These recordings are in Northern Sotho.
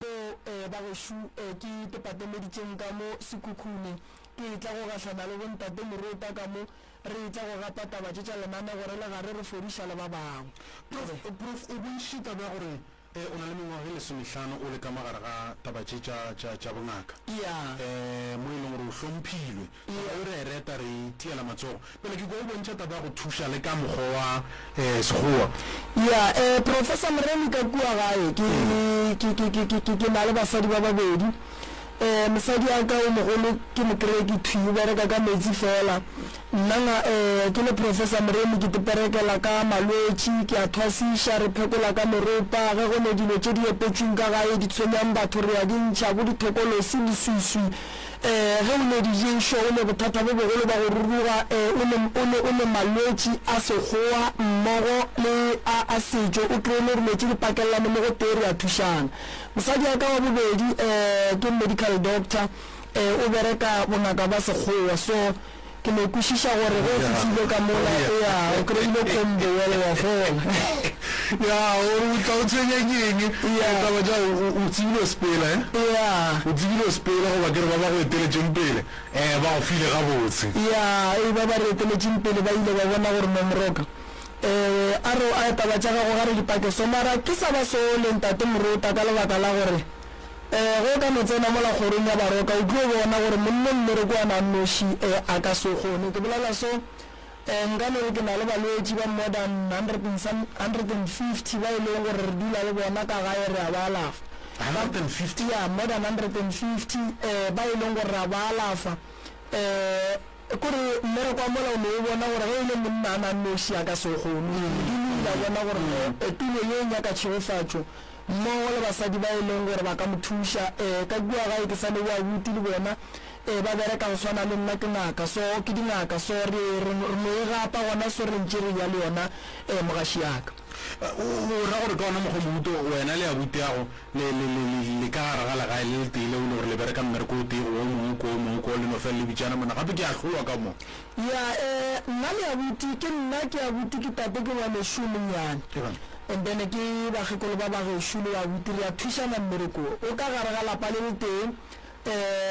ba go shu ke departmenting ka mo Sekhukhune ke tla go gahlana le bontate Morota ka mo re tla go gapa taba tša lenane gore le gare re fodiša le ba bangwe. Prof o bontšhita ba gore o na le mengwaga le 15 o le ka magare ga taba tša bongaka mo e leng gore o hlomphilwe o re reta re tiela matsogo pele ke go bontšha taba ya go thuša le ka mokgwa wa sekgowa Professor Mremi ka kua gae ke na le basadi ba babedi mosadi a ka o mogolo ke mokereki thuo bereka ka metsi fela nna ke le Professor Mremi ke teperekela ka malwetši ke a thwasiša re phekola ka meropa ge go ne dilo tše di epetšweng ka gae di tshwenyang batho re a dintšha bo dithokolosi leswiswi ge o ne diješo o ne bothata bo bogolo ba go ruruga o ne malwetši a sekgowa mmogo le a setšo o kry-le dilo tše di pakelelane mo go tee re a thušana mosadi a ka wa bobedi ke medical doctor o bereka bongaka ba sekgowa so ke ne kwešiša gore ge o fihlile ka mola o kry-ile kombo wele wa fola o tla o tshwenyeng taba ja o tsebile o sepela o tsebile o sepela goba kere ba ba go eteletšeng pele ba go file gabotse ba ba re eteletšeng pele ba ile ba bona gore nomoroka a re a taba tša gago gare dipakeso mara ke sa ba so leng tate Morota ka lebaka la gore go ka no tsena mola kgorong ya baroka o tlo bona gore monne mmereko a nanoši a ka se kgone ke bolela so nka ne ke na le balwetši ba more than 150 ba e leng gore re dula le bona ka gae re a ba alafa 150 more than 150 ba e leng gore re a ba alafa kore mmereko wa mola o ne o bona gore ge e le monna a nanoši a ka se kgone dula bona gore tulo ye nyaka tšhegofatšo mmogo le basadi ba e leng gore ba ka mo thuša ka kua gae ke sa le wa buti le bona ba bereka go swana le nna ke ngaka so ke dingaka so re no e gapa gona so re ntše re ya le yona mogaši yaka o ra gore ka ona mokgwa mobuto wena le abuti yago le ka gare ga legae le letele o le gore le bereka mmereko o tee o mongwe ko le no fela le bitšana mona gape ke a tlhoa ka mo nna le abuti ke nna ke abuti ke tate ke ba leshomenyane and then ke bagekolo ba bagešo le abuti re a thušana mmereko o ka gare ga lapa le le teng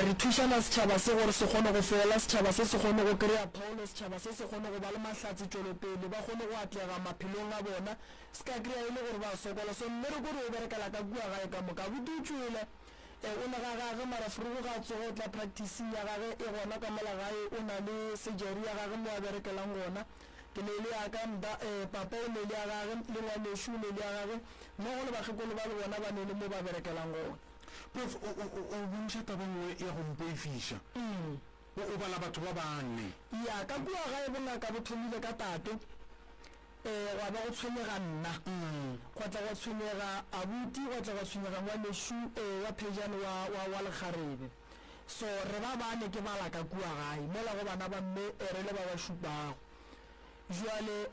re thušana setšhaba se gore se kgone go fela setšhaba se se kgone go kry-a pholo setšhaba se se kgone go ba le mahlatse tšwelopele ba kgone go atlega maphelong a bona se ka kry-a e le gore ba sokola so mmereko re o berekela ka kua gae ka moka abuti o tšwele o na ga gage marafurugo ga tsogo o tla practicing ya gage e gona ka mola gae o na le surgery ya gage mo a berekelang gona ke ne le ya ka papa o ne le ya gage le ngwanešu ne le ya gage mo go le bagekolo ba le bona ba ne le mo ba berekelang gona Prof o bontšha taba nngwe ya go mpoefiša o bala batho ba banne ka kua gae bongaka bo thomile ka tate wa ba go tshwenyega nna go tla go tshwenyega abuti go tla go tshwenyega ngwanešu wa phejane wa lekgarebe so re ba bane ke bala ka kua gae mola go bana ba mme re le ba ba šupago jwale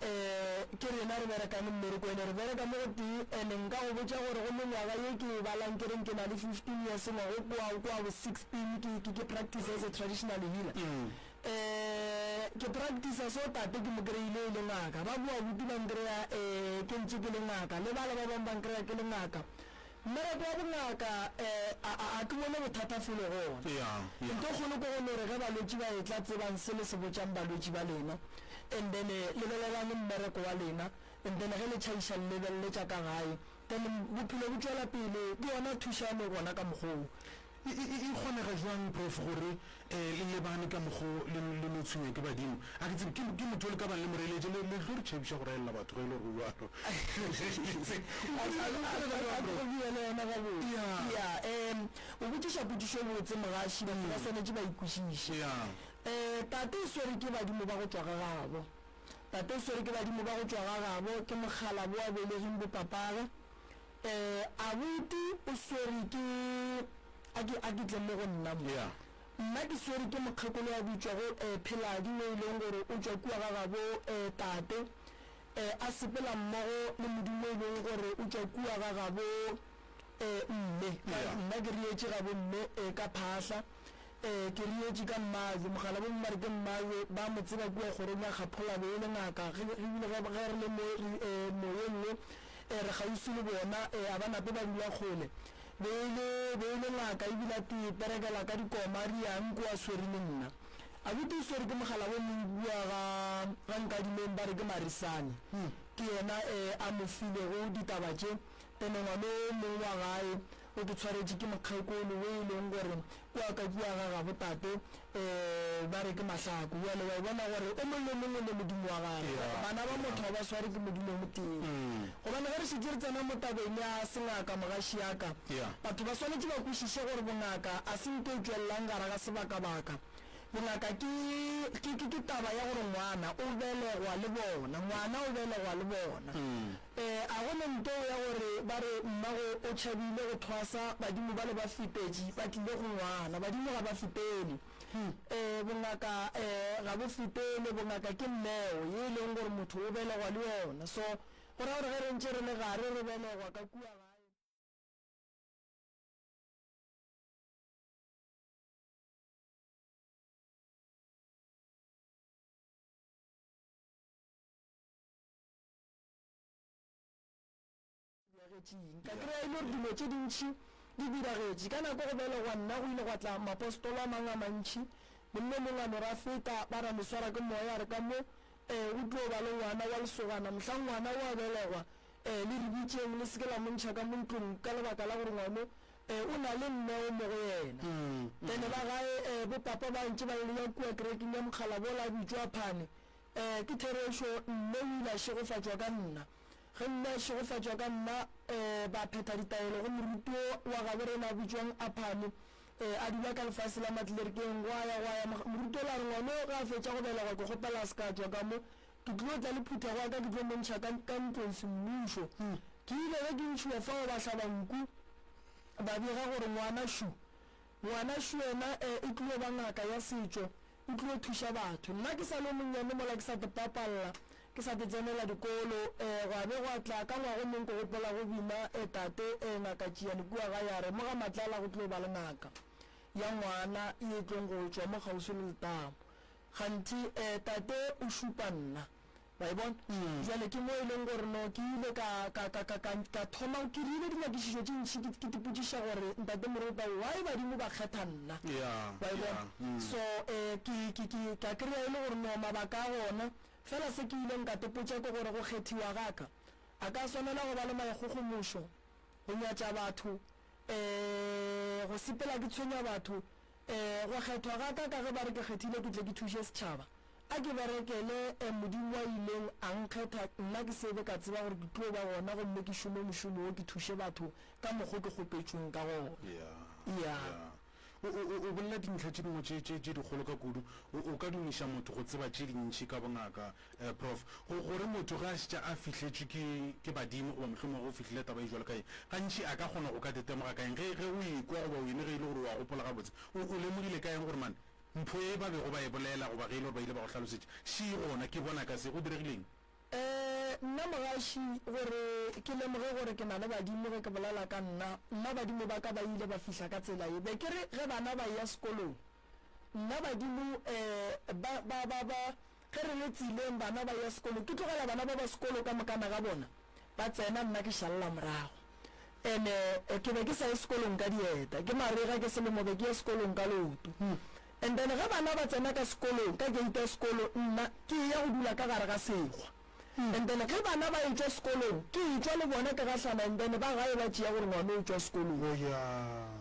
ke rena re berekane mmereko ene re bereka mo go tee and nka go botša gore go mengwaga ye ke balang kereng ke na le 15 years ngwago kua bo 16 ke practice as a traditional healer ke practice so tate ke mo kry-ile e le ngaka ba boa buti ba nkry-a ke ntse ke le ngaka le bale ba bang ba nkry-a ke le ngaka mmereko wa bongaka a ke bone bothata fele gona nke kgone ko gone re ge balwetši ba e tla tsebang se le se botšang balwetši ba lena and then lebelelane mmereko wa lena and then ge le tšhaiša lebeleletša ka gae then bophelo bo tšwela pele ke yona thušane gona ka mokgoo e kgonega jwang prof gore le lebane ka mokgwa le no tshwenya ke badimo a ke tsebe ke motho le ka bang le moreletše le tlo re tšhebiša gore elela batho ge e le gore jalo o botšiša potišo botse mogaši batho ba swanetše ba ikwešiše tate o swere ke badimo ba go tšwa ga gabo tate o swere ke badimo ba go tšwa ga gabo ke mogala bo a belegeng bo papage abuti o swere ke a ke tle mo go nna mo nna ke swere ke mokgekolo wa bitswa go pheladi mo e leng gore o tswa kua ga gabo tate a sepela mmogo le modimo e leng gore o tswa kua ga gabo mme nna ke rietše gabo mme ka phahla ke rietše ka mmaze mogala bo mmare ke mmaze ba mo tseba kua kgorong ya kgaphola be e le ngaka ebile ge re le moyeng re gausi le bona a ba nape ba dula kgole beile ngaka ebile te perekela ka dikoma a riang ko a swere le nna a bute swere ke mogala o mo bua ga nkadimeng ba re ke Marisane ke yena a mo filego ditaba tše tene ngwane o mongwe wa gae o ke tshwaretše ke mokgaikolo o e leng gore o a ka bua ga botate ba re ke Mahlako jale wa bona gore o mongwe le mongwe le modimo wa gae bana ba motho ba sware ke modimo mo teng gobane ge re šetse re tsena mo tabeng ya sengaka mogaši yaka batho ba swanetse ba kwešiše gore bongaka a se nke e tswelelang gara ga sebaka-baka bongaka ke taba ya gore ngwana o belegwa le bona a gone nto ya gore ba re mmago o tšhabile go thwasa badimo ba le ba fetetše ba tlile go ngwana badimo ga ba fetele bongaka ga bo fetele bongaka ke mmeo ye e leng gore motho o belegwa le yona so go ra gore ge re ntše re le gare re belegwa ka kua gae ka kry-a e le gore dilo tše dintšhi di diragetše ka nako go belegwa nna go ile gwa tla mapostolo a mang a mantšhi monne mongwe a nora feta ba ra meswara ke moya a re ka mo o tlo ba le ngwana wa lesogana mohlang ngwana o a belegwa le rebitšeng le seke la montšha ka mo ntlong ka lebaka la gore ngwane o na le mmeo mo go yena tene ba gae bopapa ba ntše ba le ya kua kereking ya mokgala bola bitšo a phane ke therešo mme o ile a šegofatšwa ka nna ge nna a šegofatšwa ka nna ba phetha ditaelo go moruti wa gaborena bitšwang a phane a dula ka lefase la matlelerikeng go ya moruti o la re ngwane ga a fetša go belegwa ke kgopela a seka tswa ka mo ke tlilo tla le phutha goa ka ke tlo montšha ka ntlong semmušo ke ile ge ke ntšhiwa fao ba hlabanku ba bega gore ngwana shu ena e tlilo ba ngaka ya setšo e tlilo thuša batho nna ke sa le monnyane mola ke sa te papalela ke sa te tsenela dikolo go be go tla ka ngwago mongwe ko gopola go bina tate ngaka tšeane kua ga yare mo ga matlala go tlilo ba le ngaka ya ngwana e tlong go tšwa mo kgausi le letamo gantši tate o šupa nna ba e bona jale ke mo e leng gore no ke ile ka thoma ke rile dinyakišišo tše ntšhi ke tipotšiša gore ntate moruta why badimo ba kgetha nna ba e bona so ka kry-a e le gore no mabaka a gona fela se ke ileng ka tepotša ke gore go kgethiwa gaka a ka swanela go ba le maikgogomošo go nyatša batho go sepela ke tshwenya batho go kgethwa gaka ka ge ba re ke kgethile ke tle ke thuše setšhaba a ke berekele modimo wa ileng a nkgetha nna ke sebe ka tseba gore ke tlo ba gona gomme ke šome mošomo o ke thuše batho ka mokgwa ke kgopetšweng ka gona o bolela dintlha tše dingwe tše dikgolo ka kudu o ka dumiša motho go tseba tše dintšhi ka bongaka prof gore motho ga a šetša a fihletšwe ke badimo goba mohlomong go fihlile taba e jwale kae gantši a ka kgona go ka tetemoga kaeng ge o ekwa goba o enegeile gore wa gopola gabotse o lemogile kaeng gore mane mpho e ba be go ba e bolela goba ge e le gore ba ile ba go hlalosetše še gona ke bona ka se go diregileng nna mogaši gore ke lemoge gore ke na le badimo ge ke bolela ka nna badimo ba ka ba ile ba fihla ka tsela e be ke re ge bana ba ya sekolong nna badimo ge re le tseleng bana ba ya sekolong ke tlogela bana ba ba sekolo ka mokana ga bona ba tsena nna ke šalela morago and ke be ke sa ye sekolong ka dieta ke marega ke selemo be ke ya sekolong ka leoto and then ge bana ba tsena ka sekolong ka gate ya sekolo nna ke ya go dula ka gare ga sekgwa and then ge bana ba etswa sekolong ke etswa le bona ke gahlana and then ba gae ba tšea gore ngwana o etswa sekolong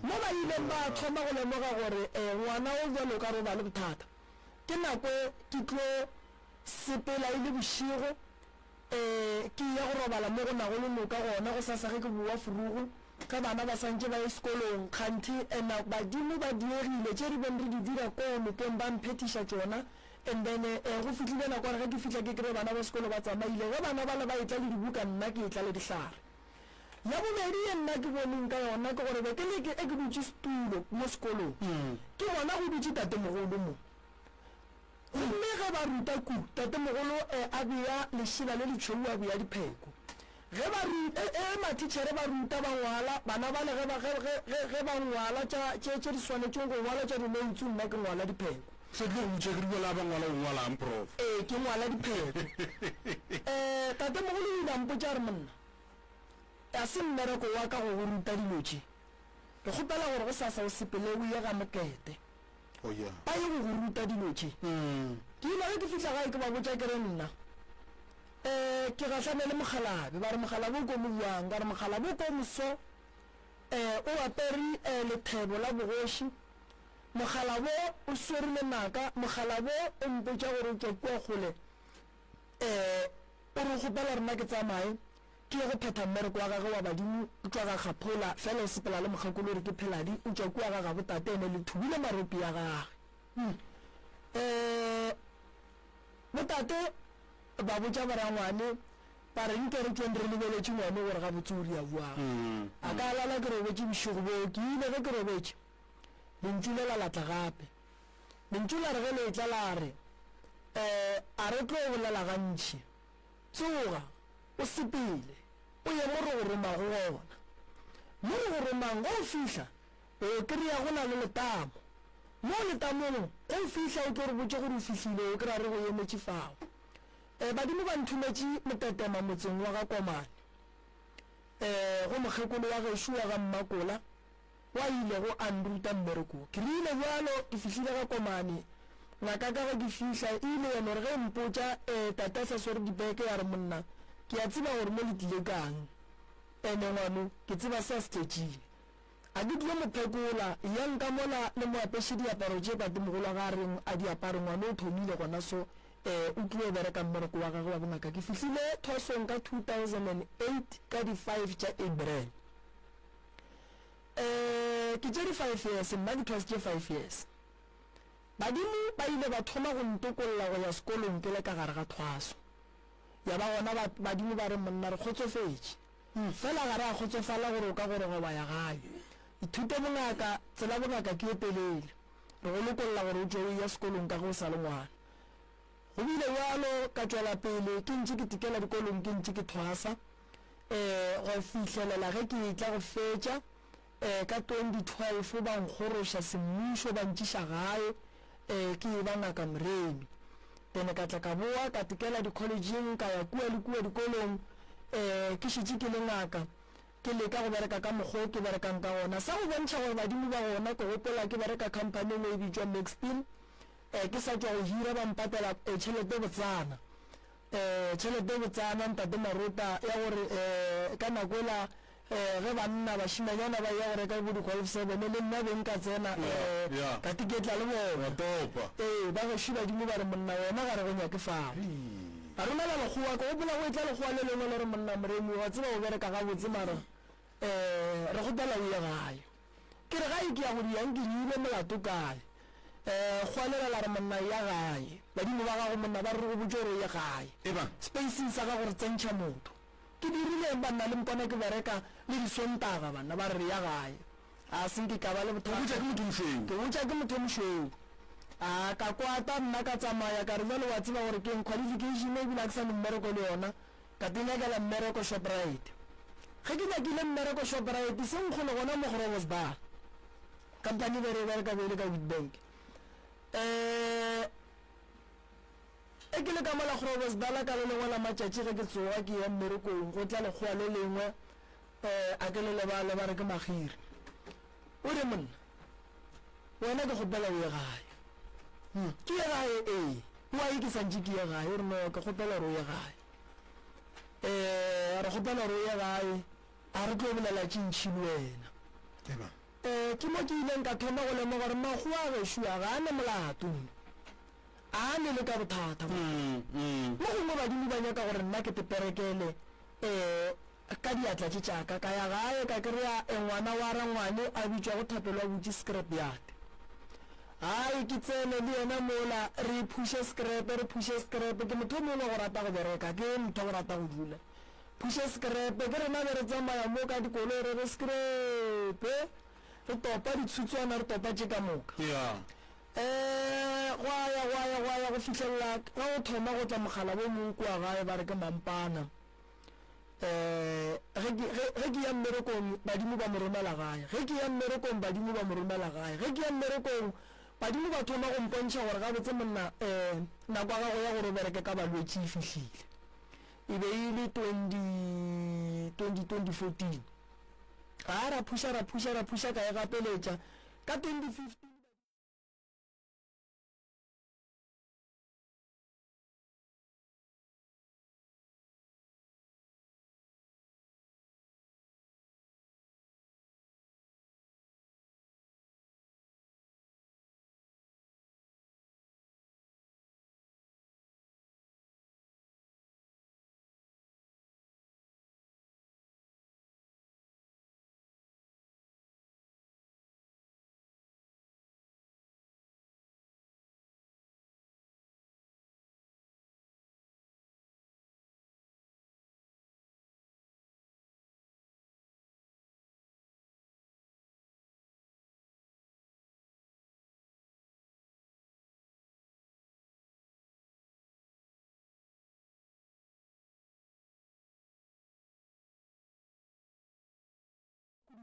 mo ba ileng ba thoma go lemoga gore ngwana o jalo ka roba le bothata ke nako ke tlo sepela e le bošego ke ya go robala mo go nago le noka gona go sasage ke boa furugu ge bana ba santse ba ye sekolong kganthi badimo ba diegile tše di beng re di dira ko nokeng ba mphetiša tšona and then go fitlhile nako gore ge ke fitlha ke kry bana ba sekolo ba tsamaile ge bana bale ba etla le dibuka nna ke etla le dihlare ya bobedi ye nna ke boneng ka yona ke gore bekele ke dutse setulo mo sekolong ke gona go dutse tatemogolo mo gomme ge ba ruta ku tatemogolo a beya lešila le letšhou a beya dipheko ge matitšhere ba ruta ba ngwala bana bale ge ba ngwala tše di swanetšeng go ngwala tša dinoutsu nna ke ngwala dipheko se ke ntse ke bola ba ngwala o ngwalang prof ke ngwala dipheko tatemogolo o ile a mpotša re monna a se mmereko wa ka go ruta dilo tše re gopela gore go sasa o sepele o ye ga mokete ba ye go go ruta dilo tše ke ile ge ke fihla gae ke ba botša ke re nna ke gahlane le mogalabe ba re mogalabe o ko mo buang ka re mogalabe o ko moso o apere lethebo la bogoši mogalabe o swerile naka mogalabe o mpotša gore o tšakua kgole o re gopela rena ke tsamaye ke ye go phetha mmereko wa gage wa badimo o tšwa ga kgaphola fela o sepela le mokgakolo gore ke pheladi o tšakua ga gabotate ene le thubile maropi ya gage botate ba botša barangwane ba re nke re tsweng re lebeletše ngwane gore ga botsori a buang a ka lala ke robetše bošego boo ke ile ge ke robetše lentšu le la latla gape lentšu la re ge le tla la re a re tlo bolela gantši tsoga o sepele o ye mo re go romago gona mo re go romang go fihla o kry-a go na le letamo mo letamong go fihla o tlo re botse gore o fihlile o kry-a re go emetše fao badimo ba nthumetše motetema motseng wa ga Komane go mokgekolo wa gešo wa ga Mmakola wa ile go anruta mmereko ke rile bjalo ke fihlile ga Komane ngaka ka ge ke fihla ile yone re ge mpotša tata sa swere dibeke ya re monna ke a tseba gore mo le tlile kang ene ngwano ke tseba sa stetšile a ke tlile mophekola ya nka mola le moapešhe diaparo tše tatemogolo ga reng a diaparo ngwane o thomile gona so o tlile o bereka mmereko wa gage wa bongaka ke fihlile thosong ka 2008 ka di-5 tša April ke tše di-5 years nna ke thwasitše 5 years badimo ba ile ba thoma go ntokolola go ya sekolong ke le ka gare ga thwaso ya ba gona badimo ba re monna re kgotsofetše fela gare a kgotsofala gore o ka gore ba ya gae ithute bongaka tsela bongaka ke e pelele re go lokolola gore o tšwe o ya sekolong ka go sa le ngwana go bile bjalo ka tšwela pele ke ntše ke tikela dikolong ke ntše ke thwasa go fihlelela ge ke tla go fetša ka 2012 ba nkgoroša semmušo ba ntšiša gae ke ba ngaka Mremi tene ka tla ka boa ka tikela di-collegeng ka ya kua le kua dikolong ke šitše ke le ngaka ke leka go bereka ka mokgwa ke berekang ka gona sa go bontšha gore badimo ba gona ke gopola ke bereka company e bitswa Maxpin ke sa tšwa go hira ba mpatela tšhelete botsana ntate Maruta ya gore ka nako ela ge banna bašimanyana ba ya gore ka bo di-12 7 le nna beng ka tsena ka tiketla le bona ba gešo badimo ba re monna wena ga re go nyake fao a romela lekgowa ka gopola go e tla lekgowa le lengwe le re monna Moremi wa tseba go bereka gabotse mara re gopela o ye gae ke re gae ke ya go diang ke ile molato kae go alela re monna ya gae badimo ba gago monna ba re go botse gore o ye gae spacing sa ga gore tsentšha motho ke dirileng banna le mpona ke bereka le disontaga banna ba re ya gae a senke ka ba le botsa ke motho mošweu a ka kwata nna ka tsamaya ka re jalo wa tseba gore ke qualification ebile a ke sa le mmereko le yona ka tenyakela mmereko Shoprite ge ke nyakile mmereko Shoprite se nkgole gona mo Groblersdal company be re bereka bele ka Witbank ke le ka mola Groblersdal ka le lengwe la matšatši ge ke tsoga ke ya mmerekong go tla lekgowa le lengwe a ke le lebale ba re ke Magiri o re monna wena ke gopela o ye gae ke ye gae wa e ke santše ke ye gae o re no ke gopela gore o ye gae re gopela gore o ye gae a re tlo bolela tšintšhi le wena ke mo ke ileng ka thoma go lemo gore magoa a gešoa ga a ne molato a ne le ka bothata mo gongwe badimo ba nyaka gore nna ke teperekele ka diatla tše tšaka ka ya gae ka kry-a ngwana wa rangwane a bitswa go thapelwa botse scrap yard ai ke tsene le yena mola re phushe scrap ke motho mola go rata go bereka ke motho go rata go dula phushe scrap ke rena be re tsamaya mo ka dikolo re scrap re topa ditshutshwana re topa tše ka moka go ya go fitlhelela ga go thoma go tla mogala bo moko wa gae ba re ke Mampana ge ke ya mmerekong badimo ba mo romela gae ge ke ya mmerekong badimo ba mo romela gae ge ke ya mmerekong badimo ba thoma go mpontšha gore ga botse monna nako ya gago ya gore o bereke ka balwetše e fihlile e be e le 2014 ra phusha ka e gapeletša ka 2015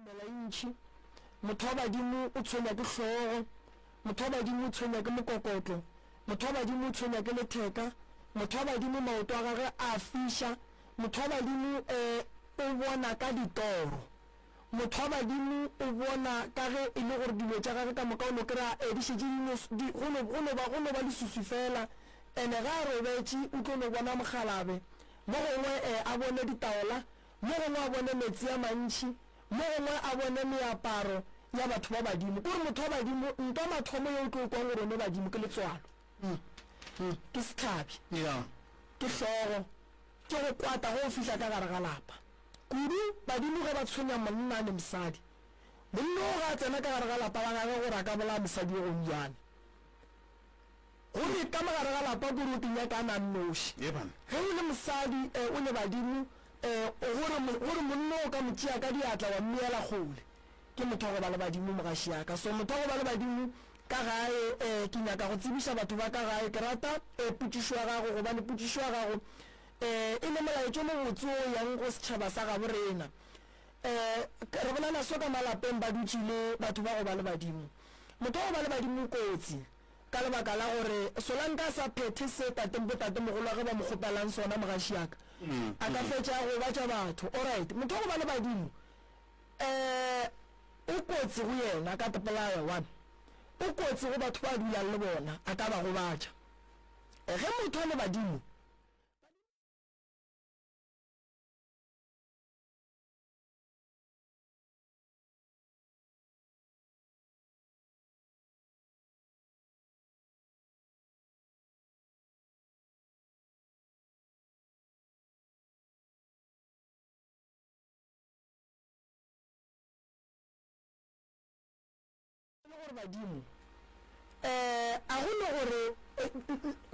mela intši motho wa badimo o tshwenya ke hlogo motho wa badimo o tshwenya ke mokokotlo motho wa badimo o tshwenya ke letheka motho wa badimo maoto a gage a fiša motho wa badimo o bona ka ditoro motho wa badimo o bona ka ge e le gore dilo tša gage ka moka o no kry-a dišetše go no ba lesusu fela ene ga a robetše o tlo no bona mogalabe mo gongwe a bone ditaola mo gongwe a bone metsi a mantši mo gongwe a bone meaparo ya batho ba badimo kore motho wa badimo nka mathomo yo o tlo kwang gore one badimo ke letswalo ke sethabi ke hlogo ke go kwata go fihla ka gare ga lapa kudu badimo ge ba tshwenya monna le mosadi monna o ga a tsena ka gare ga lapa ba gage gore a ka bola mosadi yo gonjane gore ka mogare ga lapa kore o kenyaka a nannoši ge o le mosadi o le badimo gore monna o ka motšea ka diatla wa mmeela kgole ke motho go ba le badimo mogaši yaka so motho go ba le badimo ka gae ke nyaka go tsebiša batho ba ka gae ke rata potšišo ya gago gobane potšišo ya gago e le molaetšo mo botse o yang go setšhaba sa gabo rena re bolana so ka malapeng ba dutše le batho ba go ba le badimo motho go ba le badimo kotsi ka lebaka la gore solanka sa phethe se tatemogolo ge ba mo kgopelang sona mogaši yaka a ka fetša go batša batho alright motho go ba le badimo o kotsi go yena ka tapolaya one o kotsi go batho ba dulang le bona a ka ba go batša ge motho a le badimo gore badimo a go le gore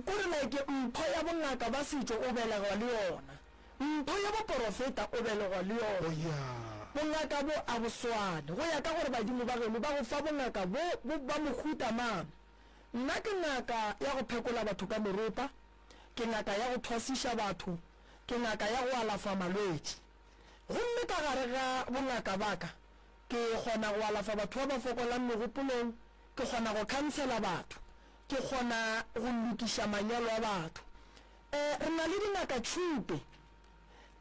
kore like mpho ya bongaka ba setšo o belegwa le yona mpho ya boporofeta o belegwa le yona bongaka bo a boswane go ya ka gore badimo ba geno ba go fa bongaka bo ba mohuta mang nna ke ngaka ya go phekola batho ka meropa ke ngaka ya go thwasiša batho ke ngaka ya go alafa malwetši gomme ka gare ga bongaka baka ke kgona go alafa batho ba ba fokolang megopolong ke kgona go khansela batho ke kgona go lokiša manyalo a batho re na le dingaka tšhupe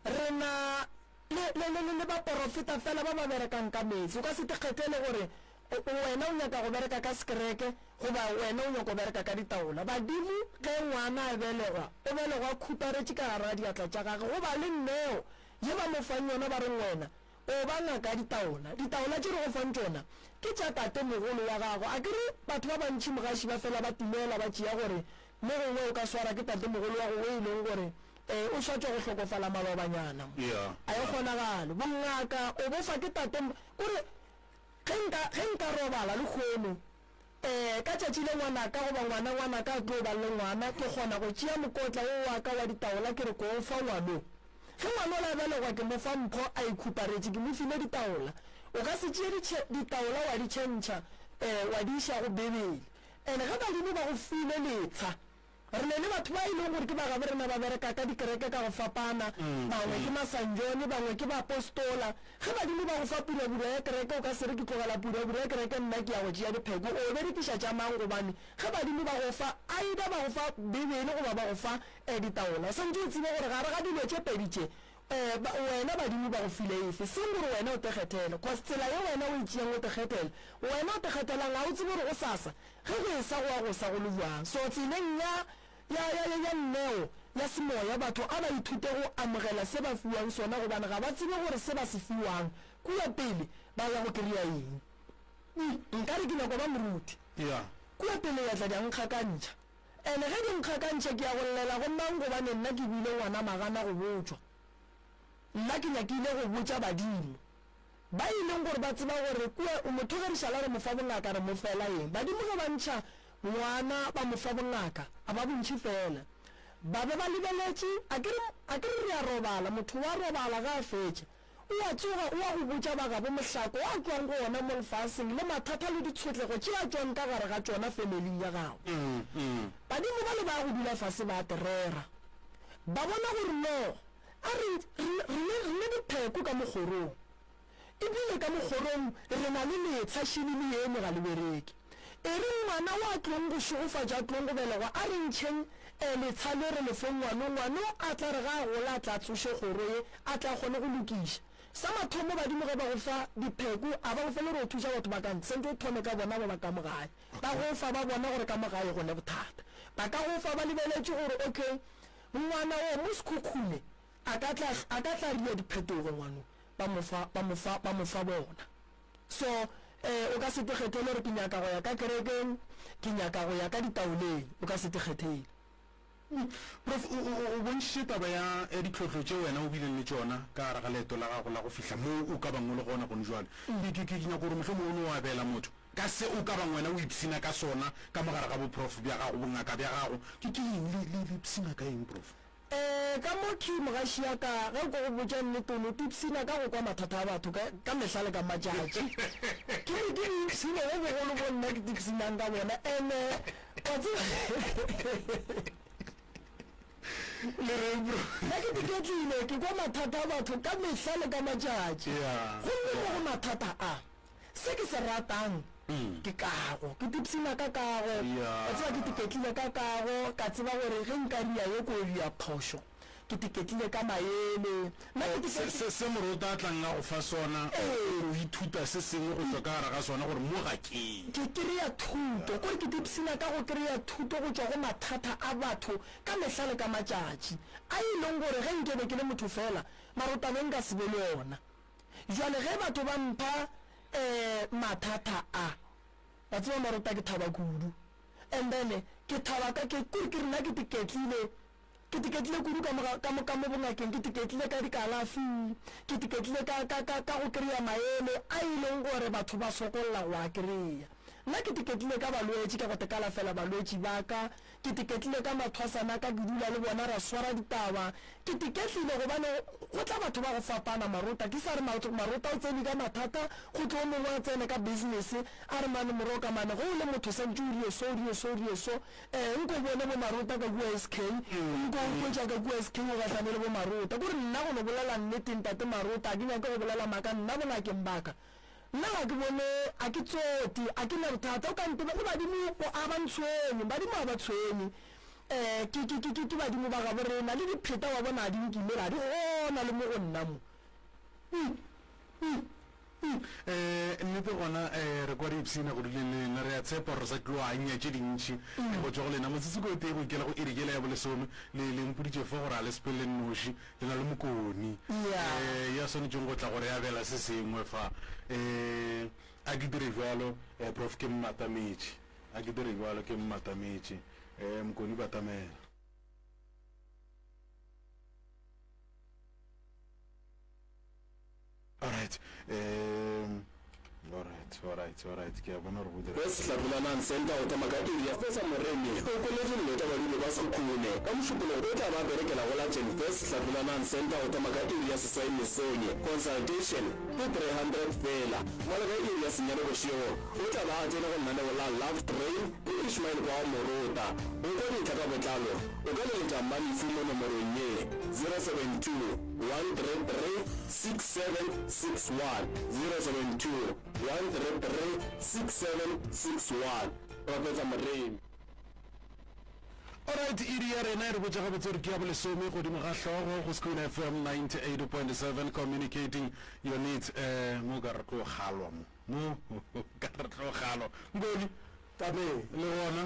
re na le baporofeta fela ba ba berekang ka metsi o ka se tekgethele gore wena o nyaka go bereka ka sekereke goba wena o nyaka go bereka ka ditaola badimo ge ngwana a belegwa o belegwa khuparetše ka gare ga diatla tša gage goba le nneo ye ba mo fang yona ba reng wena o ba ngaka ditaola tše re go fang tšona ke tša tate mogolo wa gago a kere batho ba bantšhi mogaši ba fela ba timela ba tšea gore mo gongwe o ka swara ke tate mogolo wa go e leng gore o swatša go hlokofala malobanyana a e kgonagalo bongaka o bofa ke tate kore ge nka robala le kgono ka tšatši le ngwanaka goba ngwanaka a tlo ba le ngwana ke kgona go tšea mokotla o wa ka wa ditaola ke re ko o fa ngwanong ge ngwana o la belegwa ke mo fa mpho a ikhuparetše ke mo file ditaola o ka se tšee ditaola wa di tšhentšha wa di iša go bebele ande ge badimo ba go file letsha re ne le batho ba e leng gore ke ba gabe rena ba bereka ka dikereke ka go fapana bangwe ke masanjone bangwe ke baapostola ge badimo ba go fa purabura ya kereke o ka se re ke tlogela purabura ya kereke nna ke ya go tšea dipheko o berekiša tša mang gobane ge badimo ba go fa aida ba go fa bebele goba ba go fa ditaola santse o tsebe gore gare ga dilo tše peditše wena badimo ba go file efe seng gore wena o tekgethele cause tsela ye wena o itšeang o tekgethele wena o tekgethelang ga o tsebe gore go sasa ge go e sa go sa go le jwang so tseleng ya nneo ya semoya batho a ba ithute go amogela se ba fiwang sona gobane ga ba tsebe gore se ba se fiwang kua pele ba ya go kry-a eng nka re ke nako ba moruti kua pele ya tla diankgakantšha ene ge dinkgakantšha ke ya go llela go mang gobane nna ke bile ngwana magana go botswa nna ke nyakile go botsa badimo ba ileng gore ba tseba gore kua motho ge re šala re mofa bongaka re mo fela eng badimo ge ba ntšha ngwana ba mofa bongaka a ba bontšhi fela ba be ba lebeletše a ke re re a robala motho wa robala ga a fetše o a tsoga o a go botsa bagabo mohlako o a tswang go ona mo lefaseng le mathata le ditshotlego tše a tswang ka gare ga tsona familing ya gago badimo ba le ba go dula fase ba terera ba bona gore no a re dipheko ka mogorong ebile ka mogorong re na le letshashini le eno ga le bereke e re ngwana wa tlong go šogofatša tlong go belegwa a re ntšheng letshale re lefe ngwano a tla re ga a gola a tla tsoše kgoro ye a tla kgone go lokiša sa mathomo badimo ge ba go fa dipheko a ba go fele re o thuša batho ba kantse sente o thome ka bona ba ba ka mogae ba go fa ba bona gore ka mogae gone bothata ba ka go fa ba lebeletše gore okay ngwana o mo sekhukhune a ka tla ria diphetogo ngwano ba mofa bona so o ka se tekgethele gore ke nyaka go ya ka kerekeng ke nyaka go ya ka ditaoleng o ka se tekgethele prof o bontšhitše taba ya ditlhotlho tše wena o bileng le tšona ka gare ga leeto la gago la go fihla mo o ka bangwe le gona gone jwale ke nyaka gore motlho mo o ne wa beela motho ka se o ka bang wena o ipsina ka sona ka mogare ga boprof bja gago bongaka bja gago ke eng le psina ka eng prof ka mo ke mogaši ya ka ge ko go botsa nnetono tipsina ka go kwa mathata a batho ka mehla le ka matšatši ke re ke dipsina go bogolo bo nna ke tipsinang ka bona ande nna ke diketlile ke kwa mathata a batho ka mehla le ka matšatši gomme mo go mathata a se ke se ratang ke kago ke tipsina ka kago ka tseba ke tiketlile ka kago ka tseba gore ge nka ria yo ko ria phošo ke tiketlile ka maele se morota a tlang a go fa sona o ithuta se sengwe go tswa ka gare ga sona gore mo ga ke kry-a thuto kore ke tipsina ka go kry-a thuto go tswa go mathata a batho ka mehla le ka matšatši a ileng gore ge nkebe ke le motho fela marotaneng ka sebe le ona jwale ge batho ba mpha mathata a ba tseba marota ke thaba kudu and then ke thaba ka ke rena ke tiketlile kudu ka mo bongakeng ke tiketlile ka dikalafi ke tiketlile ka go kry-a maele a ileng gore batho ba sokolola go a kry-a nna ke tiketlile ka balwetši ka go tekala fela balwetši ba ka ke tiketlile ka mathwasana ka ke dula le bona ra swara ditaba ke tiketlile gobane go tla batho ba go fapana marota ke sa re marota o tsene ka mathata go tlo mongwe a tsene ka business a re mane moroka mane go le motho santse o rie so nko bone bo marota ka kua SK nko kwetša ka kua SK o gatlane le bo marota kore nna go no bolela nneteng tate marota a ke nyake go bolela maka nna bongakeng baka nna ga ke bone a ke tsoti a ke na bothata o ka ntebe le badimo a ba ntshwenye badimo a ba tshwenye ke badimo ba gabo rena le dipheta wa bona a di nkile ba di gona le mo go nna mo nnete gona re kwa re ipsina go dulelena re a tshepa gore sa tlo a nya tše dintšhi go tswa go lena motsetse ko tee go ikela go erikela ya bolesome le mpoditše fo gore a le sepele nnoši le na le mokoni ya swanetšeng go tla gore ya bela se sengwe fa a ke dire jalo prof ke mmatametše mokoni batamela alright ke a bona re bodire Westlabulanang Center o tamakatiri ya fesa moremi o koletseng le tabadile ba sekhukhune ka mošupolo o tla ba berekela go latšeng Westlabulanang Center o tamakatiri ya seswai mesonye consultation ke 300 fela mola ka iri ya senyane bošego o tla ba a tsene go nnaneo la Love Train ke Ishmael kwa Morota o ka dintlha ka botlalo o ka leletša mmanifu mo nomorong ye 072 133 6761 072 133 6761 Professor Moremi. Alright, iri rena re botsa gabotse re ke ya bolesome godimo ga hlogo go School FM 98.7 communicating your needs mo ka re tlo galwa mo ka re tlo galwa mboni tabe le bona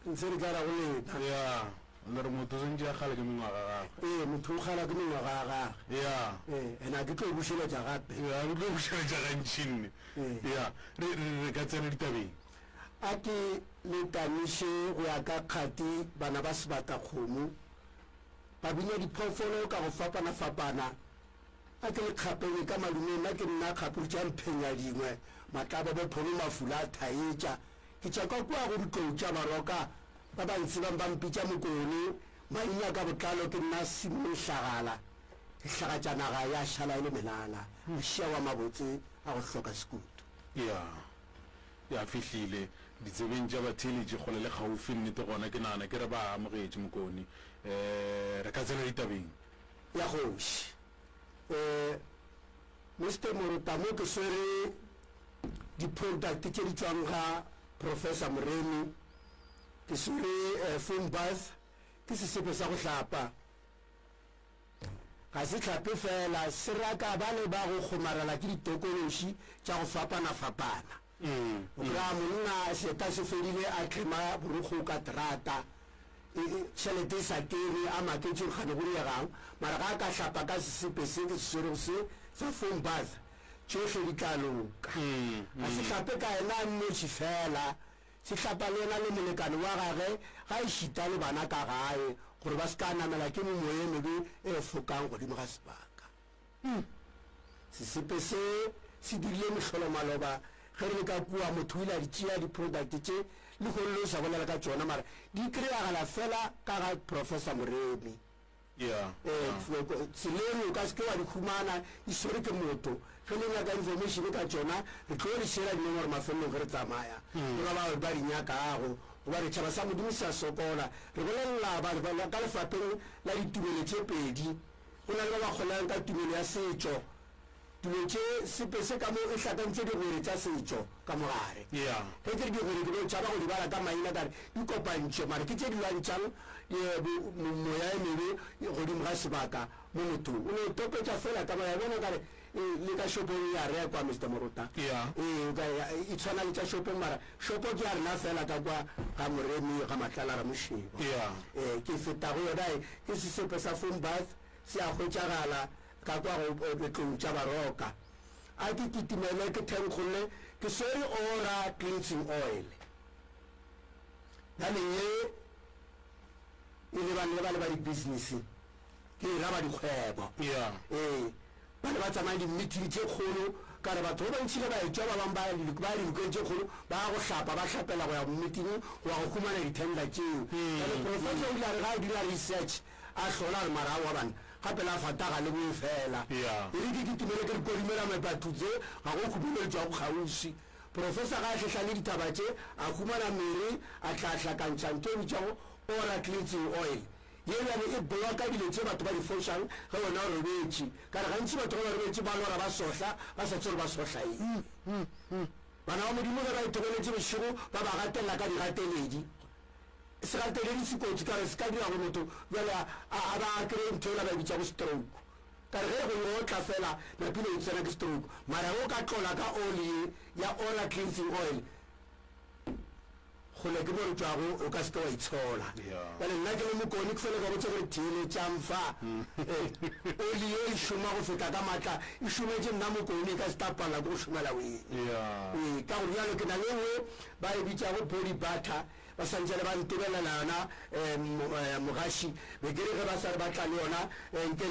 ntse re ka ra go leta ya le re motho sentse ya gale ke mengwaga gago motho o gala ke mengwaga ya gagwe ya ena ke tlo bušeletša gape ya re tlo bušeletša gantšhinne ya re ka tsena ditabeng a ke letaniše go ya ka kgati bana ba sebata kgomo ba bina diphoofolo ka go fapana-fapana a ke le kgapeng ka malume nna ke nna kgapo tša mphenya dingwe matlaba bopholo mafula a thaetša ke tšaka kua go ditlou tša baroka ba bantsi ba mpitša mokone maina ka botlalo ke nna Simon Hlagala ke hlagatša naga ya šala e le melala šea wa mabotse a go hloka sekutu ya fihlile ditsebeng tša batheletše kgole le gaufi nnete gona ke nana ke re ba amogetše mokone re ka tsena ditabeng ya kgoši Mr. Moruta mo ke swere di-product tše di tšwang ga Professor Moremi ke swere foam bath ke sesepe sa go hlapa ga se hlape fela se raka ba le ba go kgomarela ke ditokološi tša go fapana-fapana o kry-a monna seta se fedile a tlhema borokgo ka terata tšhelete e sa kene a maketše kgane go diegang mara ga a ka hlapa ka sesepe se ke seswerego se sa foam bath tšohle di tla loka ga se hlape ka ena a nnotši fela se hlapa le ena le molekane wa gage ga e šita le bana ka gae gore ba se ka namela ke momoye mebe e fokang godimo ga sebaka sesepe se dirile mehlolo maloba ge re le ka kua motho o ile a di tšea di-product tše le go le sa bolela ka tšona mara di kry-agala fela ka ga Professor Moremi tseleng o ka se ke wa di humana di swere ke motho ge le nyaka information ka tšona re tlo le šera dinomore mafelelong ge re tsamaya gona ba di nyakago goba re tšhaba sa modimo se a sokola re bolelela ka lefapeng la ditumelo tše pedi go na le ba ba kgolang ka tumelo ya setšo dilo tše sepe se ka mo e hlakantše digwere tša setšo ka mogare ge ke re digwere ke no tšhaba go di bala ka maina kare di kopantšhe mare ke tše di lwantšhang moya e mebe godimo ga sebaka mo mothong o ne topetša fela ka maya bona kare le ka shopong ya rekwa Mr. Moruta e tshwana le tša shopong mara shopo ke ya rena fela ka kwa ga Moremi ga Matlala ra Mošebo ke feta go yona ke sesepe sa foam bath se a hwetšagala ka kwa go betlong tša baroka a ke kitimele ke thenkgolle ke swere Ora cleansing oil nale ye e le bane le ba di-business ke e raba dikgwebo ba le ba tsamaya di-meeting tše kgolo ka re batho ba bantšhile ba etšwa ba bang ba dilokeng tše kgolo ba go hlapa ba hlapela go ya meeting go ya go humana di-tender tšeo professor o ile a re ga a dira research a hlola re mara wa bana gape la fataga le boe fela e re ke kitimele ke re kodimela mepatutse ga go khubuletšwa go kgausi professor ga a tlhehla le ditaba tše a humana mere a tlhahlakantšha ntho e bitšago Ora cleansing oil ye bjane e bloka dilo tše batho ba di fošang ge wena o robetše ka re gantši batho ga ba robetše ba lora ba sohla ba sa tsore ba sohla eng bana ba modimo ge ba itogeletše bošego ba ba gatelela ka digateledi se gateledi sekotsi ka re se ka dira go motho bjale a ba kry ntho ela ba bitša go stroke ka re ge go ngotla fela napile o tsena ke stroke mara o ka tlola ka oli ya Ora cleansing oil gole ke mo re tšwago o ka seke wa itshola bale nna ke le mokone ke fele ka botse gore thiele tšamfa oli ye e šoma go feta ka maatla e šometše nna mokone e ka setapala ke go šomela weng ka gore jalo ke na le nngwe ba e bitšago body butter ba santse le ba ntebelela yona mogaši be ke re ge ba sa re batla le yona nke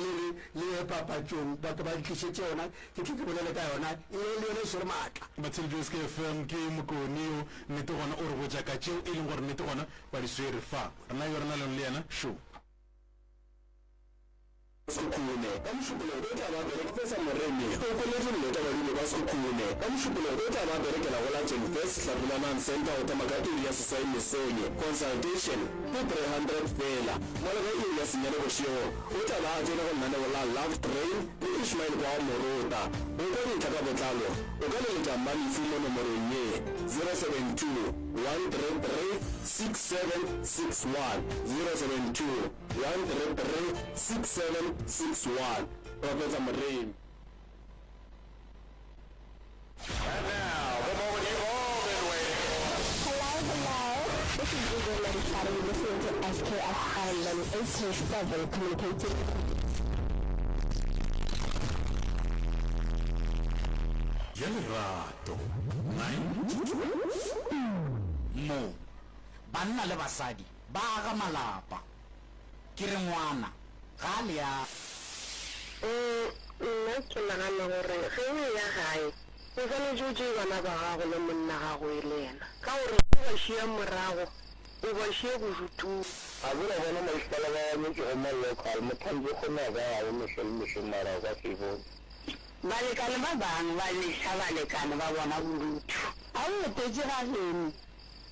le papatšong batho ba ditlišetše yona ke tle ke bolele ka yona e le yone e swere maatla batsheletšo ke FM ke mokoneo nnete gona o re botša ka tšeo e leng gore nnete gona ba di swere fa rena yo rena leng le yena show Sukune amshubule dota ba bere Professor Moremi o koletse le dota ba dilo ba sukune amshubule dota ba bere ke la gola Invest Hlabulaman Center o tamakati ya sesai mesonye consultation ke 300 fela mola ga ile senyane go sheo o tla ba tsena go nna le Love Train le Ishmael kwa Moruta o ka di tlaka botlalo o ka leletša Mmalefu mo nomorong ye 072 133 6761 072 133 6761 Professor Moremi. And now, the moment you've all been waiting for. Hello. This is Google and Charlie listening to SKFM 87 communicating. Lerato mo banna le basadi ba aga malapa ke re ngwana ga le ya nna ke nagana gore ge o ya gae o tshwanetse o tšee bana ba gago le monna gago e le ena ka gore o ba šia morago o ba šie bodutung a bona bona maisala ba metse go malocal mothanke kgona ka gago mešomara ka sebone balekane ba bangwe ba leša balekane ba bona bodutu a o etetse ga geno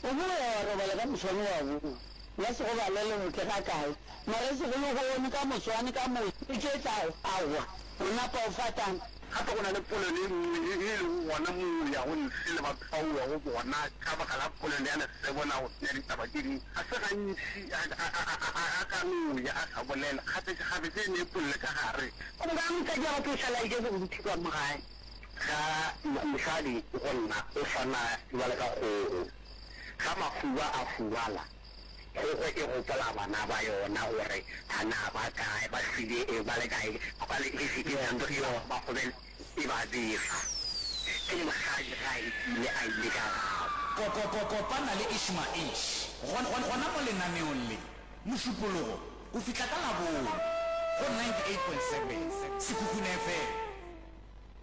o boere bale ka moswane wa boo la se go balele moke ga kae mare se go le go one ka moswane ka mo e tšetlago awa rona pa o fatang gape go na le polelo e nngwe e leng gona mo ya go nsele batho fa o ya go bona ka baka la polelo ya nese bona go tsenya ditaba ke ding a se gantši a ka noya a sa bolela gape se ne polele ka gare o nka mosadi ya batho o šalaike go bodutu ka mo gae ga mosadi go nna o fana jwale ka kgogo ga mafuba a fubala kgogo e gopola bana ba yona gore ana ba kae ba sile e ba le kae ba le isi e santo e ba gobel e ba dira ke mosadi ga ile a ile ka kopana le Ishmael gona mo lenaneong le mošupologo o fitlha ka labone go 98.7 Sekhukhune FM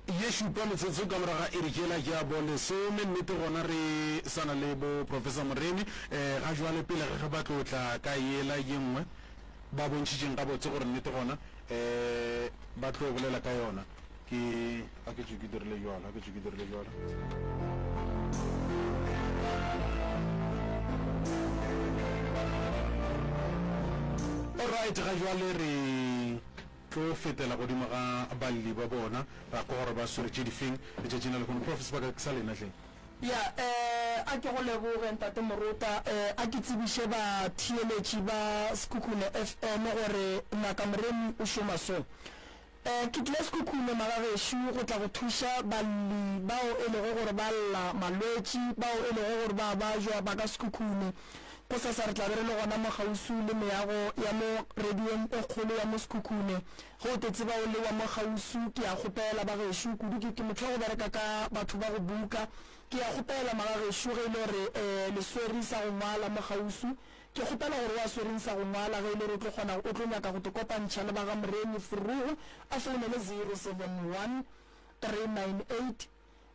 ye šupa metsotso ka moraga e re kela ke a bole some nnete gona re sana le bo Professor Moremi ga jwale pele ge ba tlo tla ka yela ye nngwe ba bontšhitšeng ga botse gore nnete gona ba tlo bolela ka yona ke a ke tšwe ke dirile jwala alright ga jwale re tlo fetela godimo ga balli ba bona ra ko gore ba sweretse difeng le tšetšena le kone Professor ba ka sa lena tleng ya a ke go leboge ntate Moruta a ke tsebiše ba theeletši ba Sekhukhune FM gore ngaka Moremi o šoma so ke tlile Sekhukhune magagešo go tla go thuša balli bao e lego gore ba lla malwetši bao e lego gore ba jwa ba ka Sekhukhune go sa re tla be re le gona mo gausu le meago ya mo radiong e kgolo ya mo Sekhukhune go o tetse bao le wa mo gausu ke a gopela ba gešo kudu ke motho go bereka ka batho ba go buka ke a gopela magagešo ge ile gore le sweri sa go ngwala mo gausu ke gopela gore wa swereng sa go ngwala ge ile re tlo kgona o tlo nyaka go te kopantšha le ba ga Moremi Furugu a founele 071 398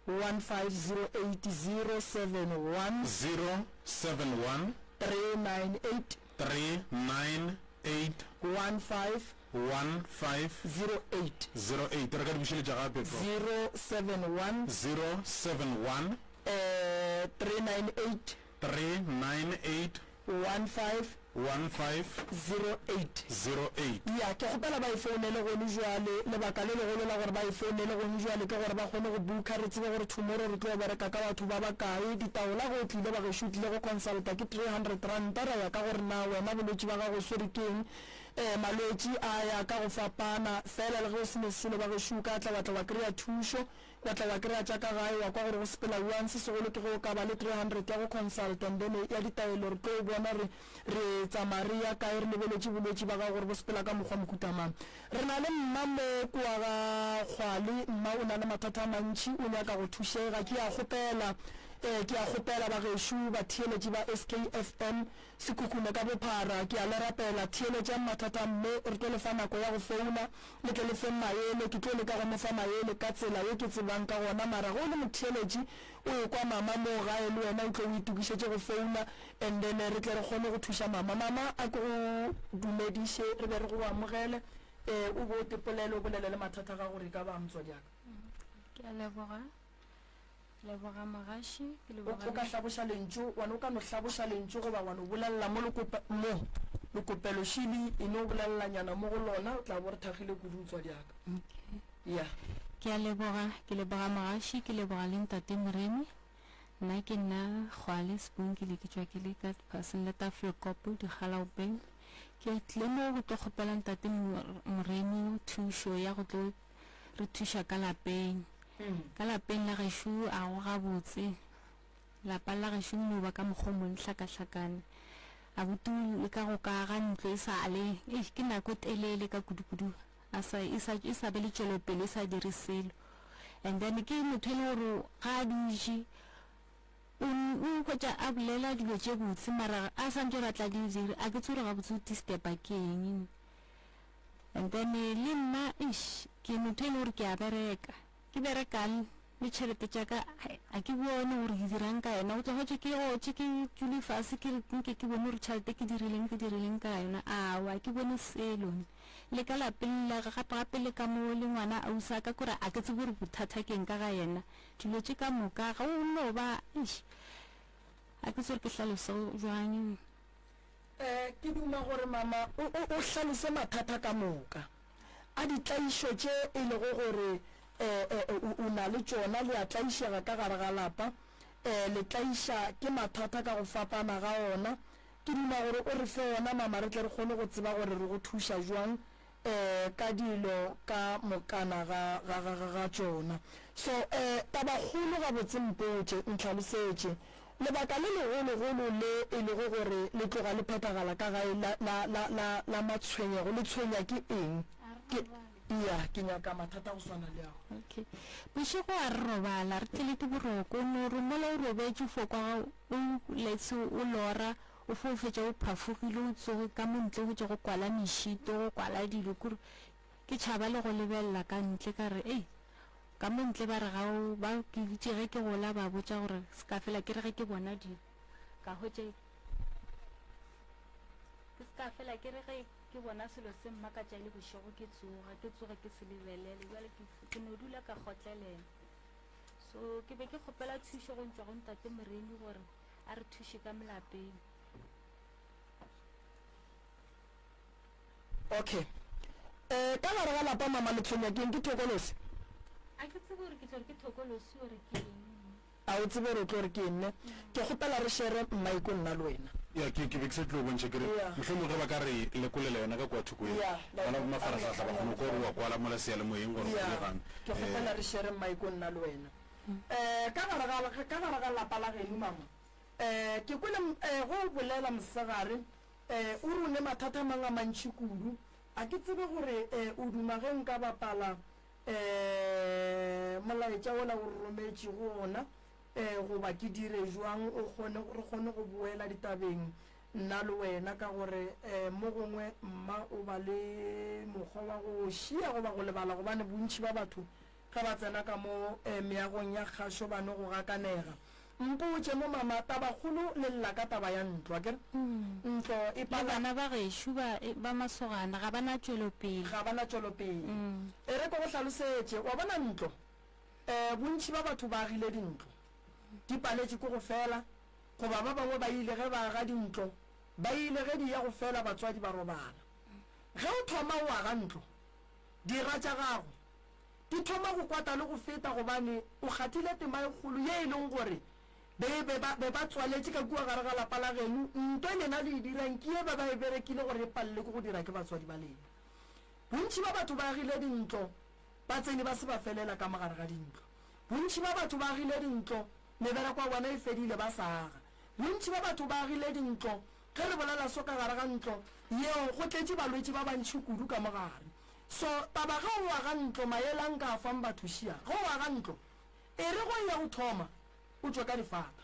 1508 071 071 398 1508 re ka dibušeletša gape 071 398 1508 ya ke gopela ba ifounele gone jwale lebaka le legolo la gore ba ifounele gone jwale ke gore ba kgone go buka re tsebe gore tomorrow re tlo bereka ka batho ba bakae ditaola go tlile ba gešo tlile go consulta ke 300 rand ra ya ka gore na wena bolwetši ba gago swere keng malwetši a ya ka go fapana fela le ge o sene selo ba gešo ka tla batla ba kry-a thušo wa tla ba kry-a tša ka gae wa kwa gore go sepela once segolo ke go ka ba le 300 ya go consult and then ya ditaelo re tlo bona re tsamaria kae re lebeletše bolwetši ba ga gore bo sepela ka mokgwa mokutamang re na le mma mo kua ga kgwale mma o na le mathata a mantši o nyaka go thušega ke a gopela ba gešo ba theeletši ba SKFM Sekhukhune ka bophara ke a le rapela theeletša mathata mme re tlo lefa nako ya go founa le ke lefe maele ke tlo le ka go mofa maele ka tsela ye ke tsebang ka gona mara go le motheeletši o e kwa mama mo gae le wena o tlo o itukišetše go founa and then re tle re kgone go thuša mama a ke go dumediše re be re go amogele o bo tepolele o bolele le mathata ga gore ka ba motswa diaka ke a leboga magaši o ka hlaboša lentšu wane o ka no hlaboša lentšu goba wane o bolelela mo lekopelošili e no bolelelanyana mo go lona o tla bo re thagile kudu tswa diaka ya ke a leboga Mogashi, ke leboga le ntate Moremi. Nna ke nna Kgwale Spoon, ke le ke tswa ke le ka person le Tafelkopo di Galaupeng. Ke tle mo go tlo kgopela ntate Moremi thušo ya go tlo re thuša ka lapeng. Ka lapeng la gešo a go gabotse, lapa la gešo mo ba ka mokgomo nhlaka-hlakane. A butu le ka go ka ga ntlo e sale ke nako telele ka kudu-kudu e sa be le tšwelopele e sa dire selo. And then ke motho e le gore ga a dutše o hwetša a bolela dilo tše botse mara a santse ra tla di dire a ke tsore ga botse o ti-stepa ke eng. And then le nna ke motho e le gore ke a bereka le tšhelete tša ka a ke bone gore ke dirang ka yona o tla hwetše ke gotše ke tšule fase ke nke ke bone gore tšhelete ke dirileng ka yona awa ke bone selone le ka lapeng la gape le ka mo le ngwana ausa ka kore a ke tsebe gore bothata keng ka ga yena dilo tše ka moka ga o no ba a ke tsore ke hlalose jwang. Ke duma gore mama o hlalose mathata ka moka a ditlaišo tše e lego gore o na le tšona le a tlaišega ka gare ga lapa le tlaiša ke mathata ka go fapana ga ona. Ke duma gore o re fe ona mama re tle re kgone go tseba gore re go thuša jwang ka dilo ka mokana ga tšona. So tabakgolo ga botse mpotše ntlhalosetše lebaka le legologolo le e lego gore le tloga le phethagala ka gae la matshwenyego le tshwenya ke eng? Ke nyaka mathata go swana le ago. Okay, bošego a re robala re tlile ke boroko no re mola o robetše fokwa o letse o lora o fo fetša o phafogile o tsoge ka montle go tše go kwala mešito go kwala dilo kore ke tšhaba le go lebelela ka ntle ka re ka montle ba re gao ba ke ge ke gola ba botša gore se ka fela ke re ge ke bona dilo ka hwetše ke se ka fela ke re ge ke bona selo se mmakatša le bošego ke tsoga ke se lebelele jale ke no dula ka kgotlelela. So ke be ke kgopela thušo go ntšwa go ntate Moremi gore a re thuše ka melapeng. Okay, ka gare ga lapa mama le tshwenya ke eng? Ke thokolosi a ke tsebe gore ke tlo re ke thokolosi gore ke eng a o tsebe gore o tlo re ke nne ke kgopela re shere mmaiko nna le wena ke be ke se tlo bontšhe kere mohlomong ge ba ka re lekolela yona ka kwa thoko e bana mafaratlhatlha ba kgone gore wa kwala mola sealemoyeng gore golegane ke kgopela re shere mmaiko nna le wena ka gare ga lapa la geno mama ke kwele go bolela mosegare o re o ne mathata mang a mantšhi kudu a ke tsebe gore o duma ge nka bapala molaetša ola o rometše go ona goba ke dire jwang re kgone go boela ditabeng nna le wena ka gore mo gongwe mma o ba le mokgwa wa go šia goba go lebala gobane bontši ba batho ga ba tsena ka mo meagong ya kgašo bane go gakanega. Mpotše mo mama tabakgolo le lla ka taba ya ntlo akere ntlo e bana ba gešo ba masogana ga bana tšwelopele e re ko go hlalosetše wa bona ntlo bontši ba batho ba agile dintlo di paletše ko go fela goba ba bangwe ba ile ge ba aga dintlo ba ile ge di ya go fela batswadi ba robala ge o thoma o aga ntlo dira tša gago di thoma go kwata le go feta gobane o kgathile tema e kgolo ye e leng gore be ba tswaletše ka kua gare ga lapa la geno ntho e lena le e dirang ke e ba e berekile gore e palele ko go dira ke batswadi ba lena. Bontši ba batho ba agile dintlo ba tsene ba se ba felela ka mogare ga dintlo. Bontši ba batho ba agile dintlo mebereko wa bona e fedile ba sa aga. Bontši ba batho ba agile dintlo ge re bolela so ka gare ga ntlo yeo go tletše balwetši ba bantšhi kudu ka mogare. So taba ga o aga ntlo maelang ka fang batho šia ge o aga ntlo e re go ya go thoma o tswa ka difata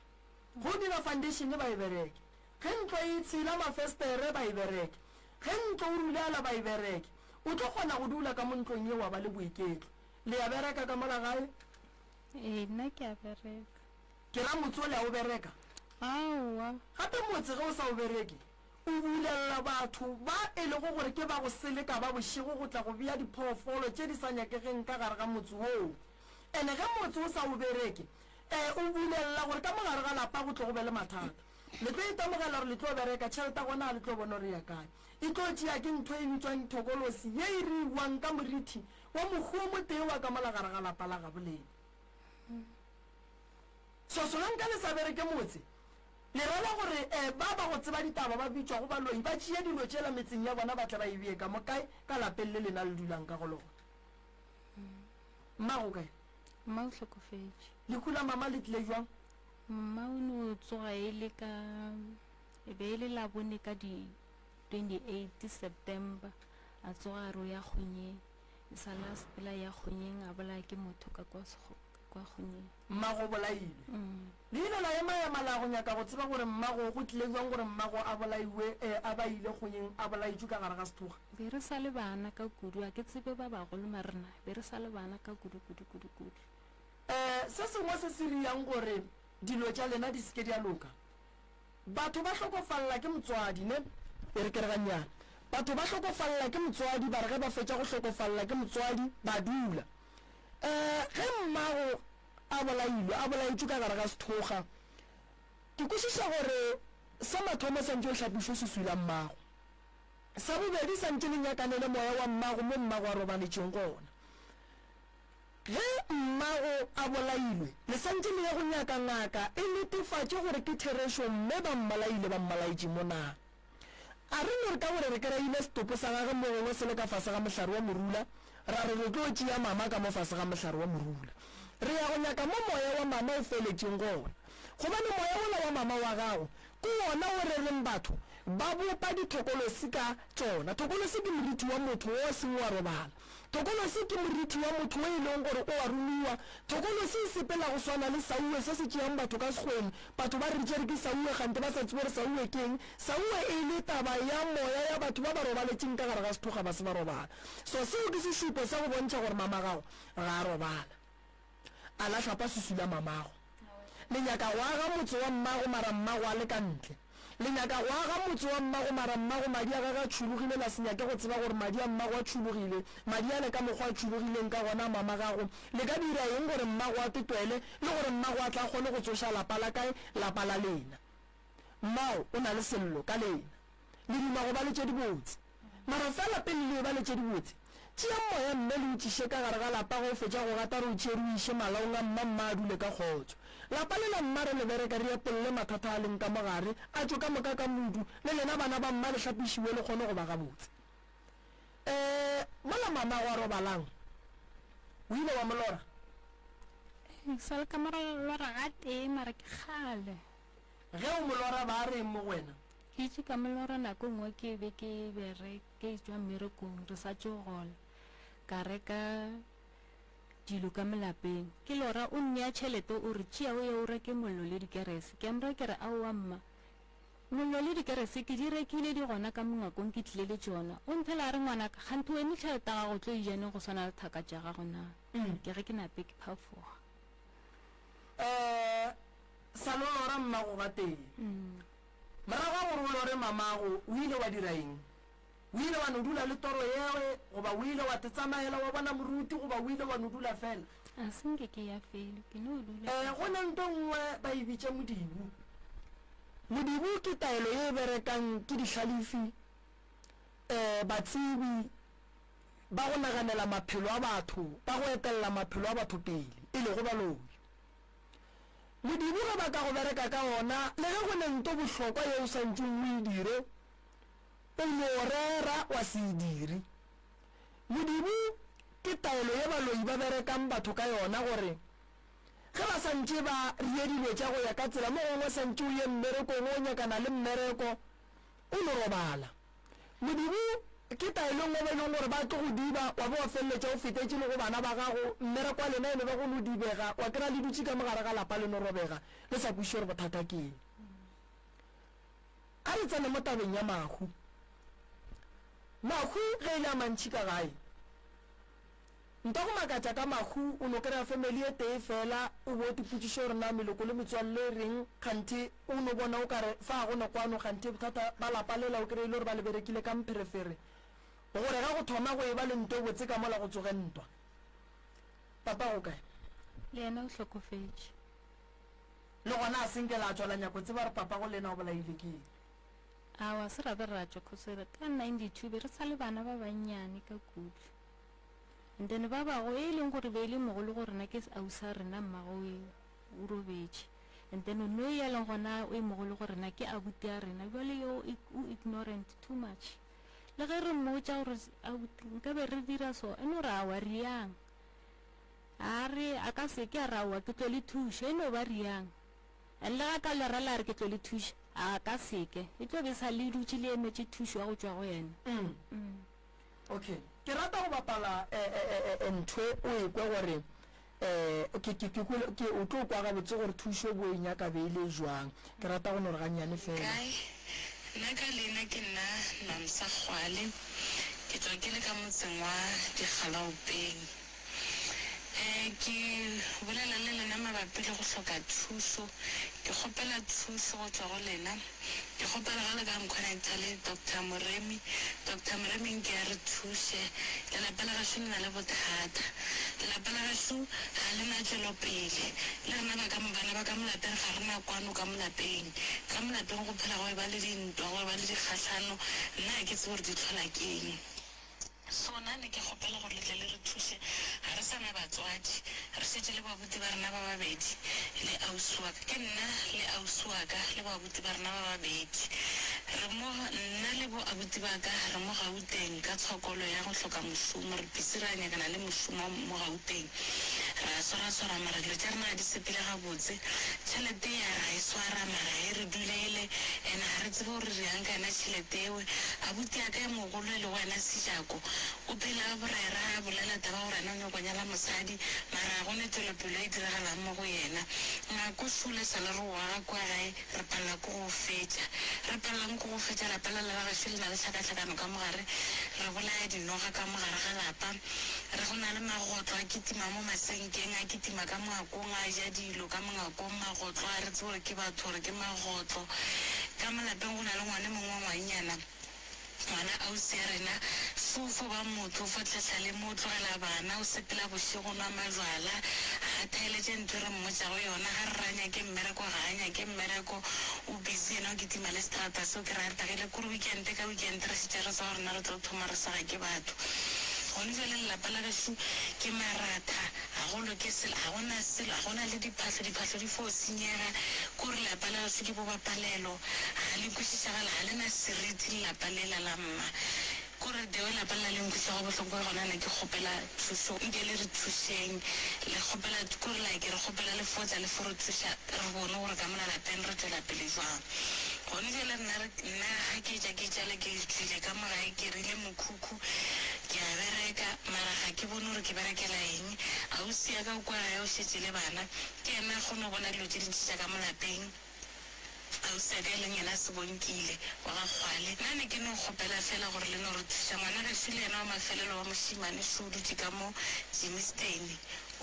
go dira foundation ba e bereke ge ntlo e tshela mafestere ba e bereke ge ntlo o rulela ba e bereke o tlo kgona go dula ka mo ntlong ye wa ba le boiketlo le ya bereka ka mola gae nna ke a bereka ke ra motse o le a o bereka gape motse ge o sa o bereke o bulela batho ba e lego gore ke ba go seleka ba bošego go tla go bea diphoofolo tše di sa nyakegeng ka gare ga motse oo ene ge motse o sa o bereke o bulela gore ka mogare ga lapa go tlo go be le mathata le tlo itamogela gore le tlo bereka tšhelete gona le tlo bona re ya kae e tlo tšea ke ntho e bitswang thokolosi ye e re iwang ka morithi wa mohuo mo teng wa ka molagare ga lapa la gaboleng sosolang ka le sa bereke motse le rala gore ba ba go tseba ditaba ba bitswa go baloi ba tšea dilo tšela metseng ya bona ba tla ba e bee ka mo kae ka lapeng le lena le dulang ka go lona mmago kae mma o tlhokofetse lehu la mama le tlile jwang mma o ne o tsoga e le ka e be e le labone ka di 28 September a tsoga a re o ya kgonyeng e sa la sepela ya kgonyeng a bolaya ke motho ka kwa kgonyeng mmago bolaile leina la ema la go nyaka go tseba gore mmago go tlile jwang gore mmago a bolaiwe a ba ile kgonyeng a bolaitšwe ka gare ga sethoga be re sa le bana ka kudu a ke tsebe ba bagolo marena be re sa le bana ka kudu se sengwe se se riang gore dilo tša lena di seke di a loka batho ba hlokofalla ke motswadi ne e re kereganyana batho ba hlokofalla ke motswadi ba re ge ba fetša go hlokofalla ke motswadi ba dula ge mmago a bolaitšwe ka gare ga sethoga ke kwešiša gore sa mathomo santse o hlapišo se suila mmago sa bobedi santse le nyakanele moya wa mmago mo mmago a robanetšeng gona ge mmago a bolailwe le santse le ya go nyaka ngaka e netefatše gore ke thereso mme ba mmalaitše mo na a re gore ka gore re kry-ile setopo sa gage mo gongwe se le ka fase ga mohlare wa morula ra re re tlo tšea mama ka mo fase ga mohlare wa morula re ya go nyaka mo moya wa mama o feletšeng gona gobane moya ola wa mama wa gago ke wona o re reng batho ba bopa dithokolosi ka tsona thokolosi ke moriti wa motho o seng wa robala thokolosi ke moriti wa motho o e leng gore o wa rumiwa thokolosi e sepela go swana le sauwe se se tšeang batho ka sekgweng batho ba re tšere ke sauwe gante ba sa tsebe gore sauwe keng sauwe e le taba ya moya ya batho ba ba robaletseng ka gare ga sethoga ba se ba robala so seo ke sešupo sa go bontšha gore mama gago ga a robala a latlhapa sesula mamago lenyaka wa ga motse wa mmago mara mmago a le ka ntle lenyaka wa ga motse wa mmago mara mmago madi a gaga tšhologile la senyake go tseba gore madi a mmago a tšhologile madi a le ka mokgwa a tšhologileng ka gona mama gago le ka dira eng gore mmago a tetwele le gore mmago a tla kgone go tsoša lapa la kae lapa la lena mmao o na le sello ka lena le dima go ba le tše dibotse mara fela pele le ba le tše dibotse tšea moya mme le utšiše ka gare ga lapa go fetša go gata re o tšere o iše malaong a mma a dule ka kgotso lapa le la mma re le bereka re epolle mathata a leng ka mogare a tšo ka moka ka modu le lena bana ba mma le hlapišiwe le kgone go ba gabotse mola mama wa robalang o ile wa molora sa le ka molora ga tee mara ke kgale ge o molora ba re mo wena ke itse ka molora nako nngwe ke be ke bereke tswa mmerekong re sa tšogola ka reka dilo ka melapeng ke lora o nnea tšhelete o re tšea o ye o reke mollo le dikerese ke amra ke re aowa mma mollo le dikerese ke di rekile di gona ka mongakong ke tlile le tšona o nthela a re ngwanaka kgante wene tšhelete ya gago tlo ijaneng go swana le thaka tša gago na ke ge ke nape ke phafoga sa lo lora mmago ga teng marago gore o lore mamago o ile wa dira eng o ile wa no dula le toro yewe goba o ile wa tetsamaela wa bona moruti goba o ile wa no dula fela a senke ke ya felo ke no dula go na nto nngwe ba e bitša modibu ke taelo ye e berekang ke dihlalifi batsebi ba go naganela maphelo a batho ba go etelela maphelo a batho pele e le go baloi modibu ga ba ka go bereka ka ona le ge go ne nto bohlokwa ye o santseng o e dire o no rera wa se e dire modibu ke taelo ye baloi ba berekang batho ka yona gore ge ba santse ba rie dilo tša go ya ka tsela mo gongwe santse o ye mmerekong o nyakana le mmereko o no robala modibu ke taelo ngwe ba leng gore ba tlo go diba wa bo wa feleletša o fetetše le go bana ba gago mmereko wa lena e ne ba go no dibega wa kry-a le dutše ka mogare ga lapa le no robega le sa kweše gore bothata ke eng a re tsene mo tabeng ya mahu ge e le a mantšhi ka gae nta go makatša ka mahu o no kry-a family e tee fela o bo tipotšiše gore na meloko le metswalle reng kgante o no bona o kare fa go nokwano kgante bothata ba lapa lela o kry-ile gore ba le berekile ka mpherefere gore ga go thoma go e ba le nto botse ka mola go tsoge ntwa papa go kae le yena o hlokofetše le gona a senkela a tswala nyako tse ba re papa go lena o bolaile ke awa se rabe re ratšwa khosere ka 92 be re sa le bana ba bannyane ka kudu and then ba bago e leng gore be ile mogolo gore na ke ausa rena mmago o robetse and then no ya leng gona o mogolo gore na ke abuti ya rena bale yo o ignorant too much le ge re mmotsa gore nka be re dira so eno ra wa riang a re a ka se ke ra wa ke tlo le thushe eno ba riang le ga ka le rala re ke tlo le thushe a ka se ke e tlo be sa le dutse le emetse thusho ya go tswa go yena okay ke rata go bapala ntwe o ekwe gore ke o tlo kwa ga botse gore thusho bo enya ka be ile jwang ke rata go nore ganyane fela nna ka lena ke nna Namsa Kgwale ke tswa ke le ka motseng wa Dikgalaopeng ke bolela le lena mabapi le go hloka thuso ke kgopela thuso go tswa go lena ke kgopela ga le ka connecta le Dr. Moremi nke a re thuse lelapa la gašo le na le bothata lelapa la gašo ga le na tšwelopele le rena bana ba ka molapeng ga re na kwano ka molapeng go phela go e ba le dintwa go e ba le dikgatlhano nna ke tse gore di tlhola keng sona ne ke kgopela gore letle le re thuse ga re sana batswadi re setse le babuti ba rena ba babedi le ausi wa ka ke nna le ausi wa ka le babuti ba rena ba babedi nna le bo abuti ba ka re mo Gauteng ka tshokolo ya go hloka mošomo re pisi ra nyakana le mošomo mo Gauteng ra swara mara dilo tša rena di sepele gabotse tšhelete ya ra e swara mara e re dulele ene ga re tsebe gore re yang ka yona tšhelete ewe abuti ya ka e mogolo e le go wena Sejako o phela borera a bolela taba gore ena o nyako nyala mosadi mara ga gone tšwelopele e diragalang mo go yena ngako sule sa le re oaga kwa gae re palela ko go fetša re palelang ko go fetša lapela le bagašo le na le tlhakatlhakano ka mogare re bolaya dinoga ka mogare ga lapa re go na le magotlo a kitima mo masenkeng a kitima ka moakong a ja dilo ka mongakong magotlo a re tse gore ke batho gore ke magotlo ka malapeng go na le ngwane mongwe wa ngwannyana ngwana ausi ya rena fofo ba motho fo tlhatlha le mo tlogela bana o sepela bošego nwa majwala ga thaeletse ntho re mmotsa go yona ga re ranya ke mmereko ga anya ke mmereko o busy ena o kitima le strata seo ke ra re tagile kore weekend ka weekend re setšere sa gore na re tlo thoma re saga ke batho gone jale lelapa la gašo ke maratha ga go loke selo ga gona selo ga gona le diphatlho di fo senyega kore lelapa la gašo ke bo bapalelo ga le kwešišagala ga le na seriti lelapa lela la mma kore deo lapa la le nkweša go botlhoko gona ne ke kgopela thuso nke le re thuseng le kgopela kore la ke re kgopela le fotsa le fo re thuša re bone gore ka molalapeng re tswela pele jwang gone jale nna ga ke jale ke tlile ka mogae ke rile mokhukhu ke a bereka mara ga ke bone gore ke berekela eng ausi ya ka o kwa gae o šetse le bana ke ena kgone go bona dilo tse dintši tša ka molapeng ausi ya ka e leng ena Sebonkile wa ga Kgwale nna ne ke no kgopela fela gore le no re thuša ngwana gašo le ena wa mafelelo wa mošimane se o dutse ka mo Jimmystein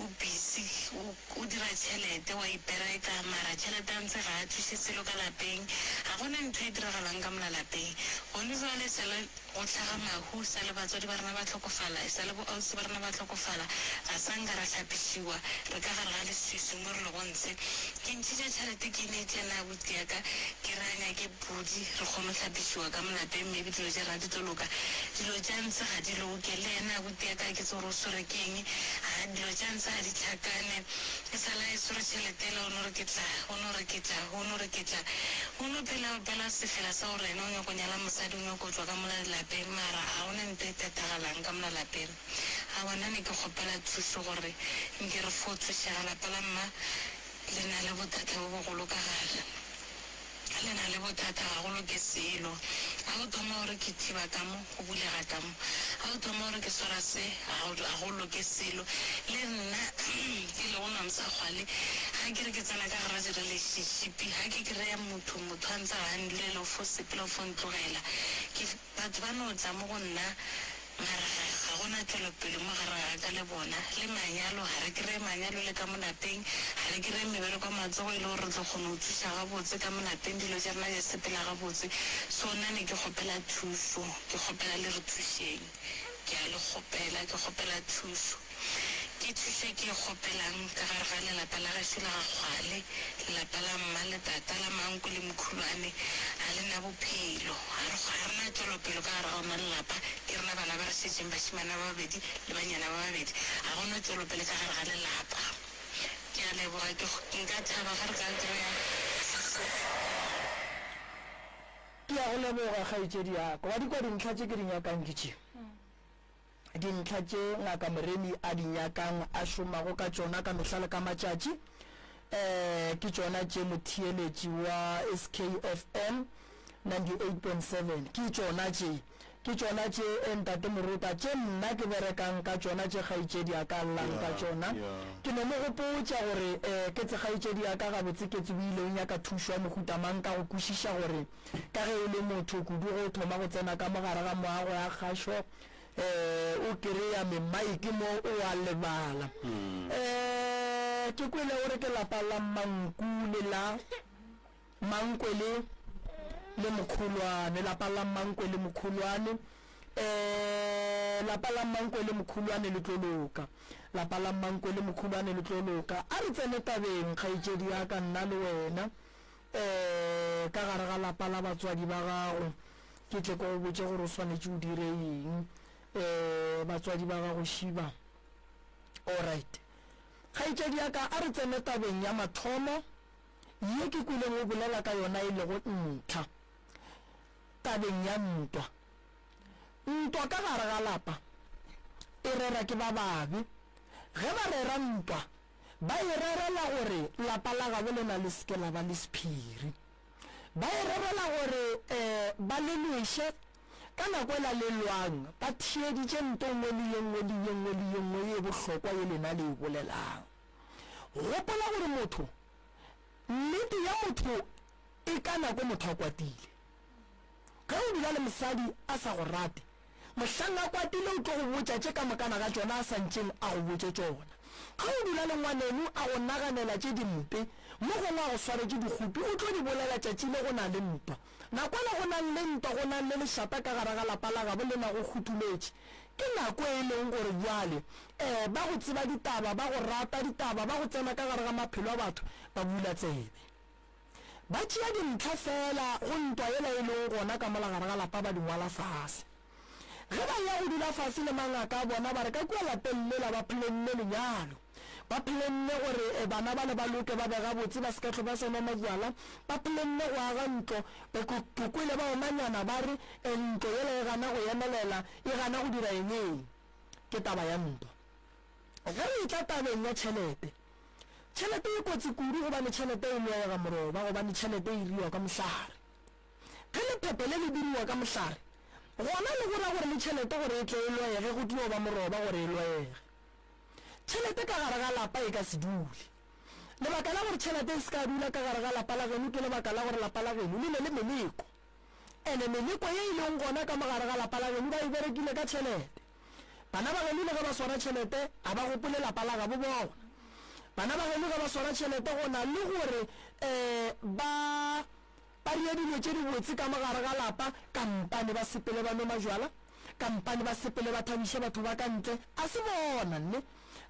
o busy o dira tšhelete wa ipereka mara tšhelete a ntse ga a thuse selo ka lapeng ga gona ntho e diragalang ka molalapeng gone jale sale go tlhaga mahu sa le batswadi ba rena ba tlhokofala sa le bo ausi ba rena ba tlhokofala ga sa nka ra tlhapišiwa re ka gare ga leswiswi mo re le gontse ke ntšhitša tšhelete ke neetsena abuti ya ka ke ranya ke pudi re kgone go tlhapišiwa ka molapeng maybe dilo tša ra di tlo loka dilo tša ntse ga di loke le ena abuti ya ka ke tse gore o swere ke eng a dilo tša ntse ga di tlhakane e sala e swere tšhelete ela o no reketla o no phela sefela sa gore ena o nyako nyala mosadi o nyako tswa ka molalapeng mara ga ona nto e tetagalang ka molalapeng ga bona ne ke kgopela thuso gore nke re fo thušega lapa la mma le na le bothata bo bogolo ka gare le na le bothata gagolo ke selo ga o thoma gore ke thiba ka mo go bulega ka mo ga o thoma gore ke swara se ga go loke selo le nna ke le go Namsa Kgwale ga ke re ke tsena ka gara relationship ga ke kry-a motho a ntse ga ndlele fo sepela fo ntlogela batho ba no tsa mo go nna mara ga gona tšwelopele mo gare ga ka le bona le manyalo ga re kry-e manyalo le ka molapeng ga re kry-e mebereko matsogo e le gore re tlo kgone go thuša gabotse ka molapeng dilo tša rena di sepela gabotse so nna ne ke kgopela thuso ke kgopela le re thušeng ke a le kgopela ke kgopela thuso ke thuse ke kgopelang ka gare ga lelapa la gašo la ga Kgwale lelapa la mma le tata la manko le mokhulwane ga le na bophelo ga re na tšwelopele bophelo ka gare ga ona lelapa ke rena bana ba re setseng bashimana ba babedi le banyana ba babedi ga gona tswelopele ka gare ga lelapa ke a leboga ke nka thaba ga re ka kry-a ke a go leboga kgaitsedi yaka wa dikwa dintlha tse ke di nyakang ke tšeo dintlha tše ngaka Moremi a di nyakang a šomago ka tšona ka mehlale ka matšatši ke tšona tše motheeletši wa SKFM 98.7 ke tšona tše Ntate Moruta tše nna ke berekang ka tšona tše kgaitšedi ya ka llang ka tšona ke no mo gopotša gore ke tse kgaitšedi ya ka gabotse ke tsebuileng ya ka thušwa mohutamang ka go kwešiša gore ka ge e le motho kudu go thoma go tsena ka mogare ga moago ya kgašo o kry-a memaiki mo o a lebala ke kwele gore ke lapa la Mankule la Mankwele le Mokgolwane lapa la Mankwele Mokgolwane lapa la Mankwele Mokgolwane le tloloka lapa la Mankwele Mokgolwane le tloloka a re tsene tabeng kgaitšedi ya ka nna le wena ka gare ga lapa la batswadi ba gago ke tle ko botse gore o swanetše o dire eng batswadi ba gago šiba alright kgaitšedi ya ka a re tsene tabeng ya mathomo ye ke kwileng o bolela ka yona e lego ntlha tabeng ya ntwa ka gare ga lapa e rera ke ba babi ge ba rera ntwa ba e rerela gore lapa la gabo le na le seke la ba le sephiri ba e rerela gore ba le lwešhe ka nako e la le lwang ba thieditše nto nngwe le yengwe ye bohlokwa ye lena le e bolelang gopola gore motho nnete ya motho e ka nako motho a kwatile ge o dula le mosadi a sa go rate mohlang a kwatile o tlo go botša tše ka makana ga tšona a santšeng a go botše tšona ge o dula le ngwanenu a go naganela tše dimpe mo gongwe a go swaretše dikgopi o tlo di bolela tšatši le go na le ntwa nakwala go nang le ntwa go nang le lešata ka gare ga lapa la gabo le na go kguthuletše ke nako e leng gore bjale ba go tseba ditaba ba go rata ditaba ba go tsena ka gare ga maphelo a batho ba bula tsebe ba tšea dintlha fela go ntwa ela e leng gona ka mola gare ga lapa ba dingwala fase ge ba ya go dula fase le mangaka a bona ba re ka kua lapeng lela ba phelenne lenyalo ba phelenne gore bana ba le ba loke ba bega botse ba seka tlhoba sona majala ba phelenne go aga ntlo ke kwele ba omanyana ba re ntlo yela e gana go emelela e gana go dira eng ke taba ya ntwa ge re itla tabeng ya tšhelete e kotsi kudu gobane tšhelete e loega moroba gobane tšhelete e iriwa ka mohlare ge lephephe le le diriwa ka mohlare gona le gora gore le tšhelete gore e tle e loege go tlo ba moroba gore e loege tšhelete ka gare ga lapa e ka se dule lebaka la gore tšhelete e se ka dula ka gare ga lapa la geno ke lebaka la gore lapa la geno le ne le meleko ene meleko ye e leng gona ka mogare ga lapa la geno ba e berekile ka tšhelete bana ba geno le ge ba swara tšhelete a ba gopole lapa la gabo bona bana ba geno ge ba swara tšhelete go na le gore ba ria dilo tše di botse ka mogare ga lapa kampane ba sepele ba no majwala kampane ba sepele ba thabiše batho ba ka ntle a se bona nne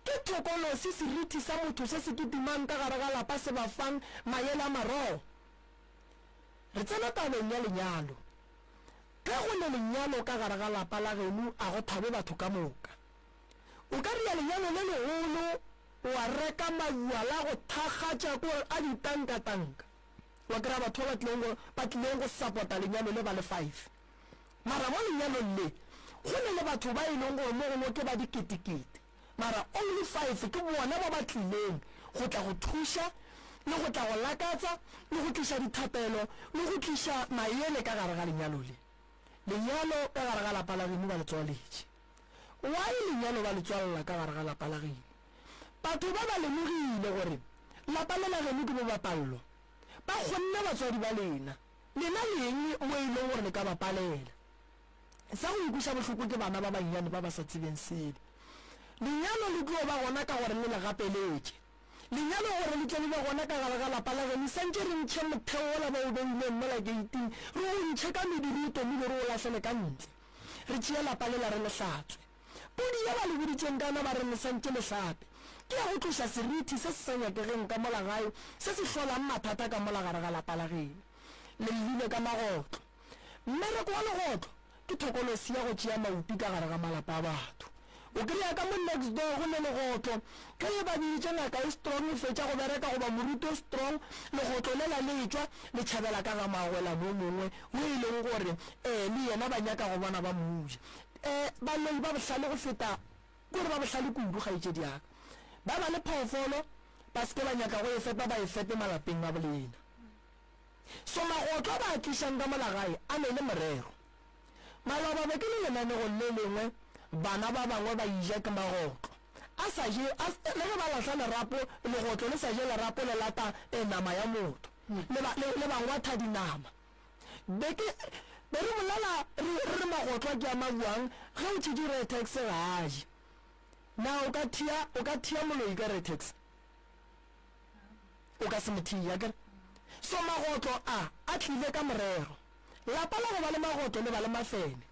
ke thokolosi seriti sa motho se se kitimang ka gare ga lapa se ba fang maele a marao re tsena tabeng ya lenyalo ge go le lenyalo ka gare ga lapa la geno a go thabe batho ka moka o ka ria lenyalo le legolo wa reka majwala go thakgatša ko a ditanka-tanka wa kry-a batho ba tlileng go support-a lenyalo le ba le 5 mara mo lenyalong le go ne le batho ba e leng gore mo gongwe ke ba diketekete mara only 5 ke bona ba ba tlileng go tla go thuša le go tla go lakatsa le go tliša dithapelo le go tliša maele ka gare ga lenyalo le lenyalo ka gare ga lapa la geno ba le tswaletše why lenyalo ba le tswalela ka gare ga lapa la geno batho ba ba lemogile gore lapa le la geno ke bo bapallo ba kgonne batswadi ba lena leng mo e leng gore le ka bapalela sa go ikuša bohloko ke bana ba bannyane ba ba sa tsebeng sele lenyalo le tlo ba gona ka gore le le gapeletše lenyalo gore le tle le ba gona ka gare ga lapa la geno santse re ntšhe motheola ba o beileng mola gating re o ntšhe ka medirito mme re o latlhele ka ntle re tšea lapa le la re le hlatswe podi ya ba le boditšeng kana ba re le santse le hlape ke ya go tloša seriti se se sa nyakegeng ka mola gae se se hlolang mathata ka mola gare ga lapa la geno le llele ka magotlo mmereko wa legotlo ke thokolosi ya go tšea maupi ka gare ga malapa a batho o kry-a ka mo next door go ne legotlo ka e babitse ngaka e strong e fetša go bereka goba moruti o strong legotlo le la letswa le tšhabela ka ga magwela mo mongwe o e leng gore le yena ba nyaka go bona ba moja baloi ba bohlale go feta kore ba bohlale kudu ga itse diaka ba ba le phoofolo ba seke ba nyaka go e fepa ba e fepe malapeng a bolena so magotlo ba tlišang ka molagae a ne le morero maloba be ke le lenanego le lengwe bana ba bangwe ba ija ke magotlo a sa je le ge ba lahla lerapo legotlo le sa je lerapo le lata nama ya motho le bangwe tha dinama be re bolela re magotlo ke a mabuang ge o tšhedi retex gaje na o ka thia moloi ka retex o ka se mothia kere so magotlo a tlile ka morero lapa la go ba le magotlo le ba le mafene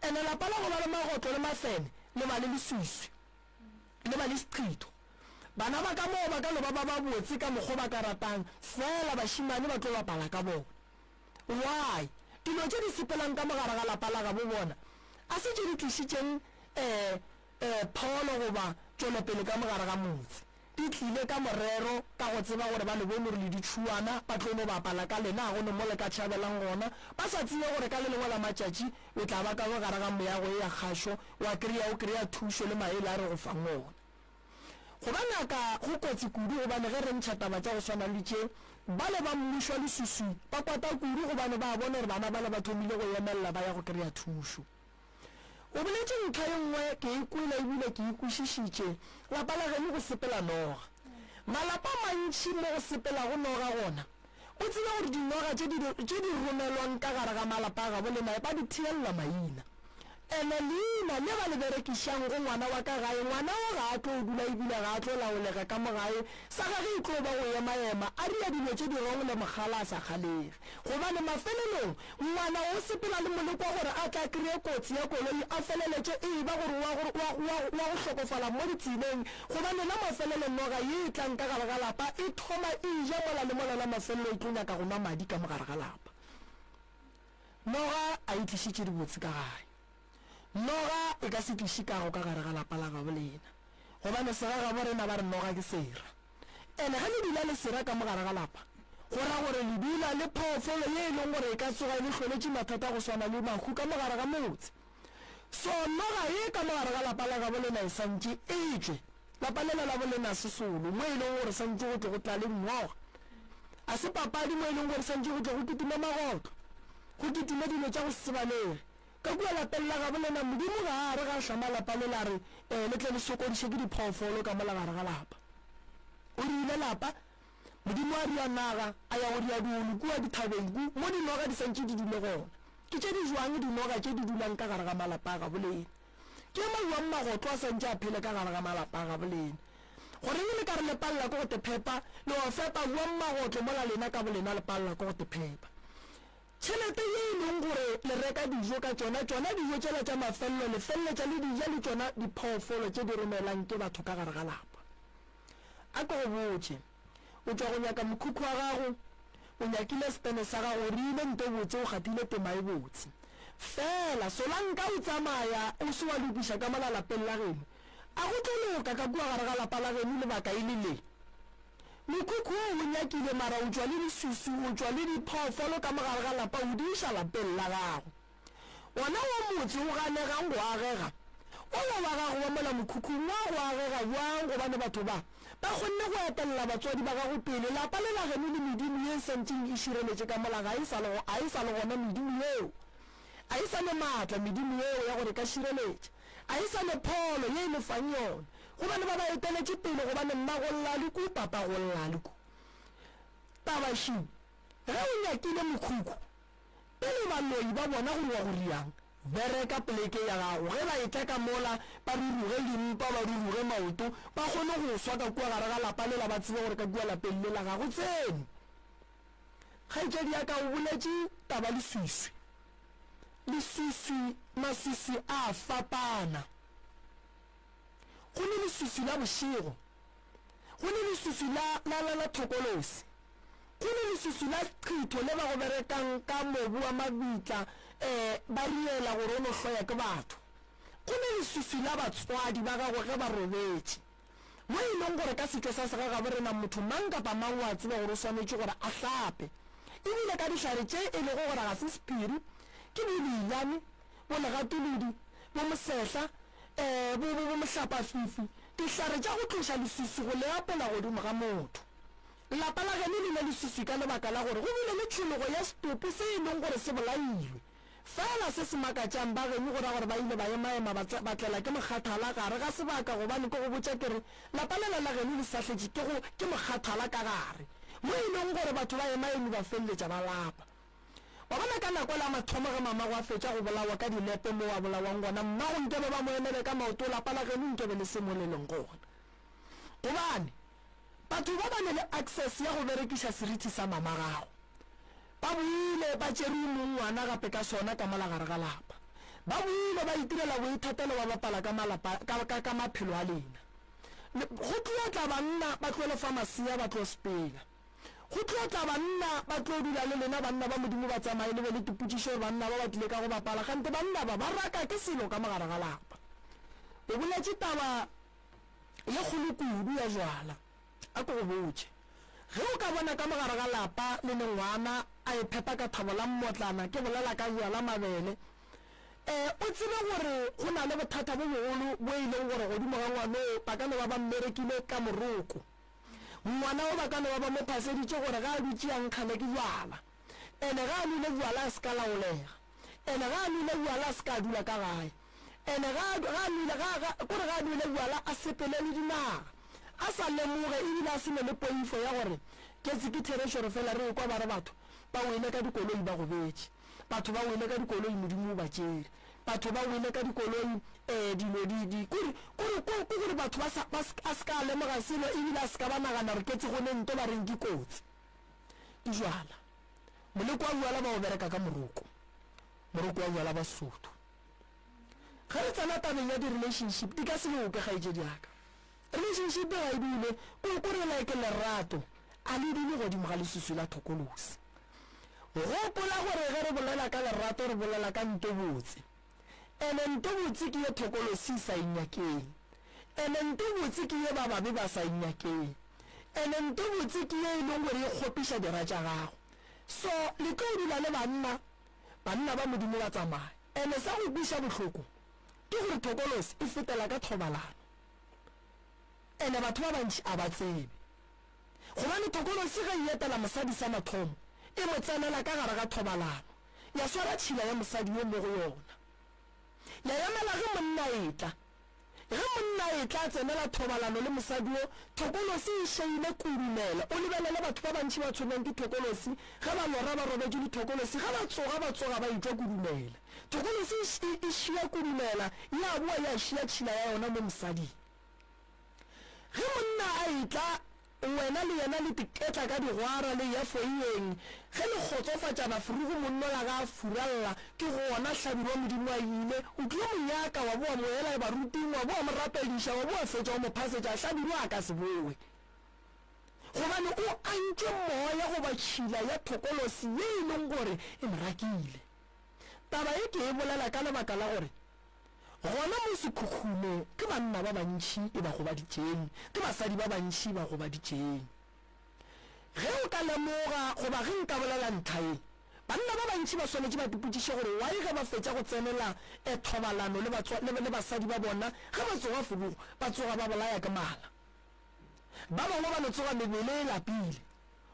ene lapa la go ba le magotlo le mafene le ba le leswiswi le ba le street bana ba ka moo ba ka no ba botse ka mokgwa ba ka ratang fela bashimane ba tlo bapala ka bona why dilo tse di sepelang ka mogare ga lapa la ga bo bona a se tse di tlisitseng pholo goba tswelopele ka mogare ga motse di tlile ka morero ka go tseba gore ba le bone re le ditšhuana ba tlo no bapala ka lena go no mo le ka tšhabelang gona ba sa tsebe gore ka le lengwe la matšatši o tla ba ka mogare ga moyago e ya kgašo wa kry-a thušo le maele a re go fang ona go ba ngaka go kotsi kudu gobane ge re ntšha taba tša go swana le tše ba le ba mmušwa le susui ba kwata kudu gobane ba bone gore bana ba le ba thomile go emelela ba ya go kry-a thušo o boletse ntho ye nngwe ke ikwele ebile ke ikwešišitše lapa la geno go sepela noga malapa mantši mo go sepela go noga gona o tseba gore dinoga tše di romelwang ka gare ga malapa a gabo le mae ba di thielela maina ene leina le ba le berekišang go ngwana wa ka gae ngwana o ga a tlo o dula ebile ga a tlo laolega ka mogae sa gage e tlo ba go emaema a ria dilo tše dirong le mogala a sa kgalege gobane mafelelong ngwana o sepela le molekwa gore a tla kry-e kotsi ya koloi a feleletse e ba gore wa go hlokofala mo ditseleng gobane la mafelelong noga ye e tlang ka gare ga lapa e thoma e ja mola le mola la mafelelo e tlo nyaka go nwa madi ka mogare ga lapa noga a itlišitše dibotse ka gae noga e ka se tlišikago ka gare ga lapa la gabo lena gobane sera gabo rena ba re noga ke sera ene ga le dula le sera ka mogare ga lapa go ra gore le dula le phoofolo ye e leng gore e ka tsoga le tlholetše mathata go swana le mahu ka mogare ga motse so noga ye ka mogare ga lapa la gabo lena e santše e tswe lapa lela la bolena sesolo mo e leng gore santše go tle go tla le mmoga a se papadi mo e leng gore santše go tle go kitime magotlo go kitime dilo tša go sebalege ka kua lapeng la gabo lena modimo ga a re ga hlama lapa le la re le tle le sokodiše ke diphoofolo ka mola gare ga lapa o diile lapa modimo a ria naga a ya go dia diolu kua dithabeng mo dinoga di santše di dule gona ke tše di jwang dinoga tše di dulang ka gare ga malapa a gabo lena ke mauang magotlo a santše a phele ka gare ga malapa a gabo lena goreng le ka re lepalla ko go te phepa le go fepa buang magotlo mola lena ka bolena lepalla ko go te phepa tšhelete ye e leng gore le reka dijo ka tsona dijo tšela tša mafelelo le feleletša le dija le tsona diphoofolo tše di romelang ke batho ka gare ga lapa a ko go botse o tswa go nyaka mokhukhu wa gago o nyakile stene sa gago o rile nto botse o gatile tema e botse fela solanka o tsamaya o se wa lokiša ka mola lapeng la geno a go tloloka ka kua gare ga lapa la geno lebaka e le le mokhukhu o nyakile mara o tswa le disusu o tswa le diphoofolo ka mogare ga lapa o di iša lapeng la gago ona wa motse o ganegang go agega o wa gago wa mola mokhukhung wa go agega bjang gobane batho ba kgonne go etelela batswadi ba gago pele lapa le la geno le medimo ye sentseng e šireletše ka mola ga e sa le gona medimo yeo a e sa le maatla medimo yeo ya gore ka šireletša a e sa le pholo ye e lefang yone gobane ba eteletše pele gobane mma go lla leku papa go lla leku tabašing ge o nyakile mokhukhu pele baloi ba bona gore wa go riang bereka poleke ya gago ge ba etla ka mola ba ruruge lempa ba ruruge maoto ba kgone go swa ka kua gare ga lapa lela ba tsebe gore ka kua lapeng le la gago tsene kgaetšedi ya ka o boletše taba leswiswi maswiswi a fapana go le leswiswi la bošego go le leswiswi la thokolosi go le leswiswi la qhitho le ba go berekang ka mobu wa mabitla ba riela gore o no hloya ke batho go ne lesusu la batswadi ba gago ge ba robetse mo e leng gore ka setho sa sega ga borena motho mang kapa mang wa tseba gore o swanetse gore a hlape ebile ka dihlare tše e lego gore ga se sepiri ke bobilane bo legatolodi bo mosehla bo mohlapafifi dihlare tša go tloša lesusu go le apola godimo ga motho lapa la gene le na lesusu ka lebaka la gore go bile le tšhologo ya setopo se e leng gore se bolailwe fela se se makatšang ba gene gore gore ba ile ba emaema ba tlela ke mokgathala gare ga sebaka gobane ke go botša kere lapa lela la gene le sahletše ke mokgathala ka gare mo e leng gore batho ba emaeme ba feleletša ba lapa wa bona ka nako la mathomo ge mamago a fetša go bolawa ka dinepe mo wa bolawang gona mmago nkebe ba mo emele ka maoto lapa la gene nkebe le se mo le leng gona gobane batho ba ba ne le access ya go berekiša seriti sa mamagago ba buile ba tšere mongwana gape ka sona ka molagare ga lapa ba buile ba itirela boithatelo ba bapala ka maphelo a lena go tlootla banna ba tlole pharmacia ba tlo spela go tlotla banna ba tlo dula le lena banna ba modimo ba tsamaye le be le dipotšišo banna ba batlile ka go bapala gante banna ba raka ke selo ka mogare ga lapa o boletše taba ye kgolo kudu ya jwala a ko go botše ge o ka bona ka mogare ga lapa le ngwana a e phepa ka thabo la mmotlana ke bolela ka jwala mabele o tsebe gore go na le bothata bo bogolo bo e leng gore godimo ga ngwana ba ka ne ba mmerekile ka moroko ngwana o ba ka ne ba mo phaseditše gore ga a dutše yang kgale ke jwala ene ga a nule jwala a se ka laolega ene ga a nule jwala a se ka dula ka gae ene kore ga a nule jwala a sepele le dinaga a sa lemoge ebile a sene le poifo ya gore ke tseke therešoro fela re kwa ba re batho ba wele ka dikoloi ba go betše batho ba wele ka dikoloi modimo ba tšere batho ba wele ka dikoloi dilo kore batho a se ka lemoga selo ebile a se ka ba nagana re ketse gone nto ba reng dikotsi di jwala moleko wa jwala ba go bereka ka moroko wa jwala ba sotho ge re tsena tabeng ya di-relationship di ka se le oke gaetse diaka relationship ga e dule kore like lerato a le dile godimo ga lesusu la thokolosi gopola gore ge re bolela ka lerato re bolela ka ntobotse ene ntobotse ke ye thokolosi sa inyakeng ene ntobotse ke ye bababe ba sa inyakeng ene ntobotse ke ye e leng gore e kgopiša dira tša gago so le tlo dula le banna ba modimo ba tsamaya ene sa go kwiša bohloko ke gore thokolosi e fetela ka thobalano ene batho ba bantši a ba tsebe gobane thokolosi ge e etela mosadi sa mathomo e mo tsenela ka gare ga thobalano ya swara tšhila ya mosadi yo mo go yona ya emela ge monna e tla tsenela thobalano le mosadi yo thokolosi e šeile kudumela o lebelele batho ba bantši ba tshwanang ke thokolosi ge ba lora ba robetse dithokolosi ge ba tsoga ba itwa kudumela thokolosi e šia kudumela ya boa ya šia tšhila ya yona mo mosading ge monna a itla wena le yena le tiketla ka digwara le ya foyeng ge le kgotsofatša mafurugo monno la ga furalla ke gona hlabirwa modimo a ile o tlo monyaka wa boa moela baruting wa boa morapediša wa boa fetša o mophasetša hlabirwa a ka se bowe gobane o antšwe moya go ba tšhila ya thokolosi ye e leng gore e morakile taba e ke e bolela ka lebaka la gore gona mo sekhukhune ke banna ba bantši e ba go ba ditšeng ke basadi ba bantši ba go ba ditšeng ge o ka lemoga goba ge nka bolela ntlhae banna ba bantši ba swanetše ba dipotšiše gore wai ge ba fetša go tsenela thobalano le basadi ba bona ge ba tsoga furugo ba tsoga ba bolaya ke mala ba bangwe ba no tsoga mebele e lapile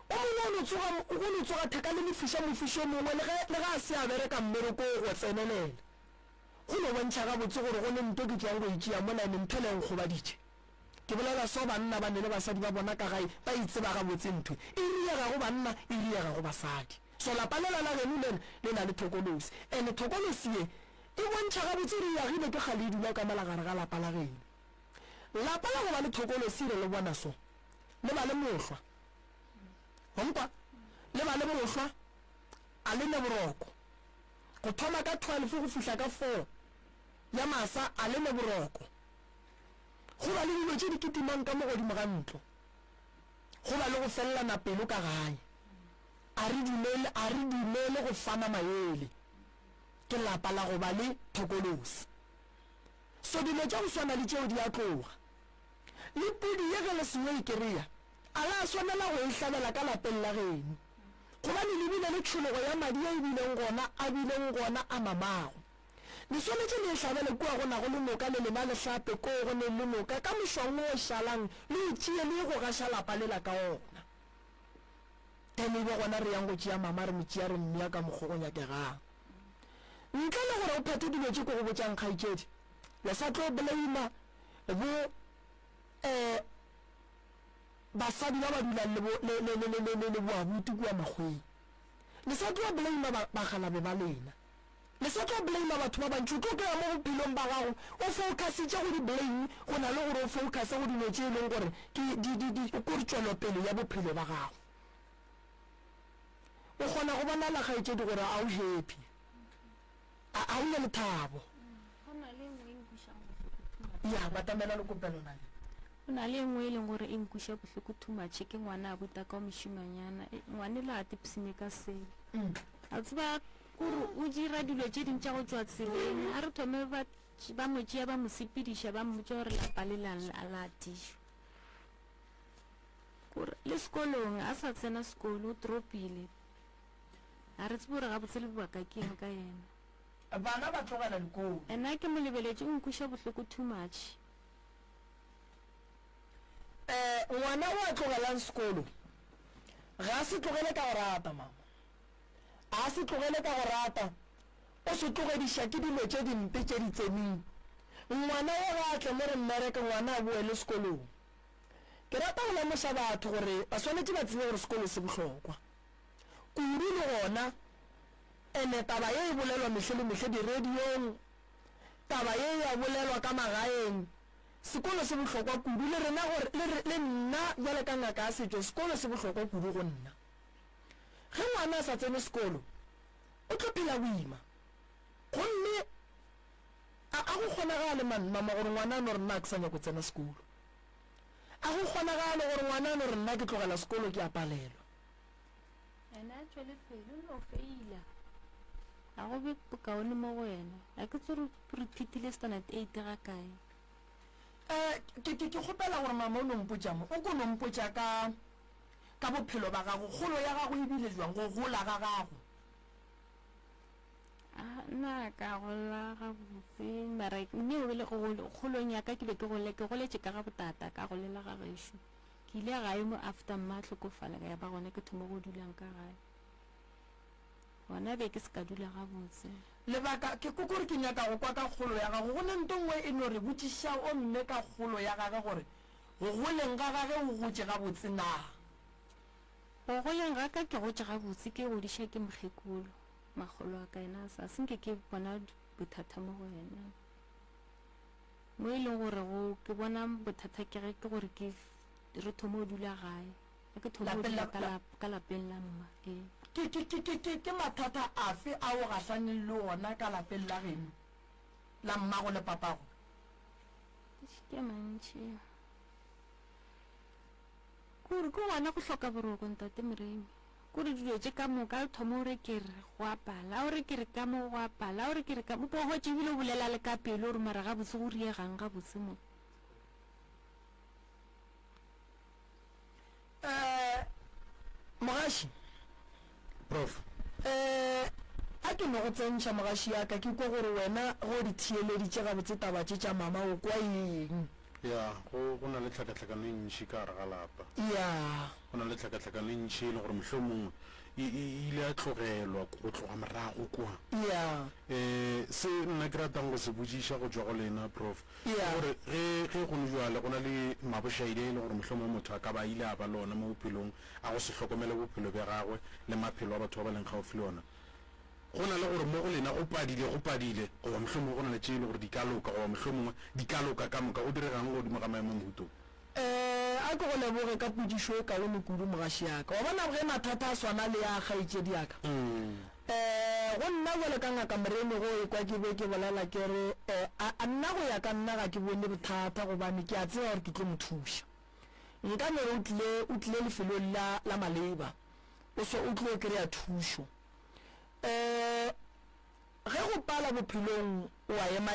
o mongwe o no tsoga theka le mofiša mofišo mongwe le ga a se a bereka mmereko go tsenelela go no bontšha ga botse gore go ne nto ke tswang go itšea mona ne ntho le nkgobaditše ke bolela so banna ba ne le basadi ba bona ka gae ba itseba ga botse ntho e riega go banna e riega go basadi so lapa lela la geno le na le thokolosi ene thokolosi e bontšha ga botse re yagile ke gale e dula ka malagare ga lapa la geno lapa la go ba le thokolosi re le bona so le ba le mohlwa gonkwa le ba le mohlwa a le ne boroko go thoma ka 12 go fihla ka 4 ya masa a le ne boroko go ba le dilo tše di kitimang ka mogodimo ga ntlo go ba le go felelana pelo ka gae a re dumele go fana maele ke lapa la go ba le thokolosi. So dilo tša go swana le tšeo di a tloga le pudi ye ge le sengwe ikeria a la swanela go e hlabela ka lapeng la geno gobane le bile le tšhologo ya madi a bileng gona a mamago le swanetše le e hlabele kua go na go le noka le lena le hlape ko go ne le noka ka mošong o šalang le itšie le go gaša lapa le la ka ona tene be gona re yang go tšea mama re motšea re mmea ka mokgo go nyakegang ntle le gore o phete dilo tše ko go botšang kgaitšedi le sa tlo blame bo basadi ba ba dulang le boabuti kua makgweng le sa tlo blame bagalabe ba lena le sa tlo blame batho ba bantši o tlo kry-a mo bophelong ba gago o focusitše go di blame go na le gore o focuse go dilo tše e leng gore ko ditšwelopele ya bophelo ba gago o kgona go bona lagaetšedi gore a o happy a o ne le thabo ya batamela le kopelo na o na le nngwe e leng gore e nkuša bohloko thumatšhe ke ngwana a buta ka mošimanyana ngwane le a tepsime ka sele a tseba kore o dira dilo tše dintša go tšwa tseleng a re thome ba mo tšea ba mo sepediša ba mmotse gore lapa le la tišo kore le sekolong a sa tsena sekolo o tropile a re tsebe gore gabotse le bobaka ke eng ka yena bana ba tlogela dikolo ena ke mo lebeletše o nkuša bohloko thumatšhe ngwana o a tlogelang sekolo ga a se tlogele ka go rata mama a se tlogele ka go rata o se tlogediša ke dilo tše dimpe tše di tseneng ngwana o ga a tle mo re mmereke ngwana a boele sekolong ke rata go lemoša batho gore ba swanetše ba tsebe gore sekolo se bohlokwa kudu le gona ene taba ye e bolelwa mehle le mehle diradiong taba ye ya bolelwa ka magaeng sekolo se bohlokwa kudu le rena gore le nna jale ka ngaka ya setšo sekolo se bohlokwa kudu go nna ge ngwana a sa tsene sekolo o tlo phela boima gomme a go kgonagale mama gore ngwana a no re nna a ke sa nyako tsena sekolo a go kgonagale gore ngwana a no re nna ke tlogela sekolo ke a palelwa ena a tšwele pele o no feila a go be bokaone mo go wena a ke tsore re phethile standard 8 ga kae ke kgopela gore mama o nompotša mo o ko nompotša ka bophelo ba gago kgolo ya gago e bile jwang go gola ga gago nna ka gola gabotse mara mme o bele kgolong ya ka ke be ke goletše ka ga botata ka golela ga gešo ke ile gae mo after mma tlhokofala ka ya ba gone ke thomo go dulang ka gae gona be ke se ka dula gabotse lebaka ke kokore ke nyaka go kwa ka kgolo ya gago go ne nto nngwe e no re botšiša o mme ka kgolo ya gage gore go goleng ga gage o gotše gabotse na go goleng ga ka ke gotše gabotse ke godiša ke mokgekolo magolo a ka ena a sa senke ke bona bothata mo go wena mo e leng gore ke bona bothata ke ge ke gore re thomo o dula gae ke thomo o dula ka lapeng la mma ke mathata afe a o gatlhaneng le ona ka lapeng la geno la mmago le papago ke mantši kore ke ngwana go hloka boroko ntate moremi kore dilo tše ka moka le thomo ore ke re go apala ore ke re ka mo go apala ore ke re ka mo pogotše ebile o bolela le ka pele ore mara gabotse go riegang gabotse mo mogaši prof a ke no go tsentšha mogaši yaka ke kwa gore wena go di thieleditše gabotse tabatše tša mama o kwa eng ya go na le tlhakatlhakano e ntšhi ka gare ga lapa ya go na le tlhakatlhakano e ntšhi e le gore mohlho mongwe e ile a tlogelwa go tloga morago kwa ya se nna ke ratang go se botšiša go tšwa go lena prof Ya. gore ge go ne jale go na le mabošaide e le gore mohlho mongwe motho a ka ba ile a ba lona mo bophelong a go se hlokomele bophelo bja gagwe le maphelo a batho ba ba leng gaufi le ona go na le gore mo go lena go padile goba mohlho mongwe go na le tše e le gore di ka loka goba mohlho mongwe di ka loka ka moka o diregang godimo ga maemo mohutong a ke go leboge ka podišo e kaone kudu mogaši yaka wa bona ge mathata a swana le ya kgaetšedi yaka go nna jale ka ngaka moremi go ekwa ke be ke bolela ke re a nna go ya ka nna ga ke bone bothata gobane ke a tseba gore ke tlo mo thuša nka mere o tlile lefelong la maleba o tlo kry-a thušo ge go pala bophelong wa ema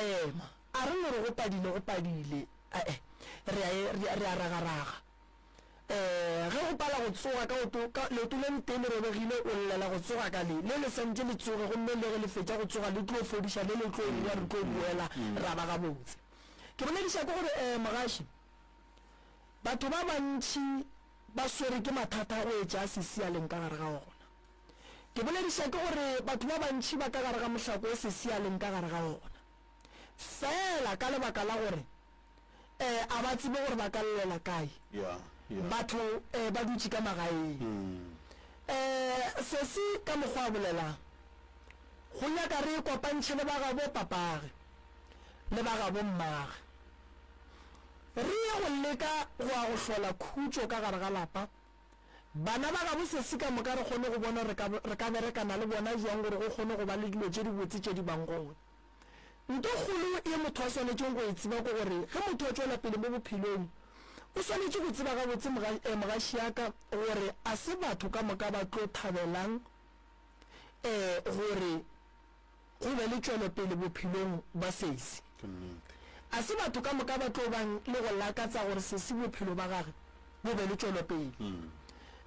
a re re go padile re a ragaraga ge go pala go tsoga ka leoto le ntele robegile o llela go tsoga ka le santse le tsoge gomme le ge le fetsa go tsoga le tlo fodiša le tlo ya re tlo buela ra ba ga botse ke bolediša ke gore Mogaši batho ba bantši ba swere ke mathata go etša sesia leng ka gare ga ona ke bolediša ke gore batho ba bantši ba ka gare ga mohlako o sesia leng ka gare ga ona fela ka lebaka la gore a ba tsebe gore ba ka llela kae batho ba dutse ka magaeng se se ka mokgwa a bolelang go nyaka re kopantšhe le ba gabo papage le ba gabo mmage re ye go leka go a go hlola khutšo ka gare ga lapa bana ba gabo se se ka moka re kgone go bona re ka berekana le bona jang gore go kgone go ba le dilo tše di botse tše di bangone nto kgolo e motho a swanetšeng go e tseba ko gore ge motho a tšwela pele mo bophelong o swanetše go tseba ga botse Mogaši yaka gore a se batho ka moka ba tlo thabelang gore go be le tšwelopele bophelong ba sesi a se batho ka moka ba tlo bang le go lakatsa gore sesi bophelo ba gage bo be le tšwelopele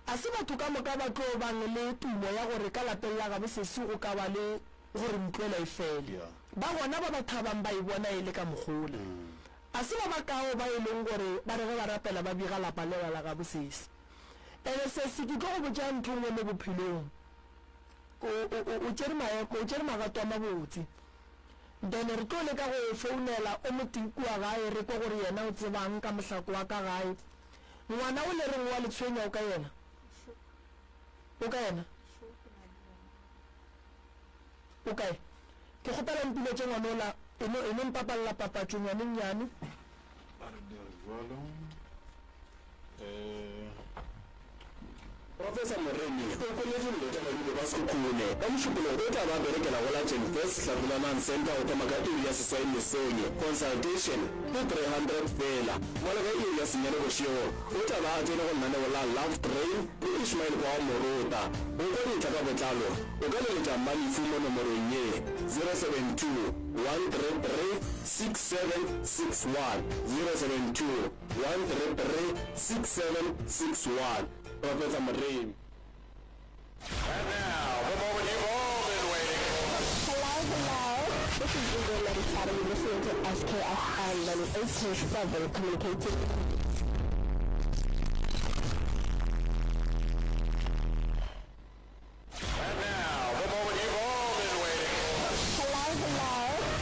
a se batho ka moka ba tlo bang le tumo ya gore ka lapeng la gabe sesi go ka ba le gore ntloela e fele ba gona ba ba thabang ba e bona e le ka mogole a se ba ba kao ba e leng gore ba re ge ba rapela ba biga lapa lela la ga bosesi ene sesi ke tlo go botša ntho ngwe mo bophelong o tšere magato a mabotse then re tlo leka go founela o motikua gae re kwa gore yena o tsebang ka mohlako wa ka gae ngwana o le reng wa letshwenya o ka yena o kae ke kgopela mpile tše ngwana ola eno mpapalela papatšo nyaneng nyane Professor Moremi o koletse le badudi ba sekhukhune ka mošupolo o tla ba berekela go la Jenfest Hlabulanang Center go tamaka iri ya seswai mesonye consultation ke 300 fela mola ka iri ya senyane bošego o tla ba a tsene go nnaneo la Love Train le Ishmael kwa Morota o ka ditla ka botlalo o ka leletša Malifu mo nomorong ye 072 133 6761 072 133 6761 Professor Moremi. And now, the moment you've all been waiting for. Hello. This is Google Lady Academy listening to SKFM 98.7 communicating. And now, the moment you've all been waiting for. Hello.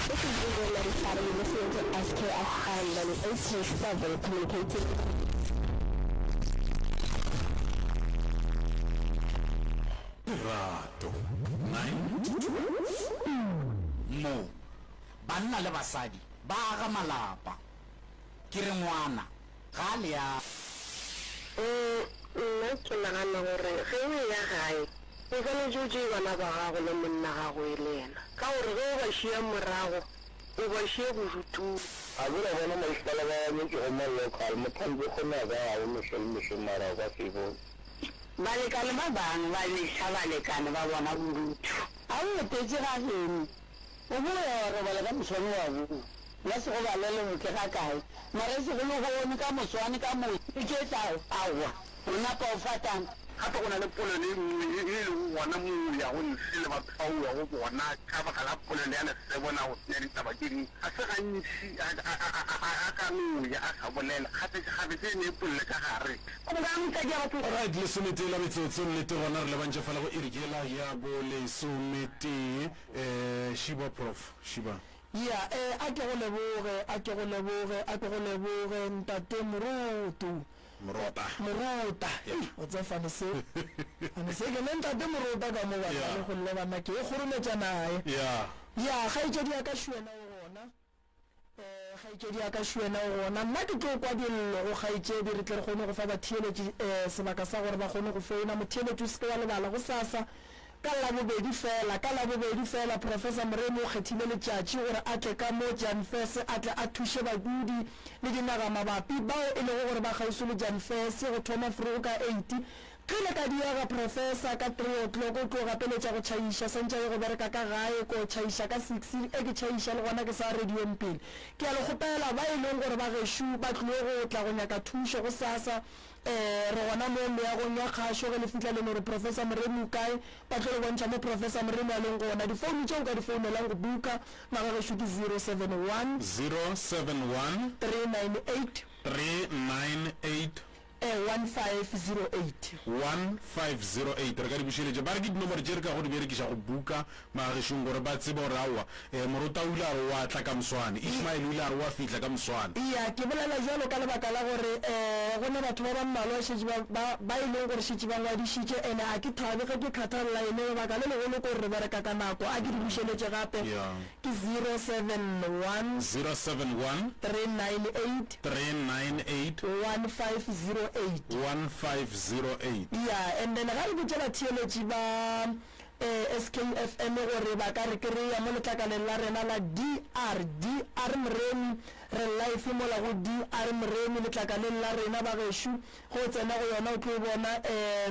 This is Google Lady Academy listening to SKFM 98.7 communicating. Rato mo banna le basadi ba aga malapa ke re ngwana ga le ya nna ke nagana gore ge o ya gae o tshwanetse o tšee bana ba gago le monna gago e le ena ka gore ge o ba šia morago o ba šie bodutung a bula bona maisala ba nyeke go mo local mothambi kgona ba ga o mošomara ka sebone balekane ba bangwe ba leša balekane ba bona borutu a o etetse ga geno o boya gore bale ka moswane wa boo la se go balele moke ga kae mara se go le gone ka moswane ka mo e ke tla awa o napa o fatang gape go na le polelo e nngwe e leng gona moya go ntshile bathauwa go bona ka baka la polelo ya lesese bona go tsenya ditaba ke ding a se gantši a ka moya a sa bolela gape se ne e polele ka gare Alright, lesometela metsotso nnete gona re lebantše fela go irikela ya bo lesometee Shiba Prof Shiba ya a ke go leboge ntate Morota o tse fane se ke le ntate Morota ka mo batla le go lebana ke e kgorometša nae ya kgaetšedi ya ka šwena o gona nna ke tlo kwa dillo go kgaetšedi re tle re kgone go fa batheeletši sebaka sa gore ba kgone go founa motheeletši o seke wa lebala go sasa ka labobedi fela Professor Moremi o kgethile letšatši gore a tle ka mo Janfes a tle a thuše badudi le dinaga mabapi bao e lego gore ba kgaiso le Janfes go thoma forogo ka 8 kile ka diega professor ka 3 o'clock o tlo gapeletša go tšhaiša sentša go bereka ka gae ko tšhaiša ka 6 e ke tšhaiša le gona ke sa radio mpele ke a le gopela ba e leng gore ba gešo ba tlile go tla go nyaka thušo go sasa re gona mo meagong ya kgašo ge le fitlha le gore professor Moremi kae ba tlo le bontšha mo professor Moremi a leng gona difounu tšeo ka difounelang go buka maga gešo ke 071 398 1508 re ka di bušeletša ba re ke dinomoro tše re ka go di berekiša go buka magešong gore ba tsebe gore aowa morota o ile a re wa tla ka moswane Ismail o ile a re wa fitlha ka moswane iya ke bolela jalo ka lebaka la gore go ne batho ba ba mmalwa ba e leng gore šetše ba ngwadišitše ene a ke thabe ge ke kgathalela ene lebaka le legolo ko re bereka ka nako a ke di bušeletše gape ke 071 398 1508 1508 yeah and then ga re botšela theeletši ba SKFM gore ba ka re kry-a mo letlakaleng la rena la DR Moremi re life mo la go DR Moremi letlakaleng la rena ba gešo go tsena go yona o tlo bona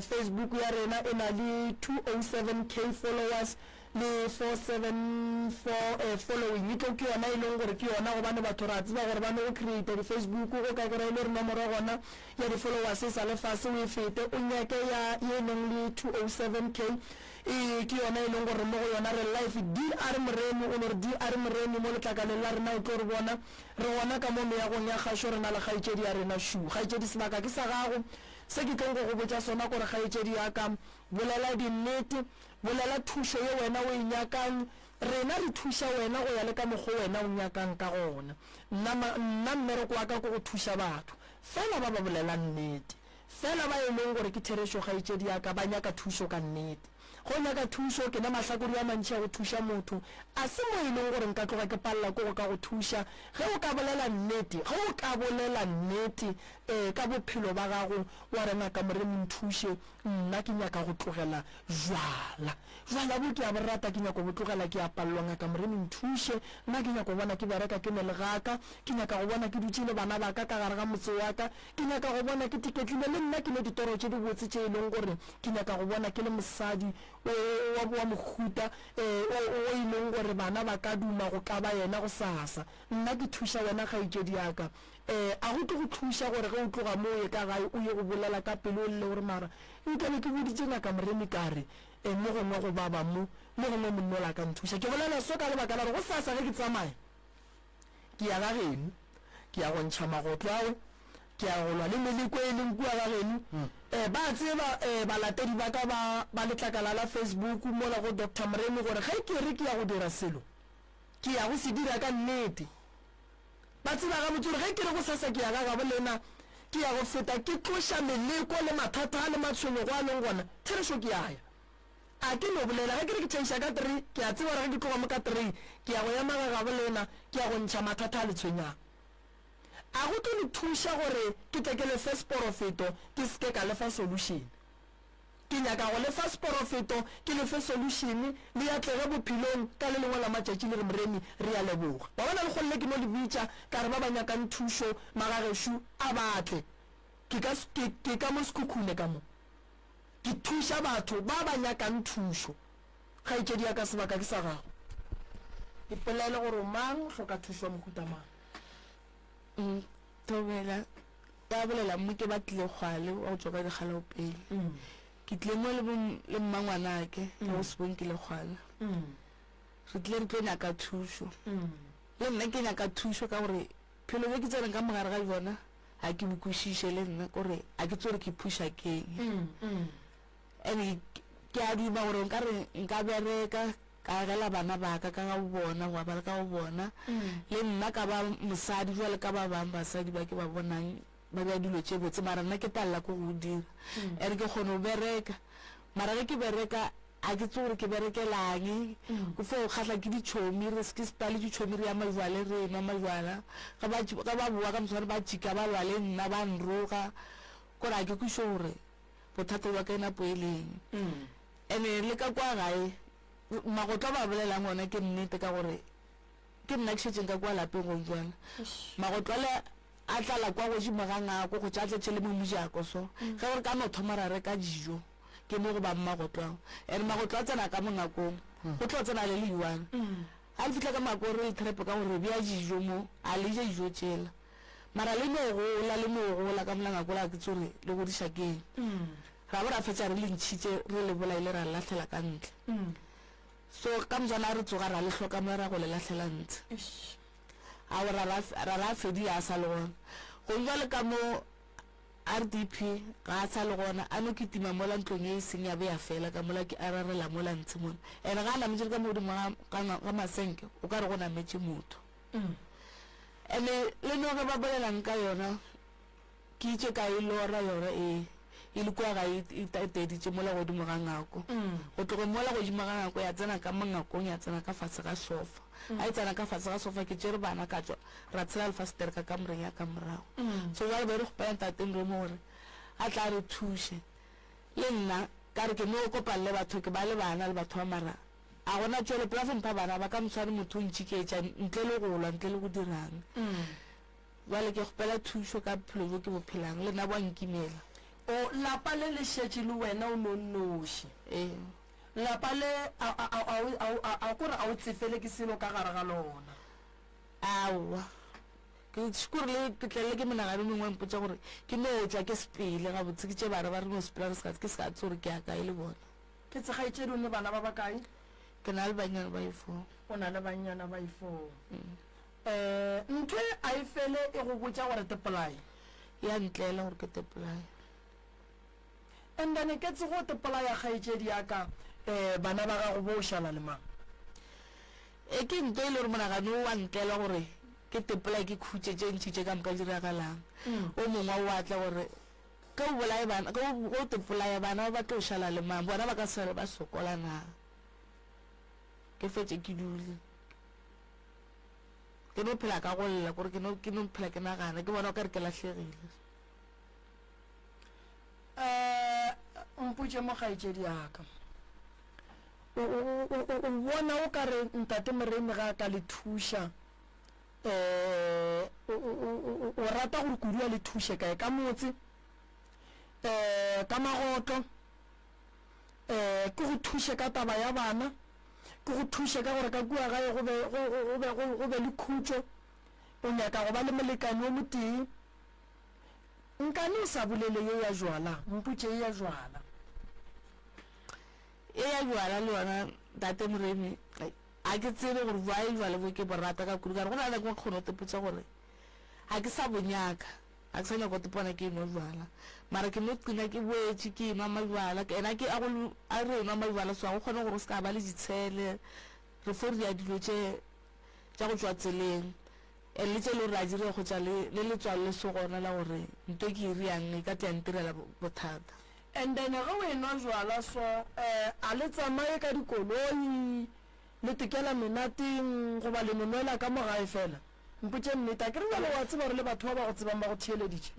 Facebook ya rena e na le 207k followers le 474 following e tlo ke yona e leng gore ke yona go bane batho ra tseba gore ba no go create di Facebook go ka kry le re nomoro gona ya di followers sa le fase o e fete o nyake ya e leng le 207k ke yona e leng gore mo go yona re live DR Moremi o re DR Moremi mo letlakaleng la rena o tlo re bona re gona ka mo meagong ya kgašo re na le kgaetšedi ya rena shu kgaetšedi sebaka ke sa gago se ke tlong go botša sona gore kgaetšedi ya ka bolela dinnete bolela thušo ye wena o e nyakang rena re thuša wena go ya le ka mokgwa wena o nyakang ka gona nna mmereko wa ka go thuša batho fela ba ba bolela nnete fela ba e leng gore ke therešo kgaetšedi ya ka ba nyaka thušo ka nnete go nyaka thušo ke na mahlakodi a mantši a go thuša motho a se mo e leng gore nka tloga ke palela ko go ka go thuša ge o ka bolela nnete ka bophelo ba gago wa rena ka Moremi nthuše nna ke nyaka go tlogela jwala bo ke a borata ke nyaka go tlogela ke a pallwa ka Moremi nthuše nna ke nyaka go bona ke bereka ke ne legaka ke nyaka go bona ke dutše le bana ba ka gare ga motse wa ka ke nyaka go bona ke tiketlile le nna ke le ditoro tše di botse tše e leng gore ke nyaka go bona ke le mosadi wa mohuta o e leng gore bana ba ka duma go ka ba yena go sasa nna ke thuša wena kgaetšedi ya ka a go tlo go thuša gore ge o tloga mo ye ka gae o ye go bolela ka pelo le gore mara nkane ke boditše ngaka Moremi kare mo gongwe go baba mo gongwe monnola ka nthuša ke bolela so ka lebaka la gore go sasa ge ke tsamaya ke ya ga geno ke ya go ntšha magotlo ao ke ya go lwa le meleko e leng kua ga geno ba tseba balatedi ba ka ba letlakala la Facebook mola go Dr. Moremi gore ge ke re ke ya go dira selo ke ya go se dira ka nnete ba tseba ga botsore ge ke re go sasa ke ya ga bolena ke ya go feta ke tloša meleko le mathata a le matshwenyo go a leng gona therešo ke yaya a ke no bolela ge ke re ke tšhaiša ka 3 ke a tseba gore ge ke tloga mo ka 3 ke ya go ya maga bolena ke ya go ntšha mathata a le tshwenyang a go tlo le thuša gore ke tle ke le first profito ke seke ka lefa solution ke nyaka go lefa profito ke lefe solution le ya tlege bophelong ka le lengwe la matšatši le re Moremi re ya leboga ba bona le golle ke mo le bitša ka re ba ba nyakang thušo magagešo a batle ke ka mo sekhukhune ka mo ke thuša batho ba ba nyakang thušo kgaetšedi ya ka sebaka ke sa gago ke polele gore mang hloka thušo mohuta mang tobela ka bolela mo ke batlile kgwale wa go tswa ka dikgala pele ke tle mo le mmangwanake go sebong ke le kgwala re tle re tlo nyaka thušo le nna ke nyaka thušo ka gore phelo be ke tseneng ka mogare ga bona ga ke bokwešiše le nna gore a ke tsore ke phuša keng and ke a duma gore nka bereka ka gela bana ba ka ga bona wa ba ka go bona le nna ka ba mosadi jwale ka ba bang basadi ba ke ba bonang ba ba dilo tše botse mara nna ke talla ko go dira ere ke kgone go bereka mara ge ke bereka a ke tsore ke berekelang go fo kgatla ke ditšhomi re se ke spale ditšhomi re ya majwale re nwa majwala ga ba boa ka moswane ba tšika ba lwa le nna ba nroga kore a ke kweše gore bothata ba ka enapo e leng ande le ka kwa gae magotlo ba bolelang ona ke nnete ka gore ke nna ke šetšeng ka kwa lapeng go jwana magotlo ale a tlala kwa go jimagangako go tša tletše le momojako so ge gore ka no thoma ra reka dijo ke mo go ba mmagotlo and magotlo a tsena ka mongakong go tlo tsena le leiwana a le fitlha ka mako re le trepe ka gore bja dijo mo a le je dijo tšela mara le no gola ka molangako la ke tsore le go dišakeng ra bo ra fetša re le ntšhitše re le bolaile ra latlhela ka ntle so ka mojana re tsoga ra le hloka mo ra go le latlhela ntle a ra la fedi a sa le gona go nwa le ka mo RDP ga a sa le gona a no ke tima mola ntlong e seng ya be ya fela ka mola ke ararela mola ntse mona ene ga a nametse ka modimo ga masenke o ka re go nametse motho ene le no ge ba bolelang ka yona ke itse ka e lora yona e le kwa ga iteditse mola godimo ga ngako go tloge mola godimo ga ngako ya tsena ka mongakong ya tsena ka fatshe ga sofa a e tsena ka fatshe ga sofa ke tsere bana ka tswa ra tshela alfaster ka kamoreng ya ka morago so jale be re go pela ntateng re mo gore a tla re thushe le nna ka re ke no kopane le batho ke ba le bana le batho ba mara a gona tswele pela mpha bana ba ka moswane motho o ntšhiketša ntle le go lwa ntle le go dirang jale ke gopela thušo ka bophelo jo ke bophelang le nna bo nkimela o lapa le le šetše le wena o nonnoši lapa le a kore a o tsefele ke selo ka gare ga lona aowa ke kore le ke tlele ke monagano mengwe mpotsa gore ke no tswa ke sepele ga botse ke tše bare ba re no sepela ke se ka tse gore ke yaka e le bona ke tshegaetše di one bana ba bakae ke na le banyana ba ifo o na le banyana ba ifo ntho a e fele e go botsa gore tepolai ya ntlela gore ke tepolai and then ke tse go tepolai ya kgaetšedi yaka bana ba gago bo o šala le mang ke ntho e le gore monagano wa ntlela gore ke tepolai ke khutše tše ntšhitše ka moka diragalang o mongwe o atla gore ka o bolae bana o tepolaya bana ba batla o šala le mang bona ba ka sale ba sokola na ke fetše ke dule ke no phela ka go lla gore ke no phela ke nagana ke bona o ka re ke latlhegile mpotše mo kgaetšedi yaka o bona o ka re ntate Moremi ga ka le thuša o rata gore kudu a le thuše kae ka motse ka magotlo ke go thuše ka taba ya bana ke go thuše ka gore ka kua gae go be le khutšo o nyaka go ba le molekane o motee nkane o sa bolele ye ya jwala mpotše ye ya jwala le yona tate Moremi a ke tsebe gore ba e jwale bo ke borata ka kudu ka re go na le kwa kgono tepotsa gore a ke sa bonyaka a ke sa nyako tepona ke no jwala mara ke no qina ke boetše ke nwa majwala ena ke a re nwa majwala so a go kgone gore o se ka ba le ditshele re fo re ya dilo tša go tswa tseleng le tše le gore a dire go tša le letswalo le se gona la gore nto ke e riang e ka teantirela bothata and then ge o enwa jwala so a le tsamaye ka dikoloi le tekela menateng goba le monwela ka mogae fela mpotše nnete a ke re jalo wa tseba gore le batho ba ba go tsebang ba go theeleditše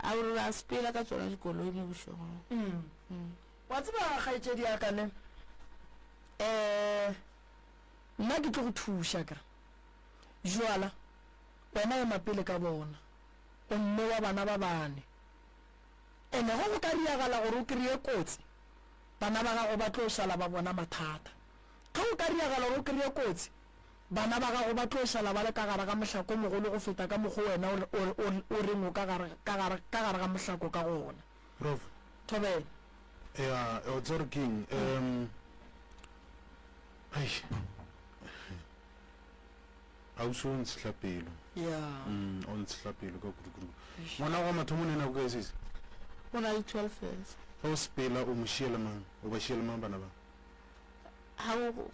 a gore a sepela ka tsona dikoloi mo bošogong wa tseba kgaetšedi yakane nna ke tlo go thuša kere jwala wena e mapele ka bona o mme wa bana ba bane ene go go ka riagala gore o kry-e kotsi bana ba gago ba tlo šala ba bona mathata ga o ka riagala gore o kry-e kotsi bana ba gago ba tlo šala ba le ka gare ga mohlako mogolo go feta ka mokgo wena o reng o ka gare ga mohlako ka gona Prof Thobela o tsere king a o so ntshla pelo o ntshla pelo ka kudu ngwana wa mathomo nena go ka esese o na le 12 years ga o sepela o mo šiela mang o ba šiela mang bana ba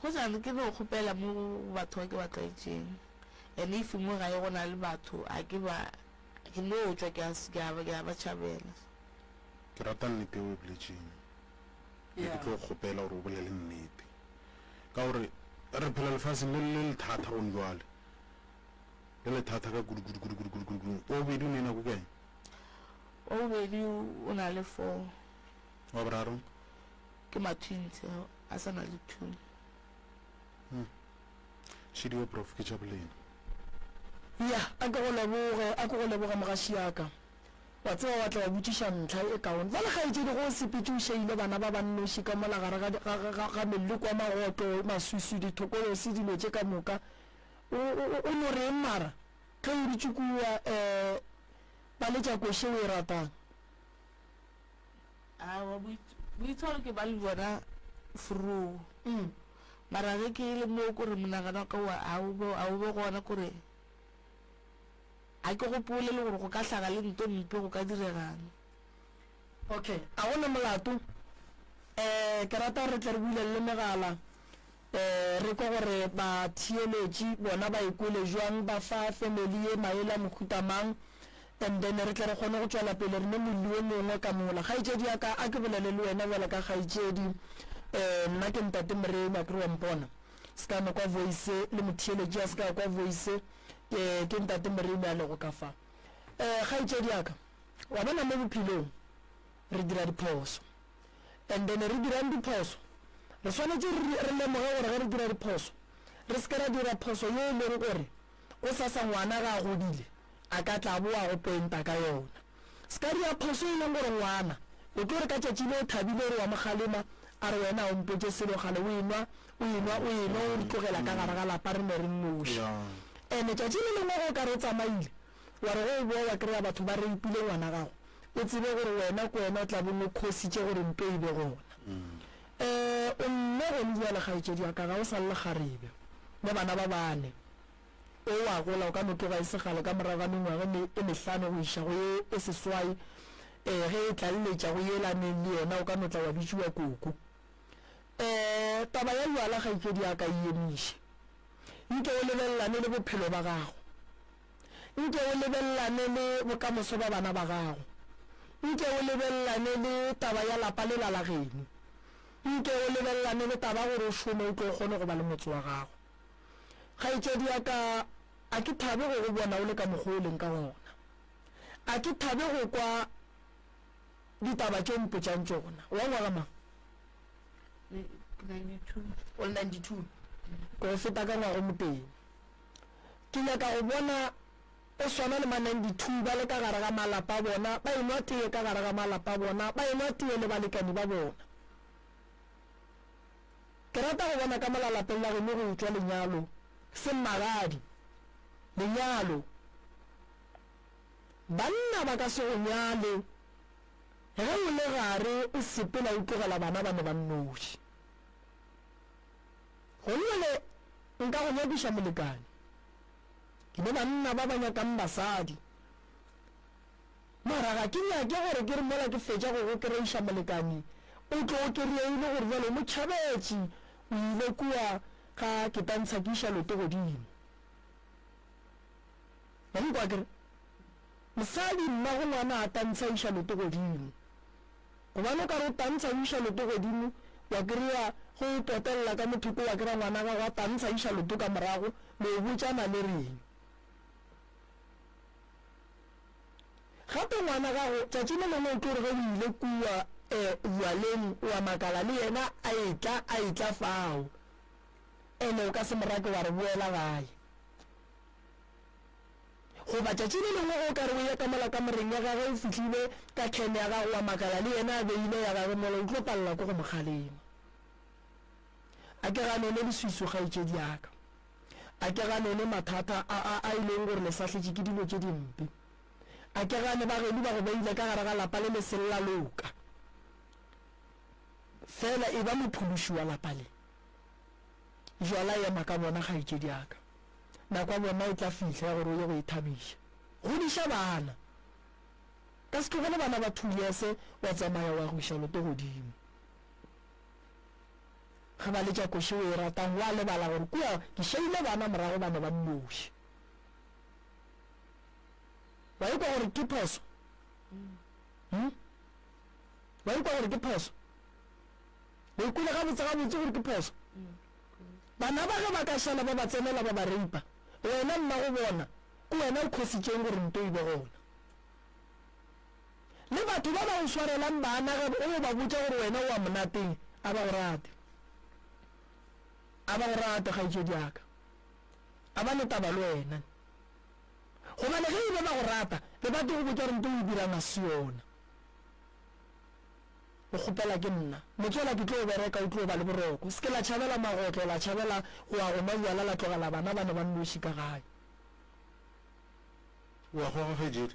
go jane ke no kgopela mo batho ba ke ba tlaetšeng ene ife mo gae go na le batho a ke no tswa ke a ba tšhabela ke rata nnete o e boletšeng ke tlo kgopela gore o bolele nnete ka gore re phela lefaseng le lethata go njwale le lethata ka kudu o bedi o nena ko kae o bedi o na le 4 wa boraro ke mathwintse a sa na le 2 šidio prof ke tša bolena ya a ke go leboga mogaši yaka wa tseba wa tla wa botšiša ntlha e kaone fale ga etse di go sepetse o šeile bana ba bannoši ka mola gare ga meleko a magoto masusu dithokolosi dilo tše ka moka o no reng mara ka o ditšukua ba letša koše o e ratang boitshwaro ke ba le bona furu mara ge ke le mo kore monagano ka a o be gona kore a ke gopole le gore go ka hlaga le nto mpe go ka diregang okay a gona molato ke rata re tle re buile le megala re kwa gore ba thieletši bona ba ikole jwang ba fa family e maele a mokhutamang and then re tle re kgone go tswela pele re ne mollo mongwe ka mola kgaetšedi ya ka a ke bolele le wena bjale ka kgaetšedi nna ke ntate Moremi a kere wa mpona se ka kwa voice le mothieletši a se ka kwa voice ke ntate Moremi a lego ka fa kgaetšedi ya ka wa bona mo bophelong re dira diphoso and then re dirang diphoso re swanetše re lemoge gore ge re dira diphoso re se ka ra dira phoso yo e leng gore o sa ngwana ga a godile a ka tla boa go penta ka yona se ka dira phoso e leng gore ngwana o tlo re ka tšatši le o thabile re wa mogalema a re wena o mpetse selogale o enwa o ditlogela ka gare ga lapa re ne re nnoši and tšatši le lengwe go ka re o tsamaile wa re go boa wa kry-a batho ba re ipile ngwana gago o tsebe gore wena ko wena o tla bone khositše gore mpe e be gona o nne gone bjale kgaetšedi ya ka ga o sa le kgarebe le bana ba bane o wa gola o ka notloga e segale ka morago ga mengwaga e mehlano go iša go e seswai ge e tlalletša go yelaneng le yona o ka notla wa bitšiwa koko taba ya bjala kgaetšedi ya ka e emiše nke o lebelelane le bophelo ba gago nke o lebelelane le bokamoso ba bana ba gago nke o lebelelane le taba ya lapa le lalageno nke o lebelelane le taba gore o šome o tlo kgone go ba le motse wa gago kgaetšedi ya ka a ke thabe go bona o le ka mokgwa o leng ka gona a ke thabe go kwa ditaba tše mpotšang tšona wa ngwaga mang 92 ko feta ka ngwago moteng ke nyaka go bona o swana le ma 92 ba le ka gare ga malapa a bona ba enwa tee ka gare ga malapa a bona ba enwa tee le balekani ba bona ke rata go bona ka molalapeng la gone go utswa lenyalo se magadi lenyalo banna ba ka se go nyale ge o le gare o sepela o tlogela bana ba ne ba nnoši go nne nka go nyakiša molekane ke ne banna ba ba nyakang basadi mara ga ke nyake gore ke re mola ke fetša go go kry-iša molekane o tlo o kry-ile gore jalo mo tšhabetše o ile kua ga ke tantsha ke iša lote godimo bankwa kere mosadi nna go ngwana a tantsha iša lote godimo gobane o ka re o tantsha o iša lote godimo wa kry-a go totelela ka mothoko wa kry-a ngwana gago a tantsha iša lote ka morago le o botsana le reng gape ngwana gago tšatši le lengwe o tlo re ge o ile kua bualeng wa makala le yena a etla fao ene o ka se morake wa re boela gae goba tšatši le lengwe o ka re o ya ka mola ka moreng ya gage o fihlile ka tlhene ya gago wa makala le yena a beile ya gage mola o tlo palela ko go mogalema a ke ganone leswiso kgaetšedi yaka a ke ganone mathata a ileng gore le sahletše ke dilo tše dimpe a ke gane bagedi ba go beile ka gare ga lapa le lesella loka fela e ba mophološi wa lapa le jwala ema ka bona kgaetšedi yaka nako ya bona e tla fihla gore o ye go ithabiša godiša bana ka se tlogele bana ba thuliase wa tsamaya wa go iša lote godimo ga ba letša koše o e ratang wa lebala gore kua ke šeile bana morago ba ne ba nnoši wa ekwa gore ke phoso wa ekwa gore ke phoso o ikole gabotse gore ke phoso bana ba ge ba ka šala ba ba tsenela ba ba reipa wena nna go bona ke wena o khositšeng gore nto e be gona le batho ba ba o swarelang bana gabe o ba botša gore wena o a monateng a ba go rate kgaetšedi yaka a ba le taba le wena go ba le ge ile ba go rata le batho go botsa re nto o dirang se yona o gopela ke nna motswela ke tlo bereka o tlo ba le boroko se ke la tšhabela magotlo la tšhabela go a go majwala la tlogela bana ba ne ba nnoši ka gae wa goga fedile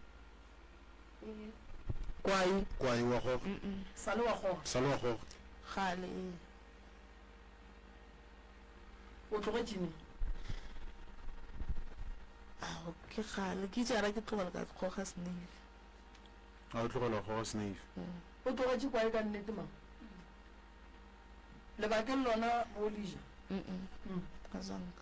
kwai wa goga sale wa goga gale o tlogetšene ke gale ke jara ke tlogela ka goga snake a o tlogela goga snake o tlogetše kwae ka nnete mang lebakeng lona bolija ka zanka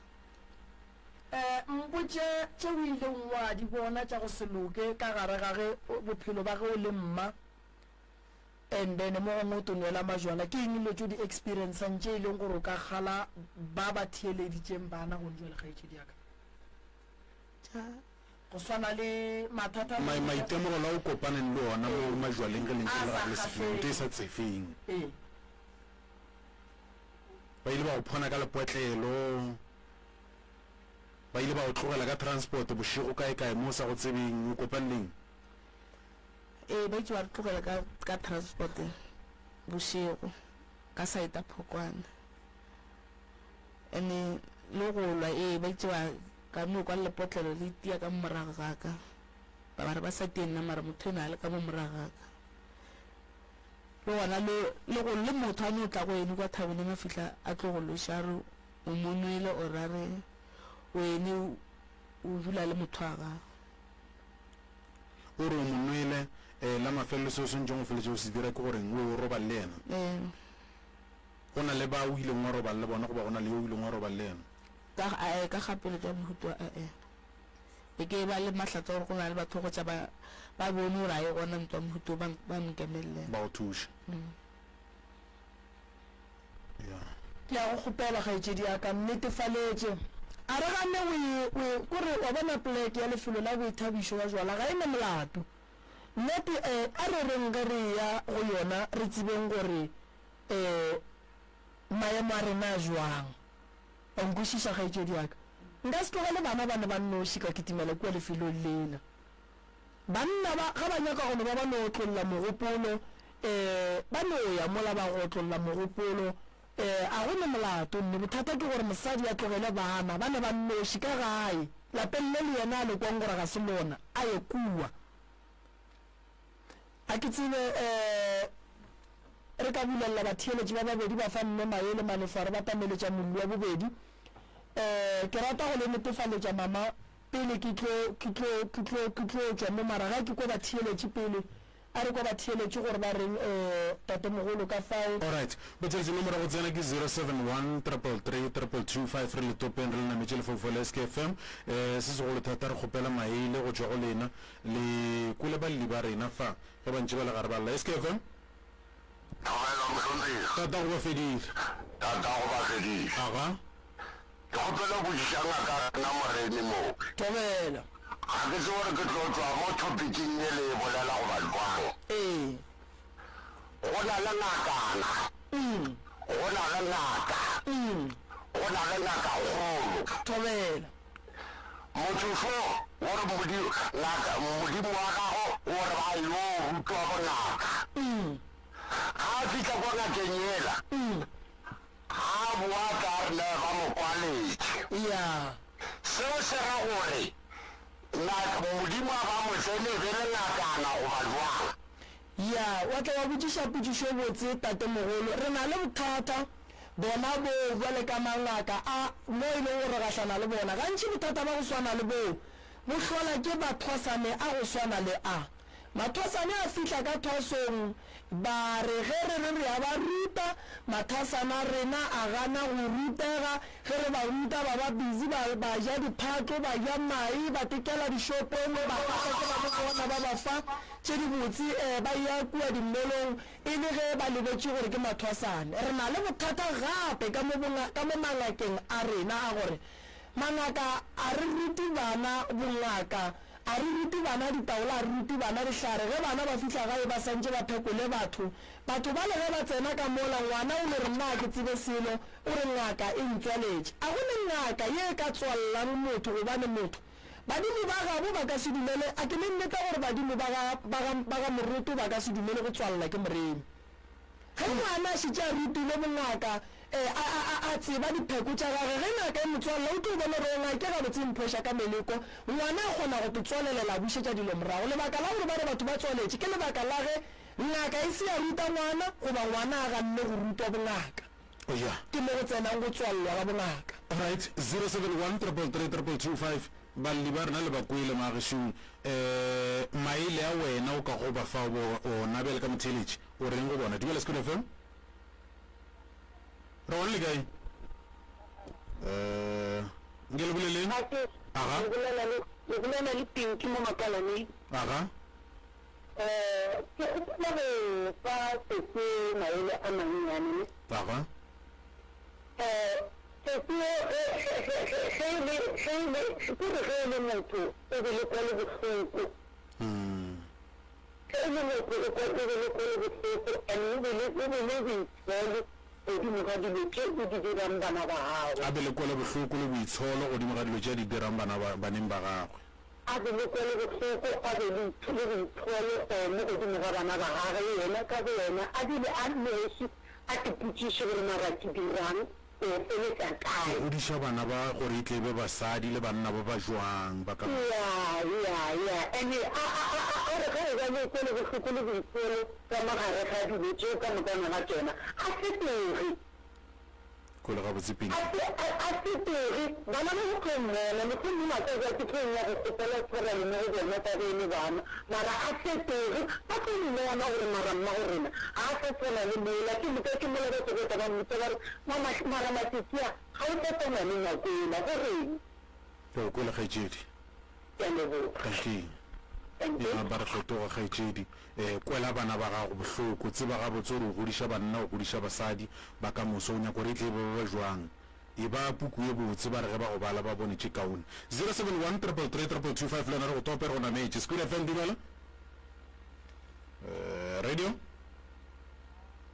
mpotše tše o ileng wa di bona tša go se loke ka gare ga ge bophelo ba ge o le mma and then mo gongwe o tonela majwala ke eng ile tšo di-experienceng tše e leng gore o ka gala ba ba theeleditšeng bana go njwa legaetšedi yaka go swana le mathata maitemogelo a o kopaneng le ona mo majwaleng ge lentle le sefeng e sa tsefeng ba ile ba go phona ka lepotlelo ba ile ba go tlogela ka transport bošego kae mo sa go tsebeng o kopaneng ba itse ba tlogela ka transport bošego ka saeta phokwana ene le go lwa ba itse ba ka no kwa lepotlelo le tia ka morago gaka ba bare ba sa tena mara motho ena le ka mo morago gaka le gona le go le motho a no tla go ene kwa thabeng ma fihla a tlo go lošaro o monwele o rare o ene o dula le motho a gago o re o monwele la mafelelo se o sentse go feletse o se dira ke gore o robale le ena go na le ba o ileng wa robale le bona go ba go na le yo o ileng wa robale le ena ka gapele tša mohuto e ke ba le mahlatsa gore go na le batho go tša ba bone gore a ye gona ntwa mohuto ba nkemelele ba go thuša ke ya go kgopela gaetšedi ya ka nnetefaletše a re gane kore wa bona pleke ya lefelo la boithabišo wa jwala ga e ne molato nnete a re reng ge re ya go yona re tsebeng gore maemo a rena a jwang a nkwešiša gaetšedi yaka nka se tlogele bana ba ne ba nnoši ka kitimela kua lefelong lela banna ga ba nyaka gone ba no tlolola mogopolo ba no ya mola ba go tlolola mogopolo a go ne molato nne bothata ke gore mosadi a tlogele bana ba ne ba nnoši ka gae lapeng le le yena a lekwang gore ga se lona a ye kua a ke tsebe re ka bulelela batheeletši ba babedi ba fa mme maele malefare ba tameletša mollo wa bobedi ke rata go le netefaletša mama pele ke tlo tšwa mo maraga ke kwa batheeletši pele a re kwa batheeletši gore ba reng tatemogolo ka fao alright botšeletše nomoro go tsena ke 071 333 re le topeng re le nametše lefoufo la SKFM se segolo thata re kgopela maele go tšwa go lena le kole baleli ba rena fa ge bantši ba le gare ba lela SKFM tata go ba fedile aga ke kgopela bošišanga ka rena moreni mo tobela ga ke se gore ke tlo tswa mo topiking e le bolela go balwang go na le ngakana go na le ngaka go na le ngaka kgolo tobela motsofo gore modimo wa gago gore ba yo rutwa bongaka ga a fitlha kwa ngakeng ela ga boa ka rena ba mo kwaletše seo se ra gore modimo a ba motsene be le ngakana go ba jwang wa tla wa botšiša potšišo botse tatemogolo re na le bothata bona bo jwale ka mangaka a mo e leng gore gahlana le bona gantši bothata ba go swana le boo bo hlola ke bathwasane a go swana le a mathwasane a fihla ka thwasong ba re ge re ya ba ruta mathasana rena a gana go rutega ge re ba ruta ba ba busy ba ja diphatlo ba ja mai ba tekela dishopong ba gagake ba bona ba ba fa tše di botse ba ya kua dimmelong e le ge ba lebetše gore ke mathwasane re na le bothata gape ka mo mangakeng a rena a gore mangaka a re ruti bana bongaka a re ruti bana ditaola a re ruti bana dihlare ge bana ba fihla gae ba santse ba phekole batho ba le ge ba tsena ka mola ngwana o le re nna ke tsebe selo o re ngaka e ntswaletše a go le ngaka ye ka tswalelang motho gobane motho badimo ba gabo ba ka se dumele a ke le nnete gore badimo ba ga moruto ba ka se dumele go tswalela ke moremi ge ngwana a šitše a rutile bongaka a tseba dipheko tša gage ge ngaka e motswalela o tlo bona re ngake ga botse mphoša ka meleko ngwana a kgona go tswalelela a bušetša dilo morago lebaka la gore ba re batho ba tswaletše ke lebaka la ge ngaka e se ya ruta ngwana goba ngwana a ganne go rutwa bongaka ke mo go tsenang go tswalelwa ga bongaka right 071 balli ba rena le bakwele maagešong maele a wena o ka go ba fa ona bele ka motheletše o reng go bona dumela Sekhukhune FM re wane le kae nke le boleleng aga le bolela le Pinki mo Makalane aga ke gopola re fa setse maele a mannyane aga ge le motho e be le kwa le bohloko ge le motho e be le kwa le bohloko and e be le boitsholo godimo ga dilo tse o di dirang bana ba gago a be le kwa le bohloko le boitsholo godimo ga dilo tse di dirang baneng ba gagwe a be le kwa le bohloko a be le boitsholo mo godimo ga bana ba gage yena ka bo yena a bile a noši a tepotšiše gore mara ke dirang o diša bana ba gore e tlebe basadi le banna ba ba jwang ba ka ande a re ga e ba le kwele bohloko le boitsholo ka magare ga dilo tseo ka mokana ga tsona a se tege kole ga botsepedi a se tege bana ba go tlommela motlhomong matsatsi a ke tlong ya go sepela tshwara le mo go bona ka bene bana mara a se tege ba tlo mmona gore mara mma go rena a sa tsena le mola ke moka ke mola ba tsebeta ba mmotsa ba re mara matsatsi a ga o sa tsena le nyakoela go reng o kwele kgaetsedi ena ba re fetoga kgaetsedi kwela bana ba gago bohloko tseba gabotse gore o godiša banna o godiša basadi ba ka moso o nyako re tle ba jwang e ba puku e botse ba re ge ba go bala ba bone tše kaone 071 333 lena re go tope re go nametse Sekhukhune FM dumela radio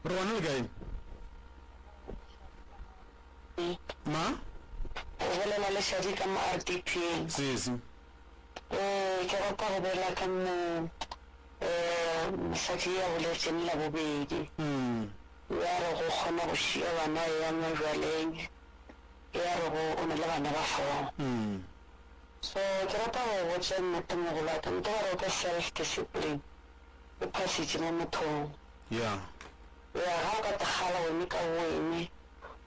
re wane le kae ma o bolela le Shadi ka mo RDP sesi ke rata go bela ka mo mosadi ya boletseng la bobedi ya re go kgona go šia bana ya mojwaleng ya re go o na le bana ba fao so ke rata go botsa nnete mogolo wa ka nte ba re o ka self discipline o phasitše mo mothong ya ga o ka tagala wene ka wene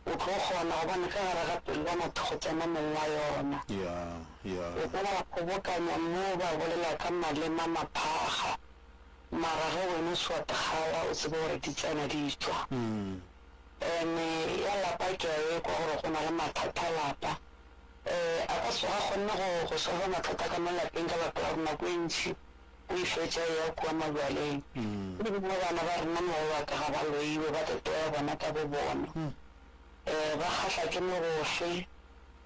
o tlo kgona go bane ka gare ga pelo ba motho go tsena mong wa yona o bona ba kgobokanya mo ba bolela ka malema maphaga mara ge wene o se wa tagala o tsebe gore di tsena di tswa ya lapa ke a ekwa gore go na le mathata lapa a ka se ga kgonne go solva mathata ka mo lapeng ka baka la gore nako e ntšhi o e fetša ya kua majaleng ebile bana ba rena mogo ba ka ga ba loiwe ba tetoya bona ka bo bona ba kgatlha ke mogofe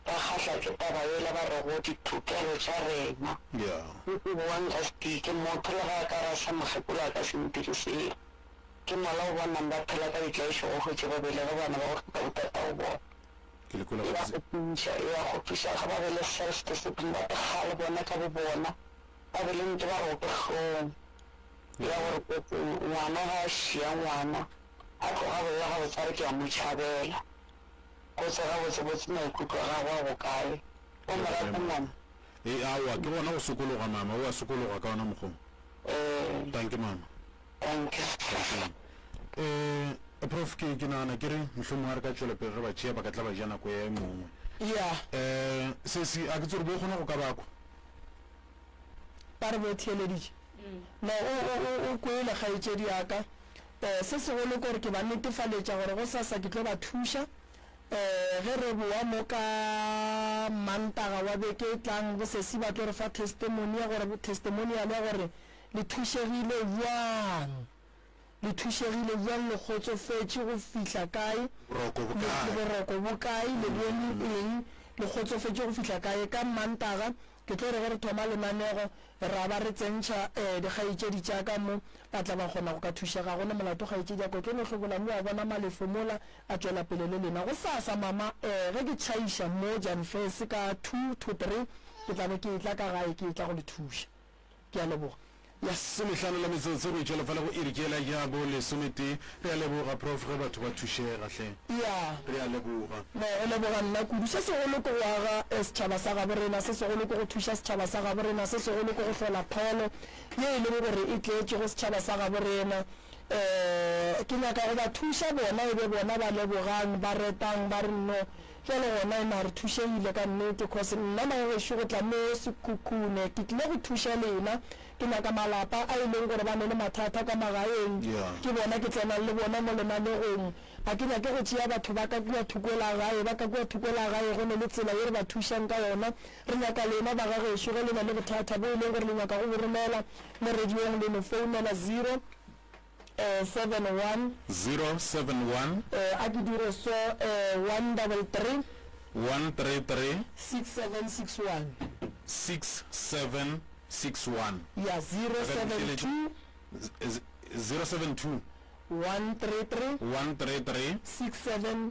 ba kgatlha ke taba ela ba re go dithokelo tša rena ke motho le ga a ka ra sa mogepolo a ka sentiriseng ke mola o bonang ba phela ka ditlaišo go gotse babele go bana ba go ka botata go bona ya go thuša ga ba be le self discipline ba tegale bona ka bo bona ba be le ntse ba ropetlhong ya gore ngwana ga a šia ngwana a tloga boya ga botsa re ke a mo tšhabela kotse ga botsebotse maikutlo a gagwe a bokae o morata ngwana awa ke bona go sokologa mama o a sokologa ka ona mokgong tanke mama prof ke nagana ke re mohlomong a re ka tšwelepele re ba tšea ba ka tla ba ja nako ya mongwe sesi a ke tsere bo kgona go ka bakwa ba re bo theeleditše na o kwele kgaetšedi yaka se segolo kore ke ba netefaletša gore go sasa ke tlo ba thuša ge re boa mo ka mantaga wa beke e tlang bosesi ba tlo re fa testimonial ya gore le thušegile bjang le kgotsofetše go fihla kae boroko bokae le bone eng le kgotsofetše go fihla kae ka mantaga ke tlo re ge re thoma lenanego ra ba re tsentšha dikgaetšedi tša ka mo ba tla ba kgona go ka thušega gone molato kgaetšedi ako tlo no hlobola mo a bona malefo mola a tšwela pele le lena go sasa mama ge ke tšhaiša mo Jan Fes ka 2 to 3 ke tla be ke tla ka gae ke tla go le thuša ke a leboga ya somehlano la metsotso go itšwela fela go irikela ya bo lesomete re a leboga prof ge batho ba thušega hle ya re a leboga o leboga nna kudu se segolo ko go aga setšhaba sa gabo rena se segolo ko go thuša setšhaba sa gabo rena se segolo ko go hlola pholo ye e leng gore e tletše go setšhaba sa gabo rena ke nyaka go ba thuša bona e be bona ba lebogang ba retang ba re no jalo gona e na re thušegile ka nnete cause nna magešo go tla mo sekhukhune ke tlile go thuša lena ke nyaka malapa a e leng gore ba ne le mathata ka magaeng ke bona ke tsenang le bona mo lenanegong a ke nyake go tšea batho ba ka kua thukola gae ba ka kua thukola gae go ne le tsela ye re ba thušang ka yona re nyaka lena ba gagešo ge le na le bothata bo e leng gore le nyaka go boromela mo radiong le no founela 071 a ke dire so 133 6761 ya 072 133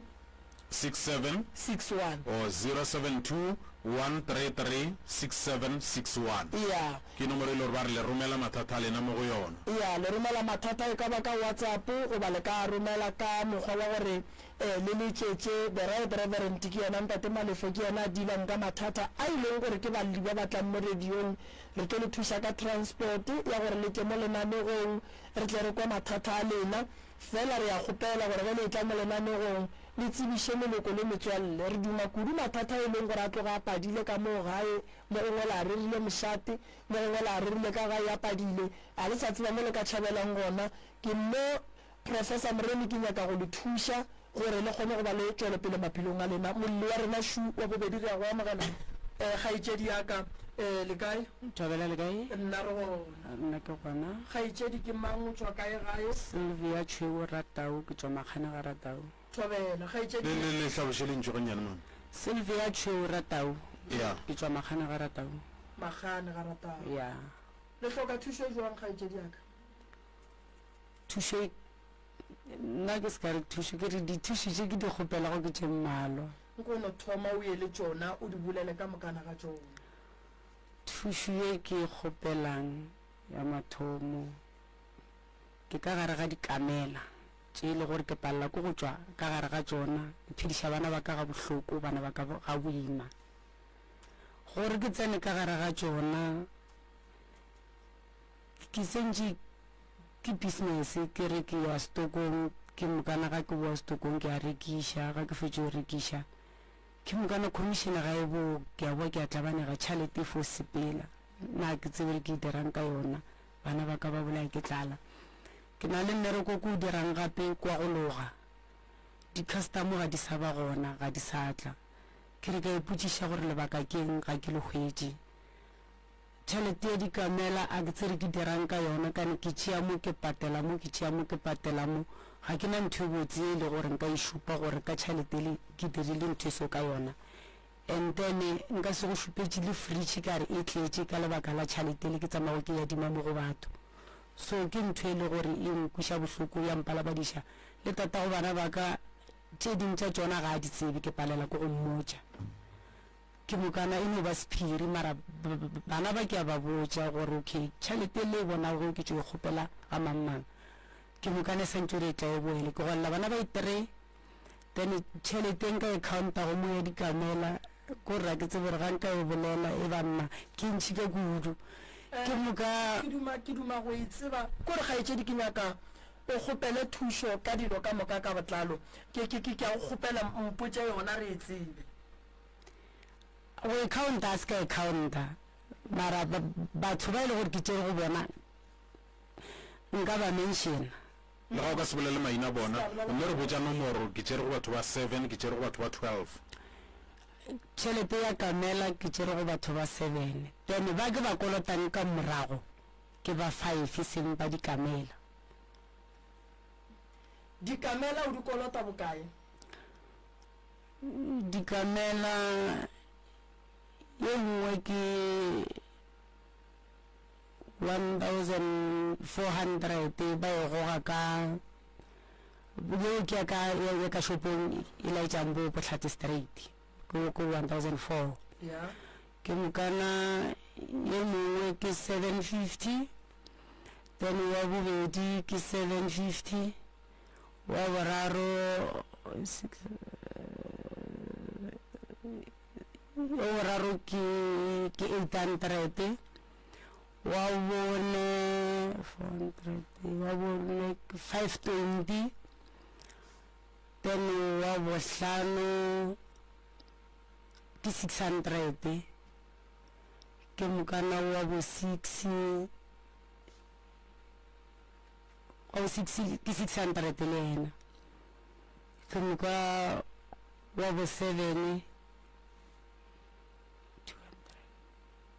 6761 or 072 133 6761 ya ke nomoro le ba re le romela mathata le na mo go yona ya le romela mathata e ka ba ka WhatsApp go ba le ka romela ka mogwa wa gore le le tšetše the right reverend ke yena ntate malefo ke yena dilang ka mathata a ileng gore ke ba ba batlang mo radiong re tlo le thuša ka transport ya gore le ke mo lenanegong re tle re kwa mathata a lena fela re ya kgopela gore ge le tla mo lenanegong le tsebiše meloko le metswalle re duma kudu mathata e leng gore a tloga a padile ka moo gae mo gongwe la rerile mošate mo gongwe la rerile ka gae a padile a le sa tseba mo le ka tšhabelang gona ke mo professor Moremi ke nyaka go le thuša gore le kgone go ba le tšwelopele maphelong a lena mollo wa rena shu wa bobedi re ya go amogela kgaetšedi yaka le kae thabela le kae nna re go nna ke gona kgaetšedi ke mang o tswa kae gae Sylvia Cheo Ratau ke tswa Makgane ga Ratau thabela kgaetšedi le tlhabošelentšwe gannyane mone Sylvia Cheo Ratau ya ke tswa Makgane ga Ratau Makgane ga Ratau ya le hloka thušo jwang kgaetšedi yaka thušo nna ke se ka re thušo ke re dithušo tše ke di kgopelago ke tše mmalwa nko no thoma o ye le tšona o di bulele ka mokana ga tšona thušo ye ke e kgopelang ya mathomo ke ka gare ga dikamela tše e le gore ke palela ko go tšwa ka gare ga tšona ke phediša bana ba ka ga bohloko bana ba ka ga boima gore ke tsene ka gare ga tšona ke sentše ke business ke re ke ya stokong ke mokana ga ke boa stokong ke a rekiša ga ke fetše go rekiša ke mokana commission ga e bo ke a boa ke a tlabanega tšhalete fo sepela nna ke tsebe ke dirang ka yona bana ba ka ba bolaya ke tlala ke na le mmereko ko o dirang gape kwa go loga di-customer ga di sa ba gona ga di sa tla ke re ka ipotšiša gore lebaka keng ga ke le hwetše tšhelete ya dikamela a ke tsere ke dirang ka yona kane ke tšea mo ke patela mo ke tšea mo ke patela mo ga ke na ntho e botse e le gore nka ešupa gore ka tšhelete le ke dirile ntho eso ka yona and then nka se go šupetše le fridge ka re e tletše ka lebaka la tšhelete le ke tsamago ke ya dima mo go batho so ke ntho e le gore e nkwiša bohloko ya mpalabadiša le tata go bana ba ka tše dintša tšona ga a di tsebe ke palela ko go mmotša ke mokana e no ba sephiri mara bana ba ke a ba botša gore okay tšhelete le bonago ke tšo e kgopela ga mangmang ke mokane sentse re tla e boele ke golela bana ba itere then tšhelete nka e counta go mo ya dikamela ko rra ke tsebe gore ga nka e bolela e ba nna ke ntšhi ka kudu ke moka ke duma go itseba kore kgaetšedi ke nyaka o kgopele thušo ka dilo ka moka ka botlalo ke a go kgopela mpotša yona re e tsebe go e counta a se ka e counta mara batho ba e le gore ke tšere go bona nka ba mentiona le ga o ka se bolele maina bona mme re botša nomoro ke tšere go batho ba 7 ke tšere go batho ba 12 tšhelete ya kamela ke tšere go batho ba 7 then ba ke ba kolotang ka morago ke ba 5 seng ba dikamela dikamela o di kolota bokae dikamela ye nngwe ke 1,400 ba e goga ka bjo ke ya ka shopong e laetšang bo Botlhate Street ko 1,400 ke mokana ye mongwe ke 750 then wa bobedi ke 750 wa boraro ke 800 wa bone 400 wa bone 520 then wa bohlano ke 600 ke mokana wa bo 6 ke 600 le yena ke moka wa bo 7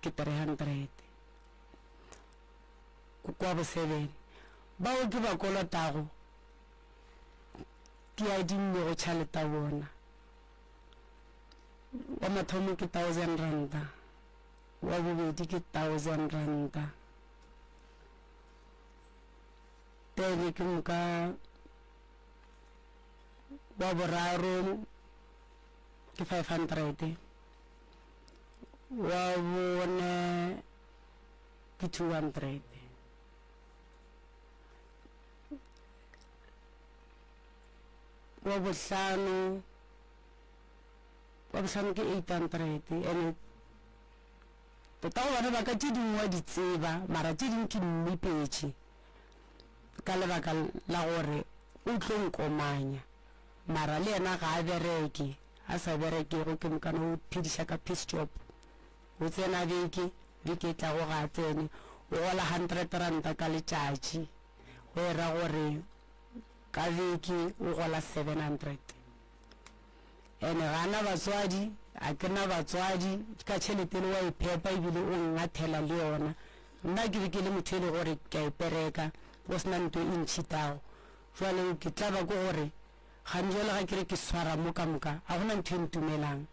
ke 300 kwa bo 7 bao ke ba kolotago ke a dinne go tšhaleta bona wa mathomo ke 1000 ranta wa bobedi ke 1000 ranta tene ke moka wa boraro ke 500 wa bone ke 200 wa bohlano ke 800 ene tota go bana ba ka tse dingwe di tseba mara tse dingwe ke mmipetše ka lebaka la gore o tlo nkomanya mara le yena ga a bereke a sa berekego ke mokana o phediša ka piece job o tsena beke e tlago ga a tsene o gola 100 ranta ka letšatši go era gore ka beke o gola 700 ene gana batswadi a ke na batswadi ka tšhelete le wa iphepa ebile o ngathela le yona nna ke be ke le motho e le gore ke a ipereka go sena nto e ntšhitago jwale ke tlaba ko gore gane jwale ga ke re ke swara mo ka moka ga gona ntho e ntumelang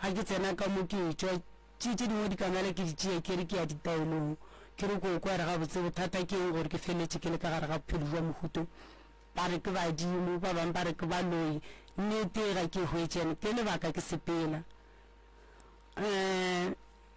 ga ke tsena ka mo ke tšwa tše dingwe di kamela ke di tšea ke re ke ya ditaelong ke re ko kware ga botse bothata ke eng gore ke feletše ke le ka gare ga bophelo jwa mohuto ba re ke badimo ba bangwe ba re ke baloi nnete ga ke hwetšene ke lebaka ke sepela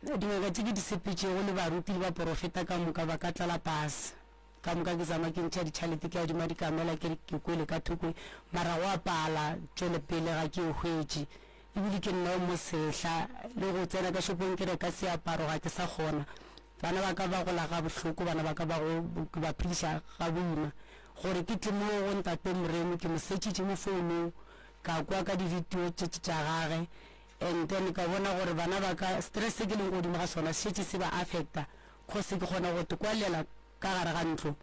dingaka tše ke di sepetšego le baruti le ba porofeta ka moka ba ka tlala pasa ka moka ke zama ke ntšha ditšhalete ke adima dikamela ke kwele ka thokwe mara go apala tšwele pele ga ke hwetše ebile ke nna mo sehla le go tsena ka shopong ke reka seaparo ga ke sa kgona bana ba ka ba gola ga bohloko bana ba ka ba ba phediša ga boima gore ke tle mo go ntate Moremi ke mo setšitše mo founung ka kwa ka di-video tša gage and then ka bona gore bana ba ka stress ke leng godimo ga sona setše se ba affecta kgose ke kgona go te kwalela ka gare ga ntlo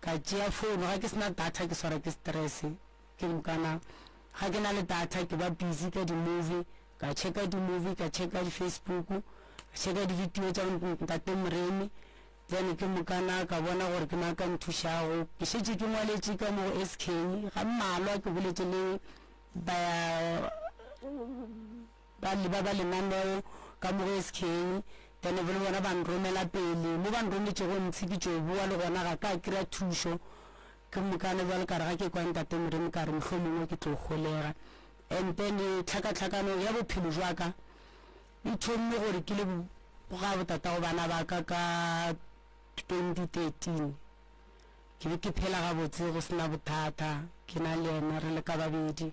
ka tšea founu ga ke sena data ke swara ke stress ke mokana ga ke na le data ke ba busy ka di-movie ka checka di-movie ka checka di-Facebook ka checka di-video tša ntate Moremi then ke mokana ka bona gore ke naka nthušago ke šetše ke ngwaletše ka mo SK ga mmalwa ke boletše le ba lenaneo ka mo SK then bole bona ba nromela pele mo ba nrometše go ntshi ke tšo bua le gona ga ka kry-a thušo ke mokana jwale ka re ga ke kwa ntate Moremi ka re mohlomongwe ke tlo golega and then tlhakatlhakano ya bophelo jwa ka e thomile gore ke le ga botata go bana ba ka 2013 ke be ke phela ga botse go sena bothata ke na le ena re le ka babedi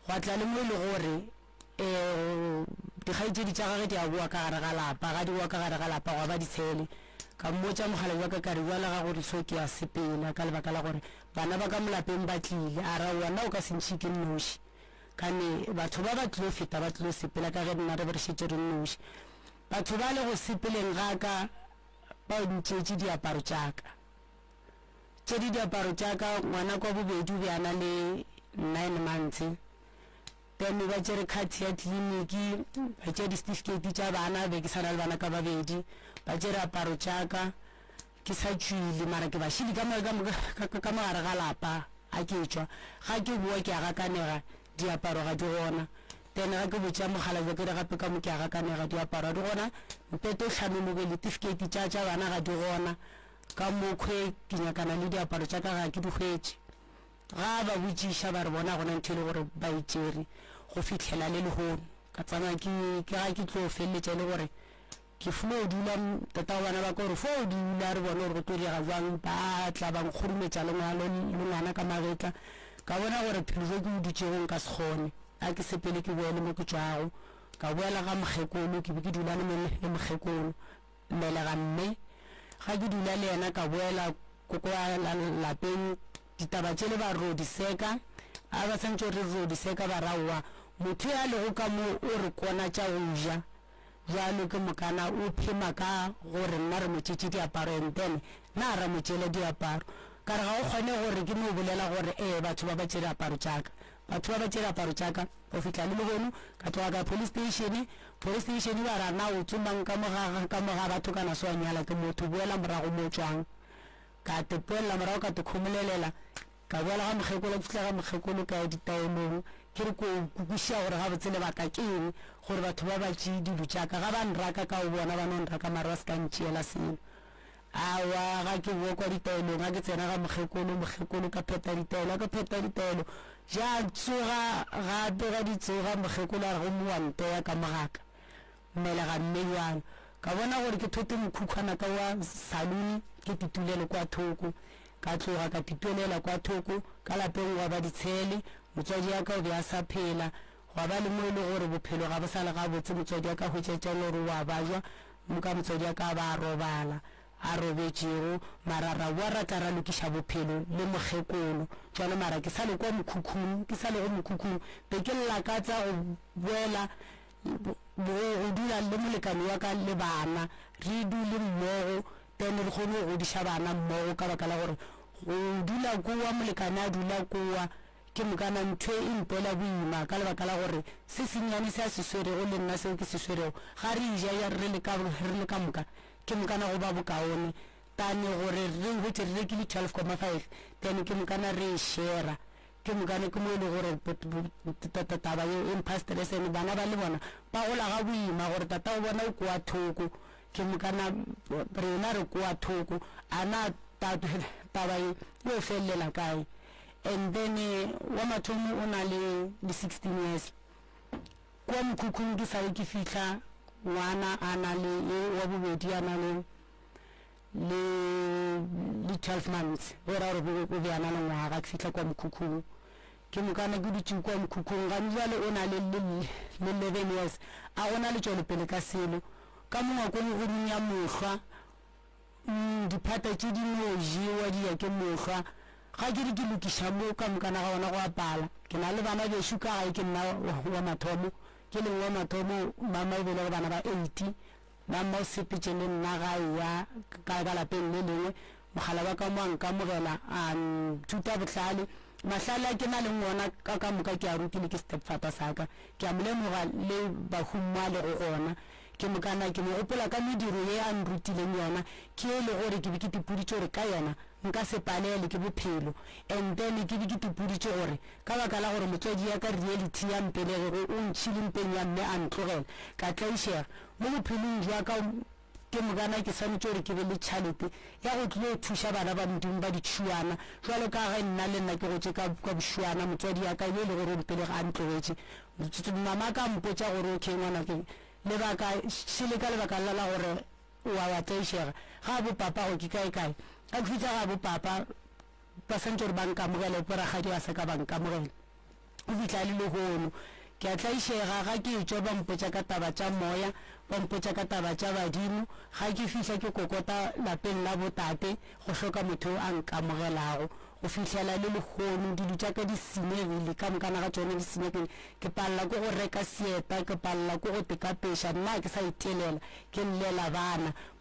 go tla le mo e le gore dikgaetšedi tša gage di a boa ka gare ga lapa ga di boa ka gare ga lapa go ba di tshele ka mmotša mogala wa ka ka re jwale ga gore so ke a sepela ka lebaka la gore bana ba ka molapeng ba tlile a ra wena o ka sentšhi ke nnoši kane batho ba ba tlilo feta ba tlilo sepela ka ge nna re re šetše re nnoši batho ba le go sepeleng ga ka ba ntšetše diaparo tšaka tše diaparo tšaka ngwana kwa bobedi o beana le 9 months then ba tšere kgati ya tleliniki ba tšea di-certificate tša bana be ke sana le bana ka babedi ba tšere aparo tšaka ke sa tšwile mara ke bašidi ka mogare ga lapa a ke tšwa ga ke bua ke a gakanega diaparo ga di gona then ga ke botša mogala ja ke re gape ka mo ke a gakanega diaparo ga di gona mpete o tlhamemo ke le certificate tša bana ga di gona ka mokhwe ke nyakana le diaparo tša ka ga ke di hwetše ga ba botšiša ba re bona gona ntho e le gore ba itšere go fitlhela le lehono ka tsamaya ke ga ke tlo feleletša le gore ke flo dula tata bana ba gore fo dula re bona gore go tori ga jwang ba tla bang khurumetsa le ngwana ka magetla ka bona gore philo ke dutšego ka segone a ke sepele ke boele mo ke tšwago ka boela ga mokgekolo ke be ke dula le mokgekolo mmele ga mme ga ke dula le yena ka boela koko lapeng ditaba tšele ba rodiseka a ba santse re rodiseka ba rawa motho ya le go ka mo o re kona tša go ja jalo ke mokana o phema ka gore nna re motšetše diaparo entene na ra motšele diaparo ka re ga o kgone gore ke mo bolela gore batho ba ba tšere aparo tšaka batho ba ba tšere aparo tšaka go fitlha le legono ka tloga ka police station ba rana o tsomang ka moga batho kana se wa nyala ke motho boela morago mo tswang ka te poela morago ka te kgomolelela ka boela ga mokgekolo fitlha ga mokgekolo ka ya ditaelong ke re ko kukuša gore ga botse lebaka ke eng gore batho ba ba tšee dilo tšaka ga ba nraka ka o bona ba no nraka mare ba se ka ntšeela seno awa ga ke boa kwa ditaelong ga ke tsena ga mokgekolo ka pheta ditaelo ja tsoga gape ga ditsoga mokgekolo a re go mowanteya ka mogaka mmele ga mme jalo ka bona gore ke thote mokhukhwana ka wa saluni ke titulele kwa thoko ka tloga ka tituelela kwa thoko ka lapeng wa ba ditshele motswadi ya ka o be a sa phela wa ba le mo e le gore bophelo ga bo sa le ga botse motswadi ya ka go tšetša le gore wa bajwa moka motswadi ya ka ba a robala a robetšego marara wa ratla ra lokiša bophelo le mokgekolo tšwane mara ke sa le kwa mokhukhung ke sa le go mokhukhung be ke lakatsa go boela go dula le molekane wa ka le bana re dule mmogo tene re kgone go godiša bana mmogo ka baka la gore go dula kowa molekane a dula kowa ke mokana ntho e impela boima ka lebaka la gore se senyane se a se swerego le nna seo ke se swerego ga re ija ya re le ka moka ke mokana go ba bokaone tane gore re hwetse re rekile 12.5 then ke mokana re share ke mokana ke mo e le gore taba yo impastresene bana ba le bona ba gola ga boima gore tata o bona o kwa thoko ke mokana rena re kwa thoko ana taba yo felela kae and then wa mathomo o na le 16 years kwa mokhukhung ke sa ke fitla ngwana a na le wa bobedi a na le 12 months ora re go be ana ngwaga ke fitla kwa mokhukhung ke mokana ke dutse kwa mokhukhung ga njale o na le 11 years a gona le tšwele pele ka selo ka mongwe go go dunya mohlwa diphata tše di mojiwa di ya ke mohlwa ga ke di ke lokiša mo ka mokana ga ona go apala ke na le bana bešo ka gae ke nna wa mathomo ke leng wa mathomo mama e bele go bana ba 80 mama o sepetše le nna gae ya ka lapeng le lengwe mogala wa ka mo a nkamogela a nthuta bohlale mahlale a ke na le ngwana ka moka ke a rutile ke stepfather saka ke a molemoga le bahumma le go gona ke mokana ke mo gopola ka mediro ye a nrutileng yona ke e le gore ke be ke tupuditše gore ka yona nka se palele ke bophelo and then ke be ke tupuditše gore ka baka la gore motswadi ya ka reality ya mpelege o ntšhile mpeng ya mme a ntlogela ka tlaišega mo bophelong jwa ka ke mokana ke swanetše gore ke be le tšhalete ya go tlile thuša bana ba modimo ba ditšhuana jwalo ka ge nna le nna ke gotse ka bošuana motswadi ya ka ye le gore o mpele ga a ntlogetše mama ka mpotša gore okay ngwana ke lebaka šele ka lebaka la gore wa tlaišega ga bo papa go ke kae ga ke fitlha ga bo papa ba santse gore ba nkamogele poragadi ba sa ka ba nkamogele o fitlha le legono ke a tlaišega ga ke tšwa ba mpotša ka taba tša moya ba mpotša ka taba tša badimo ga ke fihla ke kokota lapeng la botate go hloka motho a nkamogelago go fihlela le legono dilo tša ka di senyegile ka mokana ga tšone di senyegile ke palela ko go reka seeta ke palela ko go tekapeša nna ke sa itelela ke llela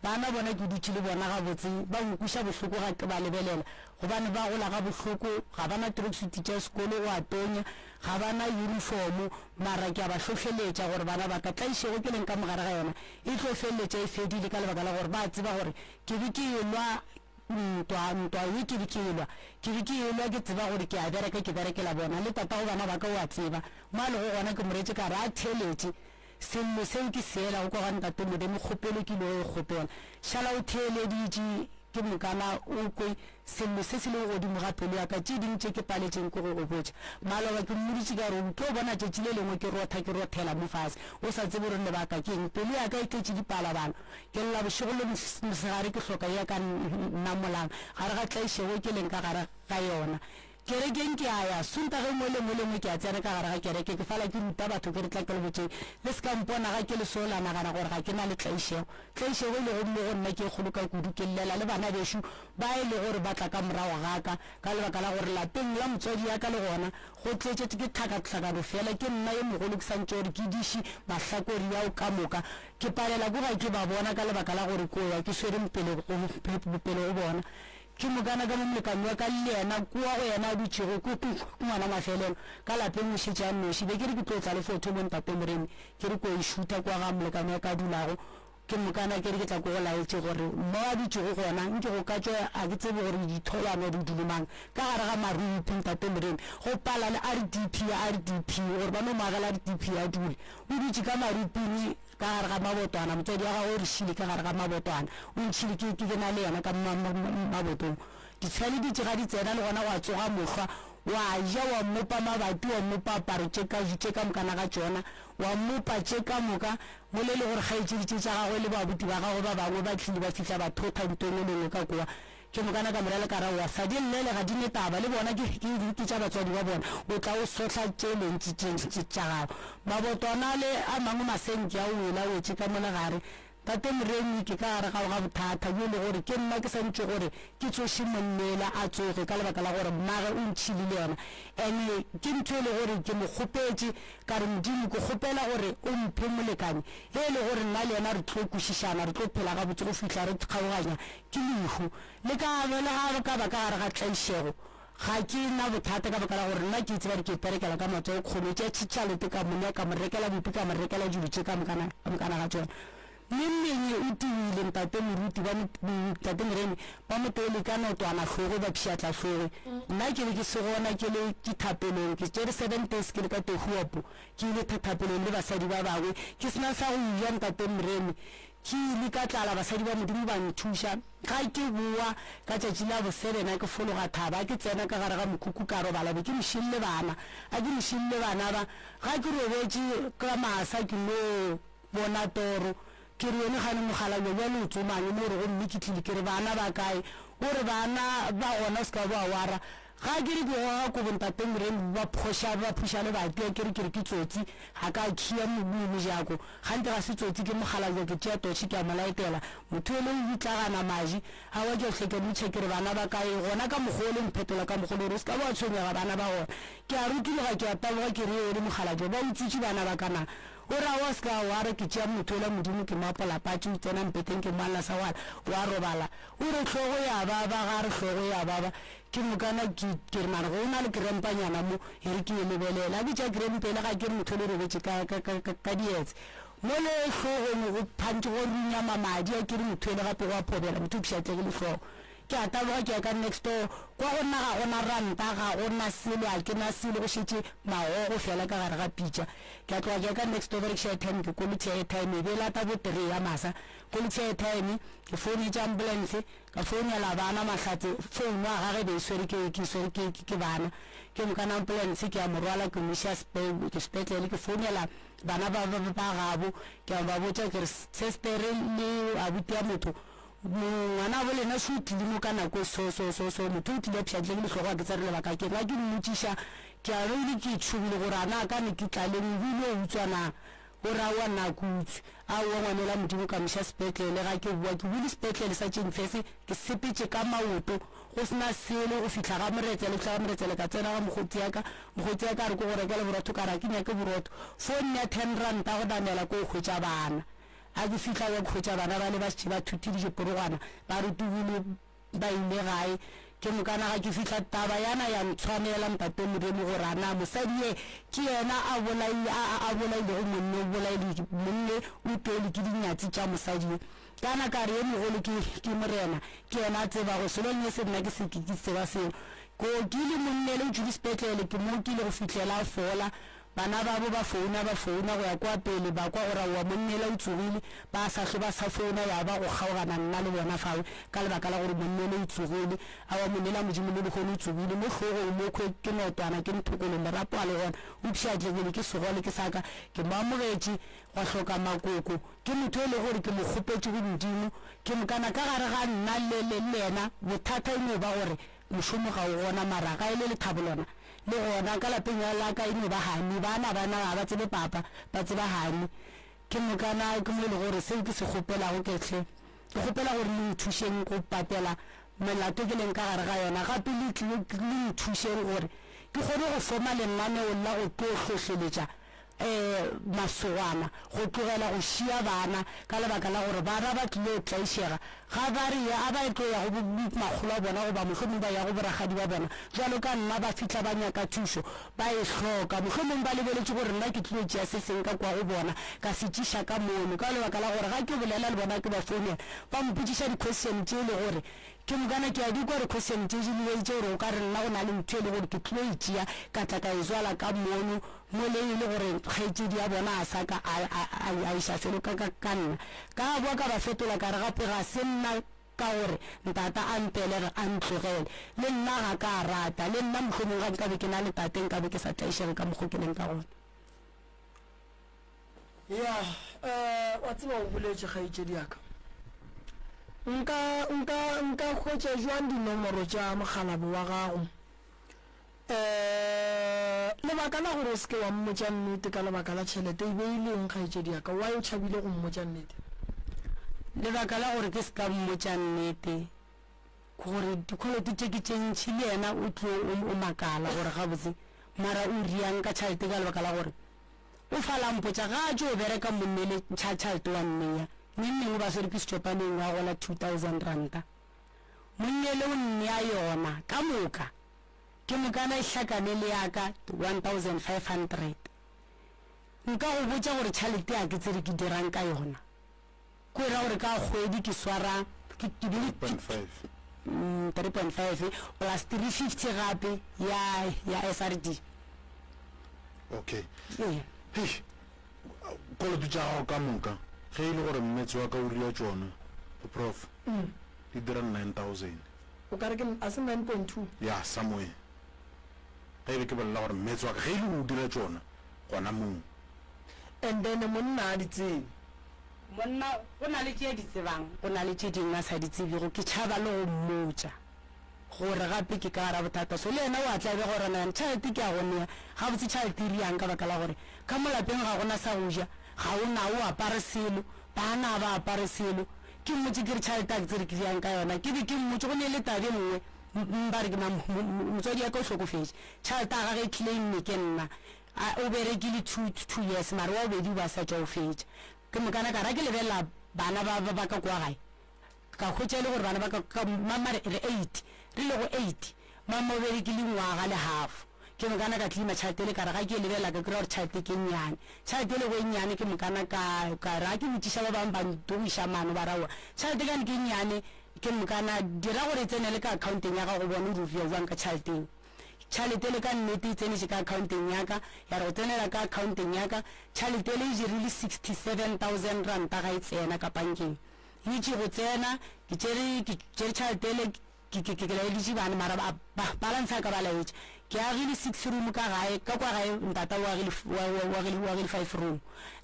bana bona ke dutše le bona gabotse ba nkuša bohloko ga ke ba lebelela gobane ba gola ga bohloko ga bana tracksuit tša sekolo go atonya ga bana uniform mara ke a ba hlohleletša gore bana ba ka tlaišego ke leng ka mogare ga yona e tlo feleletša e fedile ka lebaka la gore ba tseba gore ke be ke elwa ntwa ye ke be ke elwa ke tseba gore ke a bereka ke berekela bona le tata go bana ba ka o a tseba mo a le go gona ke moretše ka re a theletše sello seo ke seela go kwa ga ntate modimo kgopelo ke ile go kgopela šala o theeleditše ke mokana o kwe sello se se le godimo ga pelo ya ka tse ding tse ke paletseng ke go botsa maloba ke mmoditse ka re o tlo bona tšatši le lengwe ke rothela mo fase o sa tsebe gore lebaka ke eng pelo ya ka e tletše dipalabana ke lla bošego le mosegare ke hloka ya ka nna molang gare ga tlaišego ke leng ka gare ga yona kerekeng ke aya sontage mo lengwe ke a tsena ka gare ga kereke ke fala ke ruta batho ke re tla ke le botseng le se ka mpona ga ke le sola nagana gore ga ke na le tlaišego e le go mo go nna ke kgolo ka kudu ke llela le bana bešo ba e le gore ba tla ka morago gaka ka lebaka la gore lapeng la motswadi ya ka le gona go tletse ke tlhakatlhakano fela ke nna ye mogolo ke santse gore ke diši mahlakori yao ka moka ke palela ko ga ke ba bona ka lebaka la gore ko ya ke swere pele go bona ke mokana ka molekane wa ka le yena kua go yena a dutšego ko ngwana mafelelo ka lapeng o šetse a noši be ke re ke tlo tla le fotho bo ntate moremi ke re ko e šuta kua ga molekane wa ka dulago ke mokana ke re ke tla ko go laetse gore mo a dutšego gona nke go ka tswa a ke tsebe gore ditholwana di dulumang ka gare ga marupi ntate moremi go pala le RDP gore ba no magela RDP a dule o dutše ka maruping ka gare ga mabotwana motswadi wa gago o re šile ka gare ga mabotwana o ntšhile ke na le yena ka mabotong ditshwale di tšega di tsena le gona wa tsoga mohlwa wa ja wa mopa mabati wa mopa aparo tše ka mokana ga tšona wa mopa tše ka moka mo le le gore kgaetšeditše tša gagwe le babuti ba gago ba bangwe ba tlile ba fitlha ba thotha ntong e lengwe ka kua ke mokana ka morale ka ra wa sa di llele ga di netaba le bona ke tša batswadi ba bona o tla o sotlha tše lentši tša gago mabotwana le a mangwe masenke a o ela wetše ka mole gare tate moremi ke ka gare gago ga bothata jo le gore ke nna ke santse gore ke tsoše monnela a tsoge ka lebaka la gore mmage o ntšhile le yona and ke ntho e le gore ke mo kgopetse ka re modimo ke kgopela gore o mphe molekane e le gore nna le yena re tlo kwešišana re tlo phela ga botse go fitlha re kgaoganya ke lehu le ka ka ba ka gare ga tlaišego ga ke na bothata ka baka la gore nna ke itse ba re ke perekela ka matsogo kgomo tša tšitšhalete ka mone ka mo rekela bupi ka mo rekela dilo tše ka mokana ga tsona mmeng o tibile ntate moruti ba ntate moremi ba motele ka notwana hlogo ba pšiatla hlogo nna ke be ke se gona ke le dithapelong ke tšere 7 days ke le ka tehuapo ke ile thapelong le basadi ba bangwe ke sena sa go ja ntate moremi ke ile ka tlala basadi ba modimo ba nthuša ga ke boa ka tšatši la bo7 ke fologa thaba ke tsena ka gare ga mokhukhu ka robala be ke mošille bana a ke mošille bana ba ga ke robetše ka masa ke no bona toro ke re yone gane mogala jo bjale o tsomane mo re go mme ke tlile ke re bana ba kae o re bana ba gona se ka boa wara ga ke re ke goga ko bontate moremi ba phuša le batia ke re ke tsotsi ga ka khia mojako gante ga se tsotsi ke mogala jo ke tšea toši ke a molaetela motho ele o bitlagana maji ga wa ke tlheke motšhe ke re bana ba kae gona ka mogolo mphetola ka mogolo gore se ka boa tshwenyega bana ba gona ke a rutilega ke a taboga ke re yone mogala jo ba utsitše bana ba kana o ra wa ska wa re ke tšea mothola modimo ke mapola patši o tsena mpeteng ke malla sa wa robala o re hlogo ya baba ga re hlogo ya baba ke mokana ke re mana go na le krempanyana mo e re ke lebelela a bitša krempele ga ke re mothole robetse ka dietse mo le hlogong go phantse go runya mamadi a ke re mothole gape go a phobela motho o pšhatlege le hlogo ke a taboga ke ya ka next door kwa go nna ga gona ranta ga gona selo a ke na selo go šetse magogo fela ka gare ga pitša ke a tloga ke ya ka next door berekša airtime ke quality airtime e be lata bo 3 ya masa quality airtime ke founetša ambulance ka founela bana mahlatse founu a gage be e swere ke bana ke mokana ambulance ke a morwala ke moša sepetlele ke founela bana ba gabo ke a ba botša ke re sestere le abuti ya motho ngwana bo lena se o tlile mo ka nako so motho o tlile pšhatleke le hlogo a ke tsere lebaka ke nga ke mmotšiša ke a reile ke tšhobile gore ana ka ne ke tlaleng bile o utswana gore a wa nna kutswe a wa ngwanela modimo ka moša sepetlele ga ke bua ke bule sepetlele sa tšengfese ke sepetse ka maoto go sena selo go fitlha ga moretsele ka tsena ga mogotsi yaka a re ko go rekele borotho ka ra ke nyake borotho phone ya 10 ranta go damela ko go hwetša bana a ke fitlha ya khwetša bana ba le ba se ba thutile diporogwana ba rutubile ba ile gae ke mokana ga ke fitlha taba yana ya ntshwanela ntate moremi gore ana mosadi ye ke yena a bolaile go monne o bolaile monne o pele ke dinyatsi tša mosadi ye kana ka re ye mogolo ke morena ke yena a tseba go selong ye se nna ke se ke tseba seo ko ke le monne le o tšhudi sepetlele ke mo ke ile go fitlhela a fola bana babo ba founa go ya kwa pele ba kwa ora wa monnela o tsogile ba sa hle ba sa founa ya ba go kgaogana nna le bona fao ka lebaka la gore monnela o tsogile a wa monnela modimo le bogone o tsogile mo tlhogong mo kwe ke notwana ke nthokolo lerapo a le gona o pšhatlekele ke segole ke saka ke moamogetše gwa hloka makoko ke motho e le gore ke mo kgopetse go modimo ke mokana ka gare ga nna le ena bothata e no ba gore mošomo ga o gona mara ga e le lethabolona le gona ka lapeng ya laka e no ba gane bana ba tsebe papa ba tseba gane ke mokana ke mo le gore seo ke se kgopelago ketlhe ke kgopela gore le nthušeng go patela melato ke leng ka gare ga yona gape le nthušeng gore ke kgone go foma lenaneo la go tlo tlhotlheletša masogana go tlogela go šia bana ka lebaka la gore bana ba tlile o tlaišega ga ba re a ba tlo ya go magolo a bona goba mohlomong ba ya go boragadi ba bona jalo ka nna ba fitlha ba nyaka thušo ba e hloka mohlomong ba lebeletše gore nna ke tlile tšea se seng ka kwa go bona ka se tšiša ka mono ka lebaka la gore ga ke bolela le bona ke ba founela ba mpotšiša di-question tše e le gore ke mokana ke a di kwa re-question tše dileeditše gore o ka re nna go na le ntho e le gore ke tlilo e tšea ka tla ka e zwala ka mono mo le e le gore kgaetsedi ya bona a sa ka a iša felo ka nna ka boa ka ba fetola ka re gape ga se nna ka gore ntata a mpelege a ntlogele le nna ga ka rata le nna mohlomong ga nkabe ke na le tate nkabe ke sa tlaišege ka mokgo ke leng ka gona ya wa tseba o boletše kgaetsedi yaka nka hwetša jwang dinomoro tša mogalabo wa gago lebaka la gore o seke wa mmotša nnete ka lebaka la tšhelete e beileng kgaetsedi yaka wa o tšhabile go mmotša nnete lebaka la gore ke se ka mmotša nnete gore dikoloto tše ke tše ntšhi le yena o tlo o makala gore gabotse mara o riang ka tšhalete ka lebaka la gore o falampotša ga a tšo o bereka monnele tšhalete wa nneya nenneng o ba serepistšopaneng wa gola 2000 ranta monnele o nnea yona ka moka ke mokana e hlakane le yaka 1500 nka go botša gore tšhalete ya ke tsere ke dirang ka yona ko era gore ka kgwedi ke swara 3.5 plus 350 gape ya SRD okay koloto tša gago ka moka ge e le gore mmetse wa ka o ria tšona prof di dira 9000 o ka re ke a se 9.2 ya somewhere ge e be ke bolela gore mmetse wa ka ge e le o dira tšona gona moo and then monna a di tsebe monna go na le tše di tsebang go na le tše dingwe a sa di tsebego ke tšhaba le go mmotša gore gape ke ka gara bothata so le ena o a tlabe gore na tšhalete ke a gonea ga botse tšhalete e riang ka baka la gore ka mo lapeng ga gona sa go ja ga o na o apare selo bana ba apare selo ke mmotse ke re tšhalete a ke tsere ke riang ka yona ke be ke mmotse go ne le tabe nngwe ba re ke motswadi ya ka o hlokofetše tšhalete a gage e tlile mme ke nna o berekile 2 years mare wa obedi o ba sa tša o fetša ke mokana ka ra ke lebelela bana ba ka kwa gae ka hwetša le gore bana ba ka mamare re 8 re le go 8 mama o berekile ngwaga le half ke mokana ka tlima tšhalete le ka re ga ke lebelela ka kry-a gore tšhalete ke nnyane tšhalete le go e nnyane ke mokana ka ra ke botšiša ba bangwe bantogiša mano ba raoa tšhalete kane ke nnyane ke mokana dira gore e tsene le ka accounteng ya gago bone o rufia jwang ka tšhaleteng tšhalete le ka nnete e tseneše ka accounteng yaka ya re go tsenela ka accounteng yaka tšhalete le e dirile 67000 ranta ga e tsena ka bankeng e tše go tsena ke tšere tšhalete le ke laeditše bane mara balance ka ba laetše ke agile 6 room ka gae ka kwa gae ntata o agile 5 room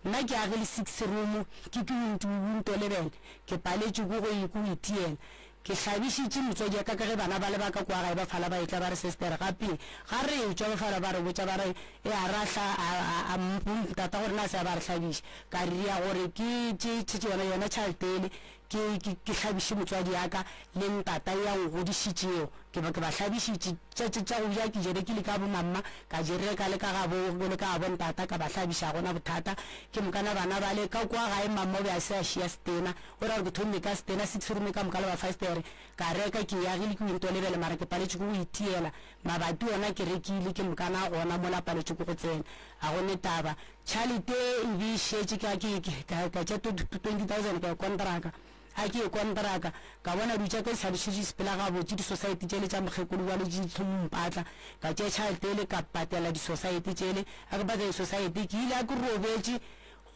nna ke agile 6 room ke ntolebele ke paletše ko go itiela ke hlabišitše motswadi ya ka ge bana ba le ba ka kwa gae ba fala ba etla ba re sister gape ga re tšwa ba fala ba re botša ba re e a rahla tata gore na se a ba re hlabiša ka ria gore ke yona tšhaletele ke hlabiše motswadi yaka le ntata ya ngodišitšeo ke ba hlabišitše tša go ja ke jerekile ka bomamma ka jereka le ka gabo ntata ka ba hlabiša gona bothata ke mokana bana ba le ka kwa gae mamma o be a se a šia stena o ra gore ke thomme ka stena 6 room ka moka le ba fastere ka reka ke yagile ke intolebele mara ke paletše ko go itiela mabati ona ke rekile ke mokana gona mola paletše ko go tsena a gone taba tšhalete e be šetše ka tša 20000 ka kontraka a ke e kontraka ka bona dutša ka tlhalošitše sepela gabotse di-society tšele tša mokgekolo jale di tlhompatla ka tšea tšhaletele ka patela di-society tšele a ke patela di-society ke ile a ke robetše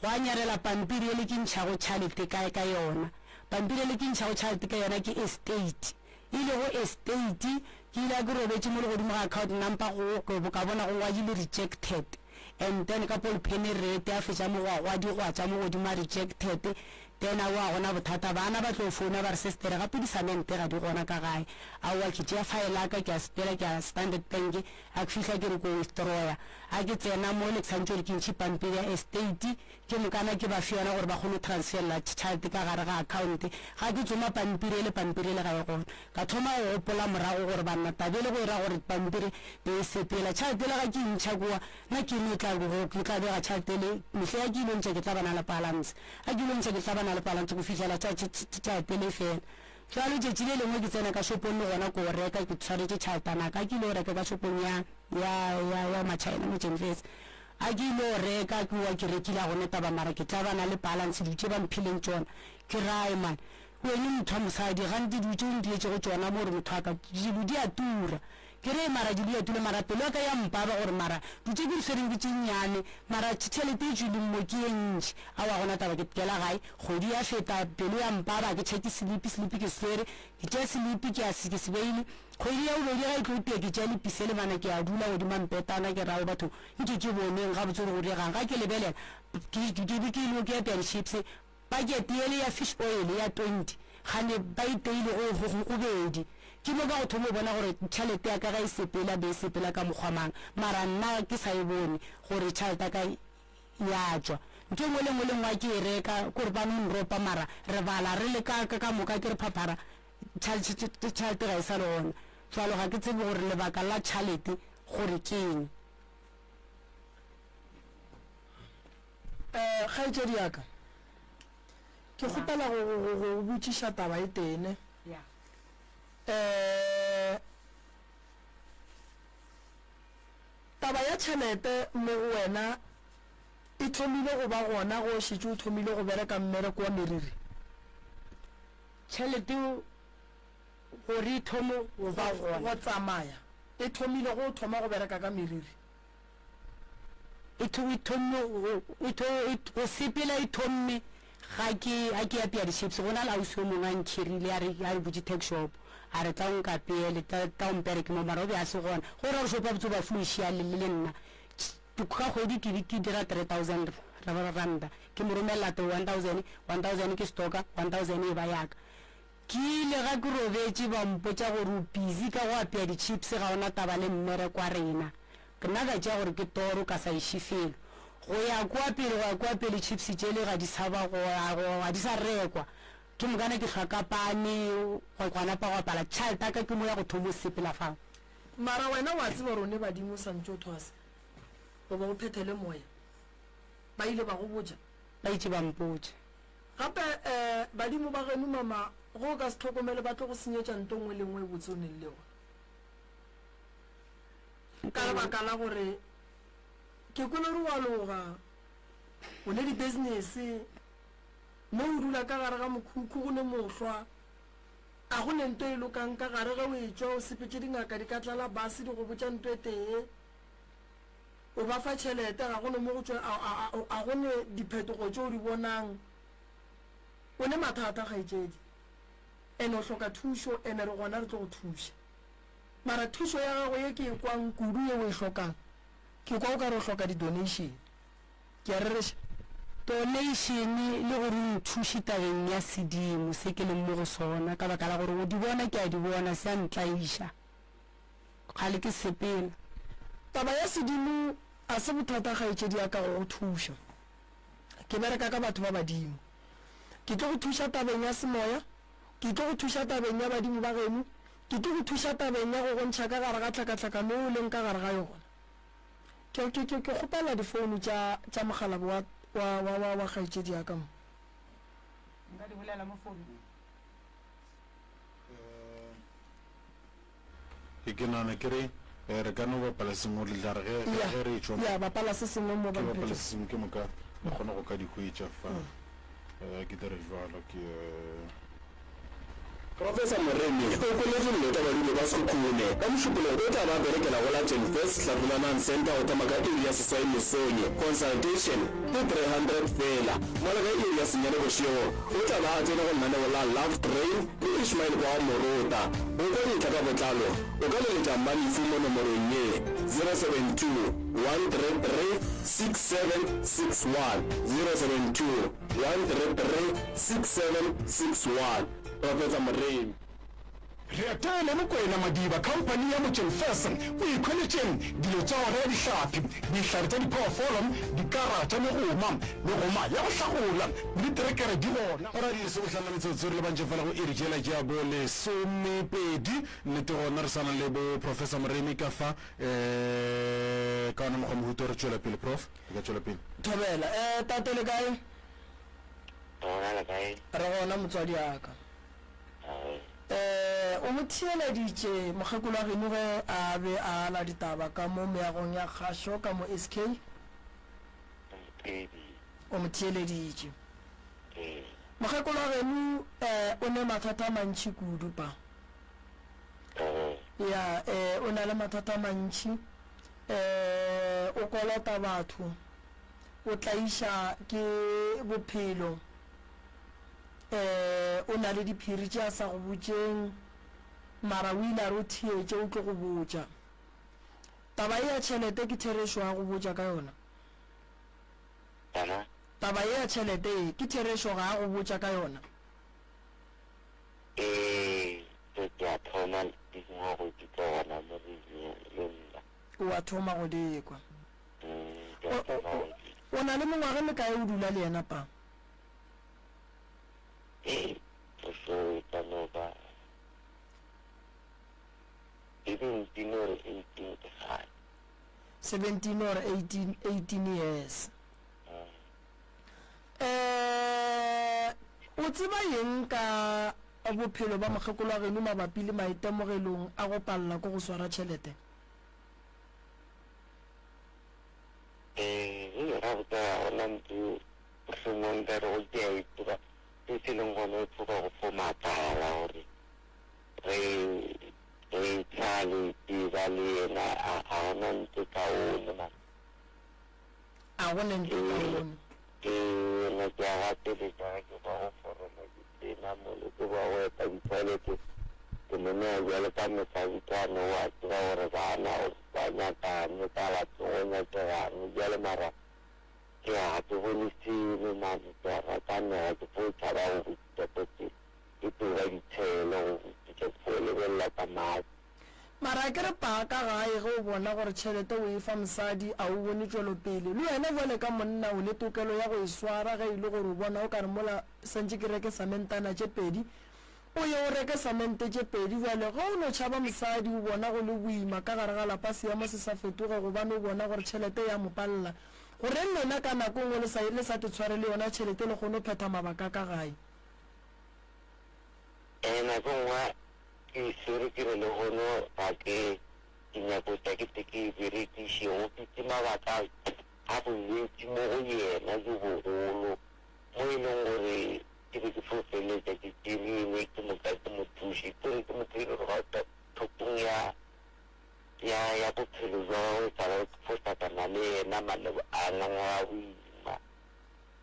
go a nyarela pampiri ele ke ntšhago tšhalete kae ka yona pampiri ele ke ntšhago tšhalete ka yona ke estate ile go estate ke ile a ke robetše mo le godimo ga account number ka bona go ngwadile rejected and then ka polpene rate a fetša mogwagwa digwa tša mo godimo a rejected then a wa gona bothata bana ba tlo founa ba re sistere gape disamente ga di gona ka gae a wa ke tšea file aka ke a sepela ke a Standard Bank a ke fihla ke re ko withdrawer a ke tsena mo le tsantšo le ke ntšhi pampiri ya estate ke mokana ke ba fiona gore ba kgone transferla tšhelete ka gare ga account ga ke tsoma pampiri ele ga e gona ka thoma go gopola morago gore banna tabele go ira gore pampiri be e sepela tšhelete le ga ke ntšha kua nna ke ne tla bega tšhelete le metlhe ya ke ile ntšha ke tla bana le balance a ke ile ntšha ke tla bana le balance go fitlhela tšhelete le fela jalo tšetši le lengwe ke tsena ka shopong le gona ko reka ke tshwaretse tšhaletanaka a ke ile o reka ka shopong ya machina mo Jenfes a ke ile o reka ke wa ke rekile a gone taba mara ke tla bana le balance dutše ba mphileng tšona ke rae man wene motho a mosadi gante dutše o ntietse go tšona mo gore motho aka dilo di a tura ke re mara di a tula mara pelo ka ya mpaba gore mara dutše ke di swereng ke tšennyane mara tšhelete e tšweleng mo ke e ntši a wa gona taba ke kela gae kgodi ya feta pelo ya mpaba ke tšheke selipi ke swere ke tšea selipi ke se beile kgwedi ya bobedi ga e tlo tea ke tšea lepise le bana ke a dula godimo mpetana ke rao batho nke ke boneng ga botse gore go diregang ga ke lebelela ke be ke ilo ke ya chips pakete ele ya fish oil ya 20 gane ba iteile go bedi ke mo ba go thomo bona gore tšhelete ya ka ga e sepela be e sepela ka mokgwamang mara nna ke sa e bone gore tšhelete ka ya tšwa ntho ngwe le ngwe ke e reka kore ba no nropa mara re bala re le ka moka ke re phaphara tšhelete ga e sa le gona jalo ga ke tsebe gore lebaka la tšhelete gore ke eng kgaetšedi yaka ke kgopela go botšiša taba e tene taba ya tšhelete mo go wena e thomile go ba gona go šitše o thomile go bereka mmereko wa meriri tšhelete gore e thomo go ba gona go tsamaya e thomile go thoma go bereka ka meriri go sepela e thomme ga ke apea di-chips gona le ausi o mongwe a nkhirile a re botse tech shop a re tla nka peele tla ompereke mo mara o be a se gona gore gore shopa botse ba flušia le nna ka kgwedi ke dira 3,000 randa ke mo romelela 1,000 ke stocka 1,000 e ba yaka ke ile ga ke robetse ba mpotsa gore o busy ka go apea di-chips ga ona taba le mmereko wa rena ke nna ka tšea gore ke toro ka sa ešifelo go ya kwa pele chips tšele ga di saba ga di sa rekwa ke mokana ke hlwakapane go kwanapa go apala tšhalete ka ke mo ya go thomo sepela fao mara wena wa tseba rone badimo santse o thwase go ba go phethele moya ba ile ba go botja ba itse ba mpotsa gape badimo ba genu mama go ka se tlhokomele ba tlo go senyetša nto ngwe le ngwe e botse o neng le go ka lebaka la gore ke kolore wa loga o ne di-business mo o dula ka gare ga mokhukhu go ne mohlwa a go ne nto e lokang ka gare ge o e tšwa o sepetse dingaka di ka tlala base di go botša nto e tee o ba fa tšhelete ga go ne mo go tšwa a go ne diphetogo tše o di bonang o ne mathata kgaetšedi ene o hloka thušo ene re gona re tlo go thuša mara thušo ya gago ye ke e kwang kudu ye o e hlokang ke kwa o ka re o hloka di-donation ke a rereša donation le gore o thuše tabeng ya sedimo se ke leng mo go sona ka baka la gore o di bona ke a di bona se a ntlaiša gale ke sepela taba ya sedimo a se bothata kgaetšedi ya ka go thuša ke bereka ka batho ba badimo ke tlo go thuša tabeng ya semoya ke tlo go thuša tabeng ya badimo ba geno ke tlo go thuša tabeng ya go gontšha ka gare ga tlhakatlhakano o leng ka gare ga yona ke kgopela difounu tša mogala wa kgaetšedi ya ka mo nka di bolela mo founung ke nana ke re re ka no bapala sengwe le tla re ge re tšwa ya bapala se sengwe mo bapala se sengwe ke moka re kgona go ka di hwetša fa ke dire jalo ke Professor Moremi o koletse lota badule ba Sekhukhune ka mošupologo o tla ba berekela go la Jenfest Hlabulanang Center go tamaka area ya Seswai Mesonye. Consultation ke 300 fela. Mola ka area ya Senyane Bošego o tla ba a tsene go nnane go la Love Train le Ishmael kwa Morota. O ka dintlha ka botlalo o ka leletša Mmanifu mo nomorong ye 072 133 6761 072 133 6761. Professor Moremi. Reatele Mokoena Madiba company ya Jenfest o ikhweletseng dilo tsa gore ya dihlapi dihlare tsa diphoofolo dikarata le goma ya go hlagola le diterekere di gona ora di se bohlana metsotso re le bantse fela go irikela ja bo le somepedi nnete gona re sana le bo Professor Moremi ka fa ka ona mo mohuto re tšwela pele prof ka tšwela pele Thobela tatele kae Ona kae re gona motswadi aka o mothiyeleditše mokgekolo wa geno ge a be a la ditaba ka mo meagong ya kgašo ka mo SK o mothiyeleditše mokgekolo wa geno o ne mathata mantši kudu pa ya o na le mathata mantši o kolota batho o tlaiša ke bophelo o na le diphiri tša sa go botšeng mara o ile a re o thietše o tlo go botša taba e ya tšhelete ke therešo ya go botša ka yona taba e ya tšhelete ke therešo ga a go botša ka yona o a thoma go dekwa o na le mongwage le kae o dula le yena pa Even 17 or 18 years. O tseba yeng ka bophelo ba mokgekolo wa geno mabapi le maitemogelong a go palla go swara tšhelete? Rabta onantu sumondar o ke ituba tisilong gono tsuka go fomatala hore re tsali divali na a onantu ka ona ma a onantu ka ona na ja te le ja ke ba go foroma ke na mo le go ba wa ta tsale ke mona ya le ka me sa vitano wa tswa hore bana o bana ta ne ta la tsona ta ni ya le mara ke a to bone si le ma ta ta ne to po ta ba o ta to ke to ga di tshelo ke tsole bella ta ma mara ke re pa ka gae go bona gore tšhelete o e fa mosadi a o bone tšwelo pele le wena jwale ka monna o le tokelo ya go e swara ge e le gore o bona o ka re mola sentse ke reke samentana tše pedi o ye o reke samente tše pedi jwale ge o no tšhaba mosadi o bona go le boima ka gare ga lapa seemo se sa fetoge gobane o bona gore tšhelete ya mopalela gore lena ka nako ngwe le sa te tshware le yona tšhelete le kgone o phetha mabaka ka gae nako ngwe ke sere ke re le gono ga ke dinyako tsa ke teke berekiše go fete mabaka a boletši mo go yena jo bogolo mo e leng gore ke be ke fofeletša ke dirile ke mothuši kore ke motho e le gore ga thopong ya bophelo jwa go tsala fostatana le ena malebo a ngangwa boima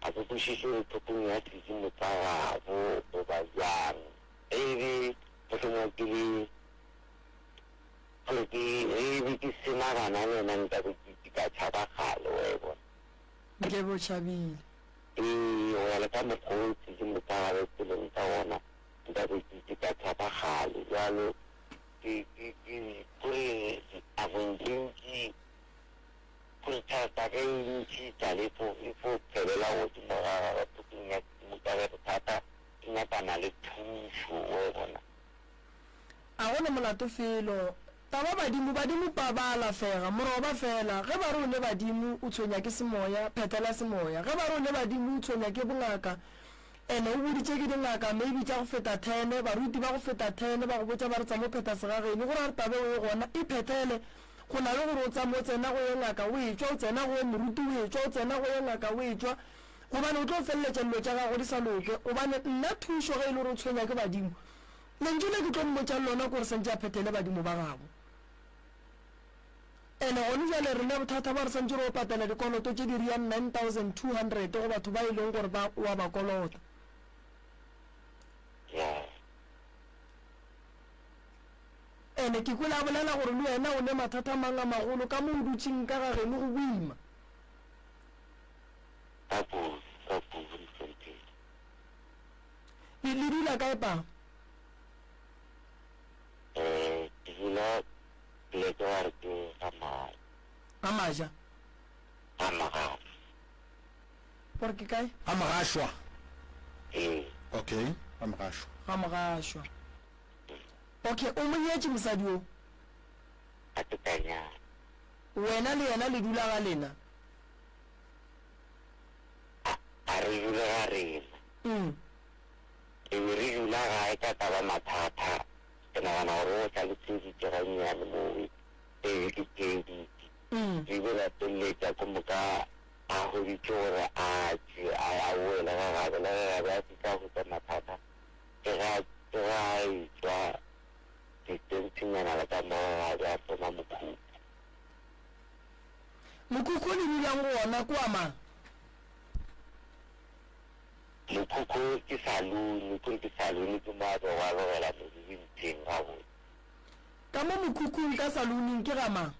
a ke kwešiše gore thopong ya sesimo tsa gabo goba jang ebe mohlomong ke sena bana lena nka be ke ka tšhaba gale wa e bona ke bo tšhabile go ya le ka mokgotsi ke motsagabe tseleng tsa gona nka be ke ka tšhaba gale jalo kore abontšintši kore thata ge ntši tšale e fo phelela godimo ga thokong ya motsagebe thata ke nyakana le thušo wa e bona a gone molato felo taba badimo pa ba alafega moroba fela ge ba re o le badimo o tshwenya ke semoya phethela semoya ge ba re o le badimo o tshwenya ke bongaka ene o boditše ke dingaka maybe tša go feta 10 baruti ba go feta 10 ba go botša ba re tsa mo pheta segageno gore re tabe o e gona e phethele go na le gore o tsa mo tsena go ye ngaka o e tšwa o tsena go ye moruti o e tšwa o tsena go ye ngaka o e tšwa gobane o tlo feleletša dilo tša gago di sa loke gobane nna thušo ge e le gore o tshwenya ke badimo lentswe le ke tlo mmotsa lona gore sentse a phethele badimo ba gago ene gone jale re le bothata ba re santse re o patela dikoloto tse di riang 9200 go batho ba e leng gore wa ba kolota ene ke kula bolela gore le wena o ne mathata mang a magolo ka mo o dutseng ka ga geno go boima le dula kae pa dula pleke wa re ke amaja por ke kae amagashwa okay amagashwa okay o monyetse mosadi o a tetanya wena le yena le dula ga lena a re dula ga rena re dula gae ka taba mathata ke nagana gore o tlalotseditse gannyane mo ke tedi di be lateletša ko moka a goditse gore a wela ga gabe le ga gabe a fitlha go tsa mathata ke ga etswa distentsinyana le ka mogo gabe a tsena mokhukhu le dulang go ona ko amang mokhukhu ke salone ke mo a bogabogela modibinteng ga bone ka mo mokhukhung ka saloneng ke gamang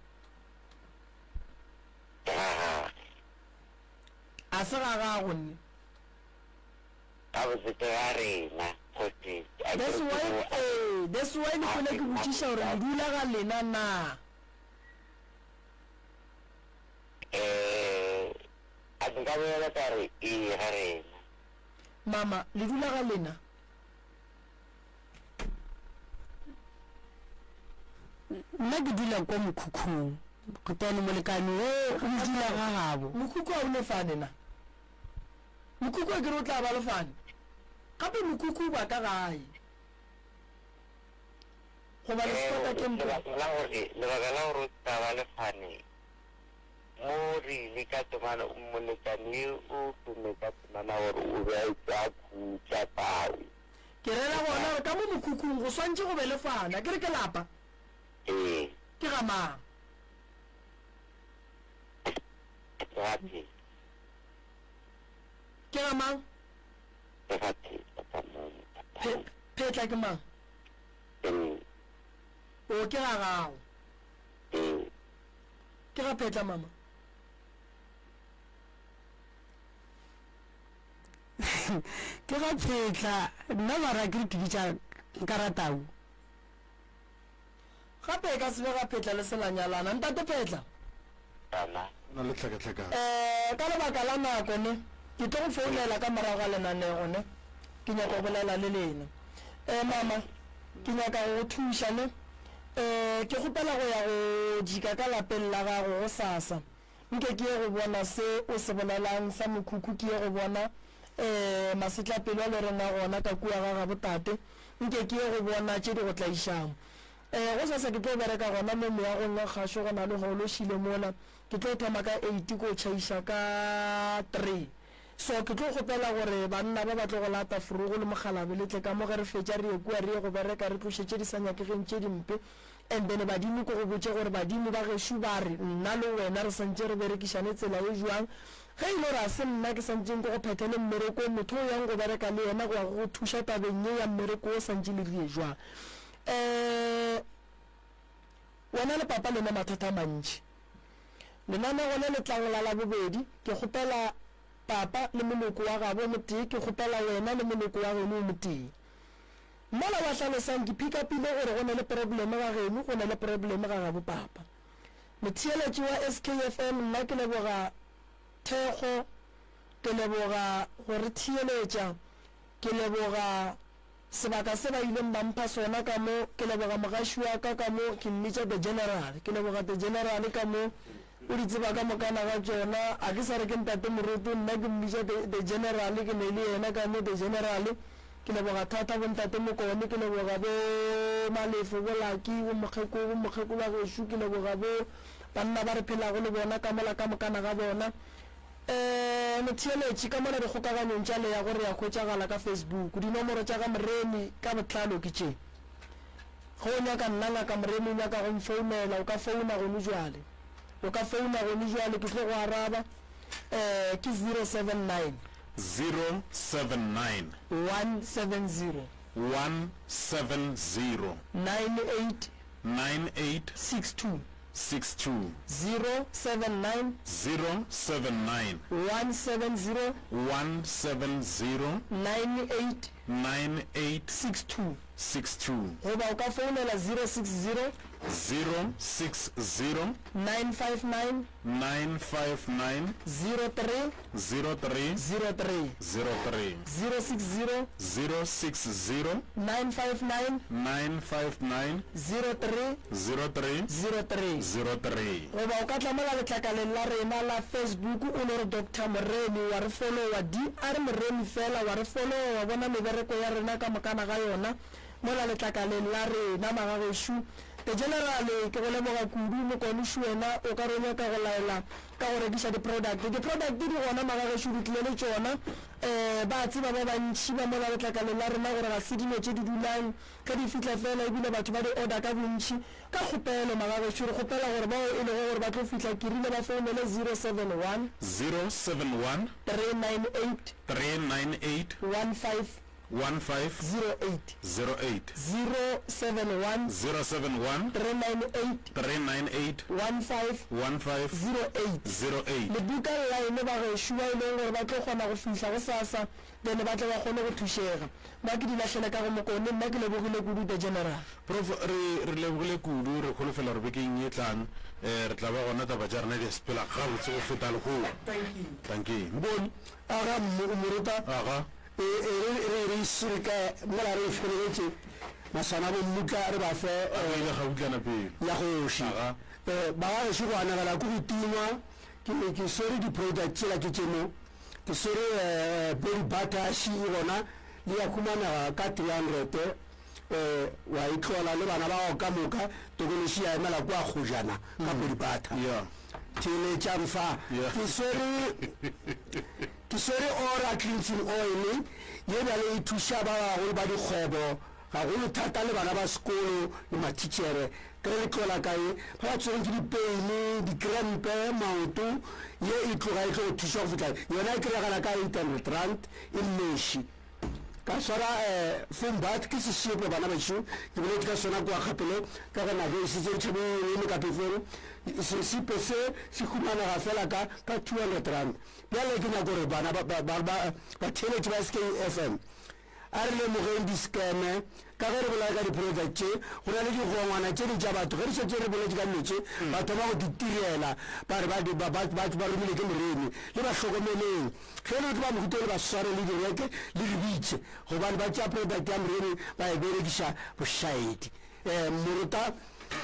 a se ga gagonne ka bosete ga rena that's why le kgone ke botsiša gore le dula ga lena na a nka boela ka re ga rena mama le dula ga lena nna ke dula kwa mokhukhung kotane molekane o dula ga gabo mokhukhu a o lefane na mokhukhu a ke re o tla ba lefane gape mokhukhu ba ka gae go ba le spota ke lebaka la gore o tla ba lefane mo re le ka temana molekane o tume ka temana gore o be a itsa khutsa pao ke rela gona gore ka mo mokhukhung go swantse go be lefana ke re ke lapa ke gamang ke gamang phetla ke mang o ke ga gago ke ga phetla mama ke ga phetla nna bara ke re ke bitša nkaratau gape ka sebe ga phetla le selanyalana ntate phetla na le tlhakatlhaka ka lebaka la nako ne ke tlo go founela ka morago ga lenaneo ne ke nyaka go bolela le lena mama ke nyaka go thuša ne ke gopela go ya go jika ka lapeng la gago go sasa nke ke ye go bona se o se bolelang sa mokhukhu ke ye go bona masetlapelo a le rena gona ka kua ga gabotate nke ke ye go bona tše di go tlaišang go sasa ke tlo bereka gona mo meagong ya kgašo go na le go lošile mola ke tlo thoma ka 8 ko tšhaiša ka 3 so ke tlo gopela gore banna ba tlo go lata furugo le mogalabe letle ka mo ge re fetša re ye kua re ye go bereka re tlošetse di sa nyakegeng tše dimpe and then badimo ko go botse gore badimo ba gešo ba re nna le wena re santse re berekišane tsela e jwang ge e le gore a se nna ke santseng ke go phethele mmereko motho o yang go bereka le yena go ya go thuša tabeng ye ya mmereko o santse le rie jwang wena le papa lena mathata mantši lenane gone le tlangola la bobedi ke kgopela papa le moloko wa gabo motee ke kgopela wena le moloko wa geno o motee mola wa hlalosang ke phikapile gore go na le probleme ga geno go na le probleme ga gabo papa motheeletši wa skfm nna ke leboga thekgo ke leboga gore theeletša ke leboga sebaka se ba ileng ba mpha sona ka mo ke leboga mogaši wa ka mo ke mmitša the general ke leboga the general ka mo o di tseba ka mokana ga tsona a ke sa re ke ntate moroto nna ke mmitša the general ke ne le yena ka mo the general ke leboga thata bo ntate mokone ke leboga bo malefo bolaki bo mokgeko ba gešo ke leboga bo banna ba re phelago le bona ka mola ka mokana ga bona motheeletši ka mola dikgokaganyong tša le ya gore ya khwetšagala ka Facebook dinomoro tša ga moremi ka botlalo ke tše go nyaka nna ngaka Moremi nyaka go mfounela o ka founa gone jwale o ka founa gone jwale ke tlo go araba ke 079 170 98 62 079 170 98 62 goba o ka founela 060 959 03 03 060 959 03 goba o ka tlamela letlakaleng la rena la Facebook o le re Dr. Moremi wa re followa DR Moremi fela wa re followa wa bona mebereko ya rena ka mokana ga yona mola letlakaleng la rena magageshu the general ke go leboga kudu mo konishu wena o ka ronya ka go laela ka go rekisa di-product di gona magageshu di tlile le tsona ba tseba ba bantši ba mola letlakaleng la rena gore ga se dilo tše di dulang ka di fitlha fela ebile batho ba di order ka bontši ka kgopelo magageshu re kgopela gore bao e lego gore ba tlo fitlha ke rile ba founele 071 398 15 08 071 398 15 08 le buka line ba go shua ile gore ba tlo gona go fihla go sasa then ba tla ba gone go thushega ba ke di lahlele ka go mokone nna ke le bogile kudu the general prof re lebogile kudu re kholofela re bekeng e tlang re tla ba gona taba ja rena di sepela ga botse go feta le go thank you mboni aga moruta aga re sirika mola re feleetse masana bo mmuka re ba fe ile ga utlana pele ya go shi ba ga se go anagala go tingwa ke sere di product tsela ke tseno ke sere body butter shi gona le ya kumana ka 300 wa itlola le bana ba go ka moka to go shi ya mala kwa go jana ka body butter yeah tele chamfa ke sere ora cleansing oil ye ba le thusha ba go ba di kgwebo ga go thata le bana ba sekolo le matitšhere ka le tlola kae ba tsweng ke dipeine di crampe maoto ye e tloga e tlo thusha go fitla yona e kry-agala ka 800 rand e meshi ka swara fombat ke seshepe bana bašo ke boletse ka sona kwa kgapelo ka go nako e setse tšhebeleme ka pefero sesepe se se humanega fela ka 200 rand bjale ke nyako gore bana batheletši ba SKFM a re lemogeng di-scame ka ge re bolaya ka di-project tše go na le digongwana tše di tša batho ge di šetse re boletse ka nnetse batho ba go ditirela ba re ba romile ke Moremi le ba hlokomeleng ge le ke ba mohuto le ba sware le direke le di bitše gobane ba tšea product ya Moremi ba e berekiša bošaedi moruta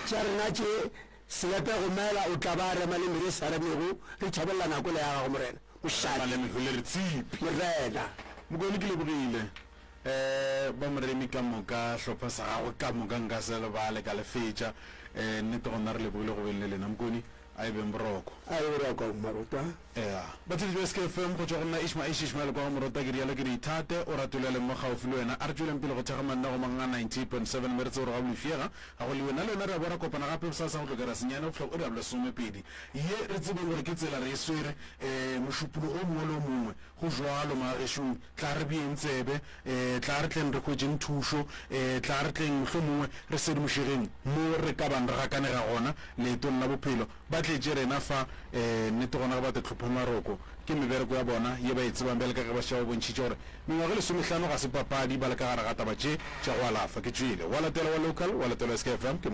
tša rena tše selepe go mela o tla ba rema le mere sa remego re tšhabelela nako le ya gago morena bošaedi morena mokone ke lebogile ba Moremi ka moka hlopha sa gago ka moka nka se lebale ka lefetša nnete gona re lebogile go beng le lena mokone a e beng boroko maruta batsedi ba SKFM go tswa go nna Ishmael kwa morota ke rialo ke di ithate o ratole le mo gaufi le wena a re tsweleng pele go thega manna go manga 98.7 mere tse go ga mofiega ga go le wena le wena re a bora kopana gape sa go tlokera senyane go tlhoka o re a bla somepedi ye re tsebeng gore ke tsela re e swere mošupulo o mongwe le o mongwe go jwalo magesong tla re bieng tsebe tla re tleng re kgwetseng thušo tla re tleng mohlho mongwe re sedimošegeng mo re ka bang re gakane ga gona leetong la bophelo ba tletse rena fa nnete gona ga ba tlhopha maroko ke mebereko ya bona ye ba e tsebang bjale ka ge ba šao bontšhitše gore mengwaga le 15 ga se papadi ba le ka gare ga taba tše tša go alafa ke tswile wa latela wa local wa latela SKFM ke